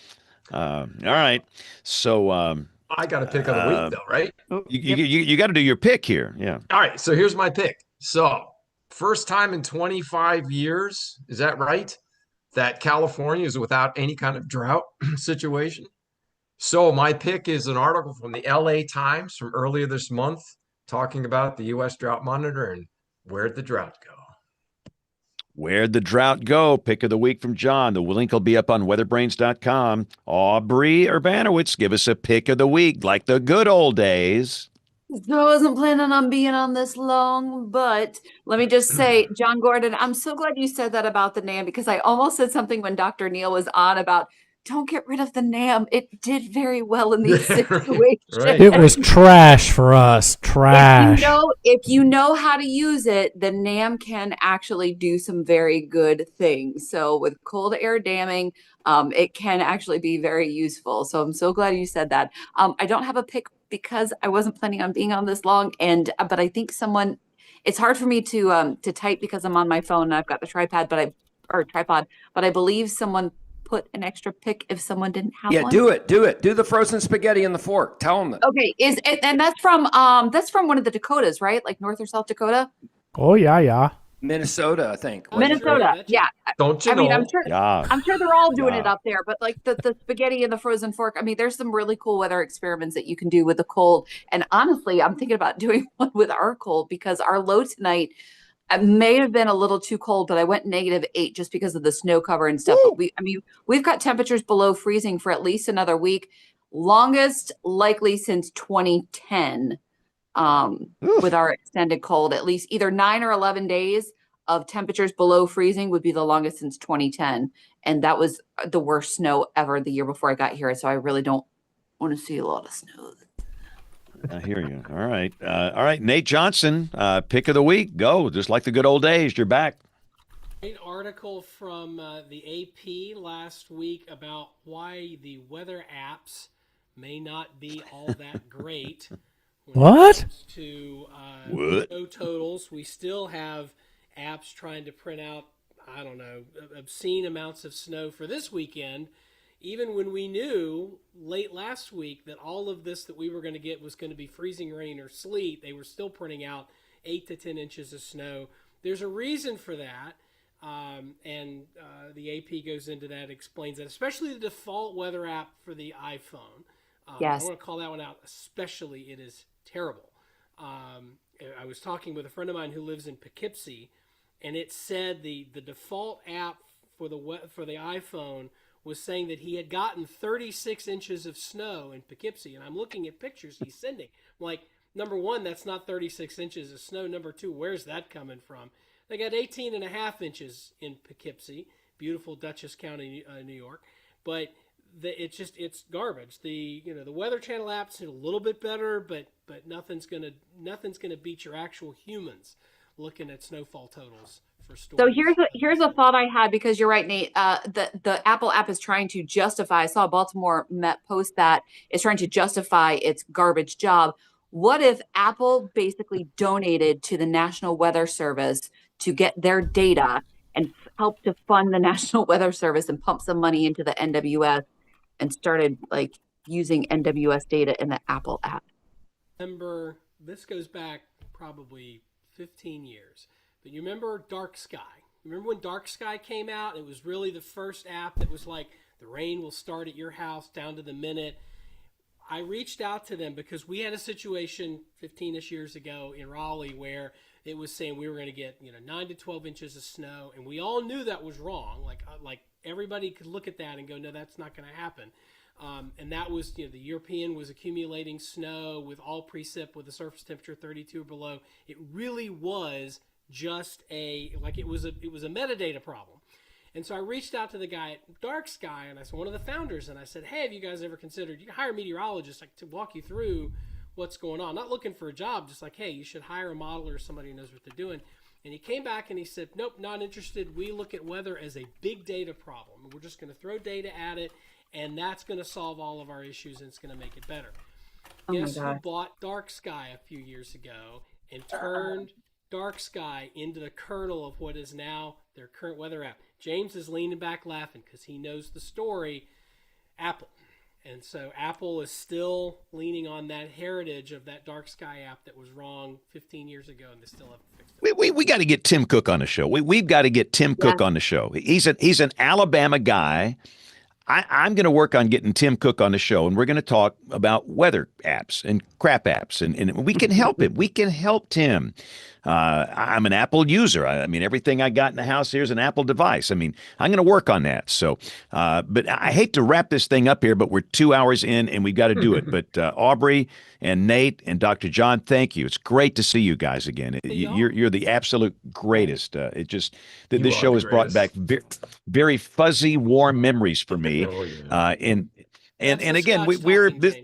All right. So I got a pick of the week, though, right? You got to do your pick here. Yeah. All right. So here's my pick. So first time in 25 years, is that right? That California is without any kind of drought situation. So my pick is an article from the LA Times from earlier this month talking about the U.S. Drought Monitor and where'd the drought go? Where'd the drought go? Pick of the week from John. The link will be up on weatherbrains.com. Aubrey Urbanowitz, give us a pick of the week like the good old days. So I wasn't planning on being on this long, but let me just say, John Gordon, I'm so glad you said that about the NAM because I almost said something when Dr. Neal was on about don't get rid of the NAM. It did very well in these situations. Right. It was trash for us. Trash. If you know how to use it, the NAM can actually do some very good things. So with cold air damming, it can actually be very useful. So I'm so glad you said that. I don't have a pick because I wasn't planning on being on this long, but I think it's hard for me to type because I'm on my phone and I've got the tripod, but I believe someone put an extra pick if someone didn't have one. Do it. Do the frozen spaghetti in the fork. Tell them that. Okay, and that's from one of the Dakotas, right? Like North or South Dakota? Oh yeah. Minnesota, I think. Minnesota, yeah. Don't you know? mean, I'm sure they're all doing Yeah. it up there, but like the spaghetti and the frozen fork. I mean, there's some really cool weather experiments that you can do with the cold. And honestly, I'm thinking about doing one with our cold because our low tonight may have been a little too cold, but I went -8 just because of the snow cover and stuff. But we've got temperatures below freezing for at least another week, longest likely since 2010. With our extended cold, at least either 9 or 11 days of temperatures below freezing would be the longest since 2010. And that was the worst snow ever the year before I got here. So I really don't want to see a lot of snow. I hear you. All right. Nate Johnson, pick of the week. Go. Just like the good old days. You're back. An article from the AP last week about why the weather apps may not be all that great. What? To What? snow totals, we still have apps trying to print out, I don't know, obscene amounts of snow for this weekend. Even when we knew late last week that all of this that we were going to get was going to be freezing rain or sleet, they were still printing out 8 to 10 inches of snow. There's a reason for that, and the AP goes into that, explains that, especially the default weather app for the iPhone. Yes. I want to call that one out, especially. It is terrible. I was talking with a friend of mine who lives in Poughkeepsie, and it said the default app for the iPhone was saying that he had gotten 36 inches of snow in Poughkeepsie. And I'm looking at pictures he's sending. I'm like, number one, that's not 36 inches of snow. Number two, where's that coming from? They got 18 and a half inches in Poughkeepsie, beautiful Dutchess County, New York. But it's garbage. The Weather Channel app's a little bit better, but nothing's gonna beat your actual humans looking at snowfall totals for storms. So here's a thought I had, because you're right, Nate. The Apple app is trying to justify. I saw a Baltimore Met post that is trying to justify its garbage job. What if Apple basically donated to the National Weather Service to get their data and help to fund the National Weather Service and pump some money into the NWS and started like using NWS data in the Apple app? Remember, this goes back probably 15 years, but you remember Dark Sky? Remember when Dark Sky came out? It was really the first app that was like, the rain will start at your house down to the minute. I reached out to them because we had a situation 15-ish years ago in Raleigh where it was saying we were going to get 9 to 12 inches of snow, and we all knew that was wrong. Like everybody could look at that and go, no, that's not going to happen. And that was, the European was accumulating snow with all precip with a surface temperature 32 or below. It really was just it was a metadata problem. And so I reached out to the guy at Dark Sky, and I said, one of the founders, and I said, hey, have you guys ever considered, you can hire meteorologists to walk you through what's going on? Not looking for a job, just like, hey, you should hire a modeler or somebody who knows what they're doing. And he came back and he said, nope, not interested. We look at weather as a big data problem. We're just going to throw data at it, and that's going to solve all of our issues, and it's going to make it better. Guess who bought Dark Sky a few years ago and turned Dark Sky into the kernel of what is now their current weather app? James is leaning back laughing because he knows the story. Apple. And so Apple is still leaning on that heritage of that Dark Sky app that was wrong 15 years ago, and they still haven't fixed it. We got to get Tim Cook on the show. We've got to get Tim Cook on the show. He's an Alabama guy. I'm going to work on getting Tim Cook on the show, and we're going to talk about weather apps and crap apps, and we can help him. We can help Tim. I'm an Apple user. I mean, everything I got in the house here is an Apple device. I mean, I'm going to work on that. So, but I hate to wrap this thing up here, but we're 2 hours in, and we got to do it. But Aubrey and Nate and Dr. John, thank you. It's great to see you guys again. You're the absolute greatest. It just this show has brought back very fuzzy, warm memories for me. And again, we're this.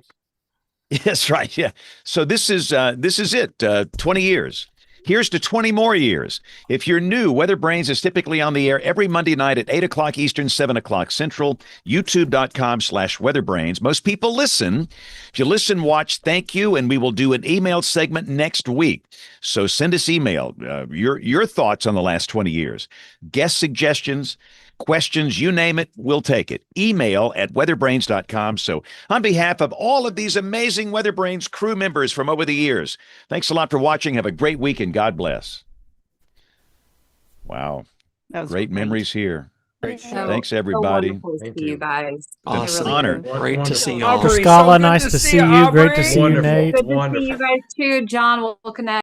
Yes, right. Yeah. So this is it. 20 years. Here's to 20 more years. If you're new, WeatherBrains is typically on the air every Monday night at 8 o'clock Eastern, 7 o'clock Central, youtube.com/WeatherBrains. Most people listen. If you listen, watch, thank you, and we will do an email segment next week. So send us email, your thoughts on the last 20 years, guest suggestions, questions, you name it, we'll take it. Email at weatherbrains.com. So on behalf of all of these amazing WeatherBrains crew members from over the years, thanks a lot for watching. Have a great week and God bless. Wow. That was great memories here. Great show. Thanks, everybody. So wonderful to see you guys. Awesome. Honor. Great to see you all. Scala, nice to see you. Great to see you, Nate. Good to see you guys too. John, we'll connect.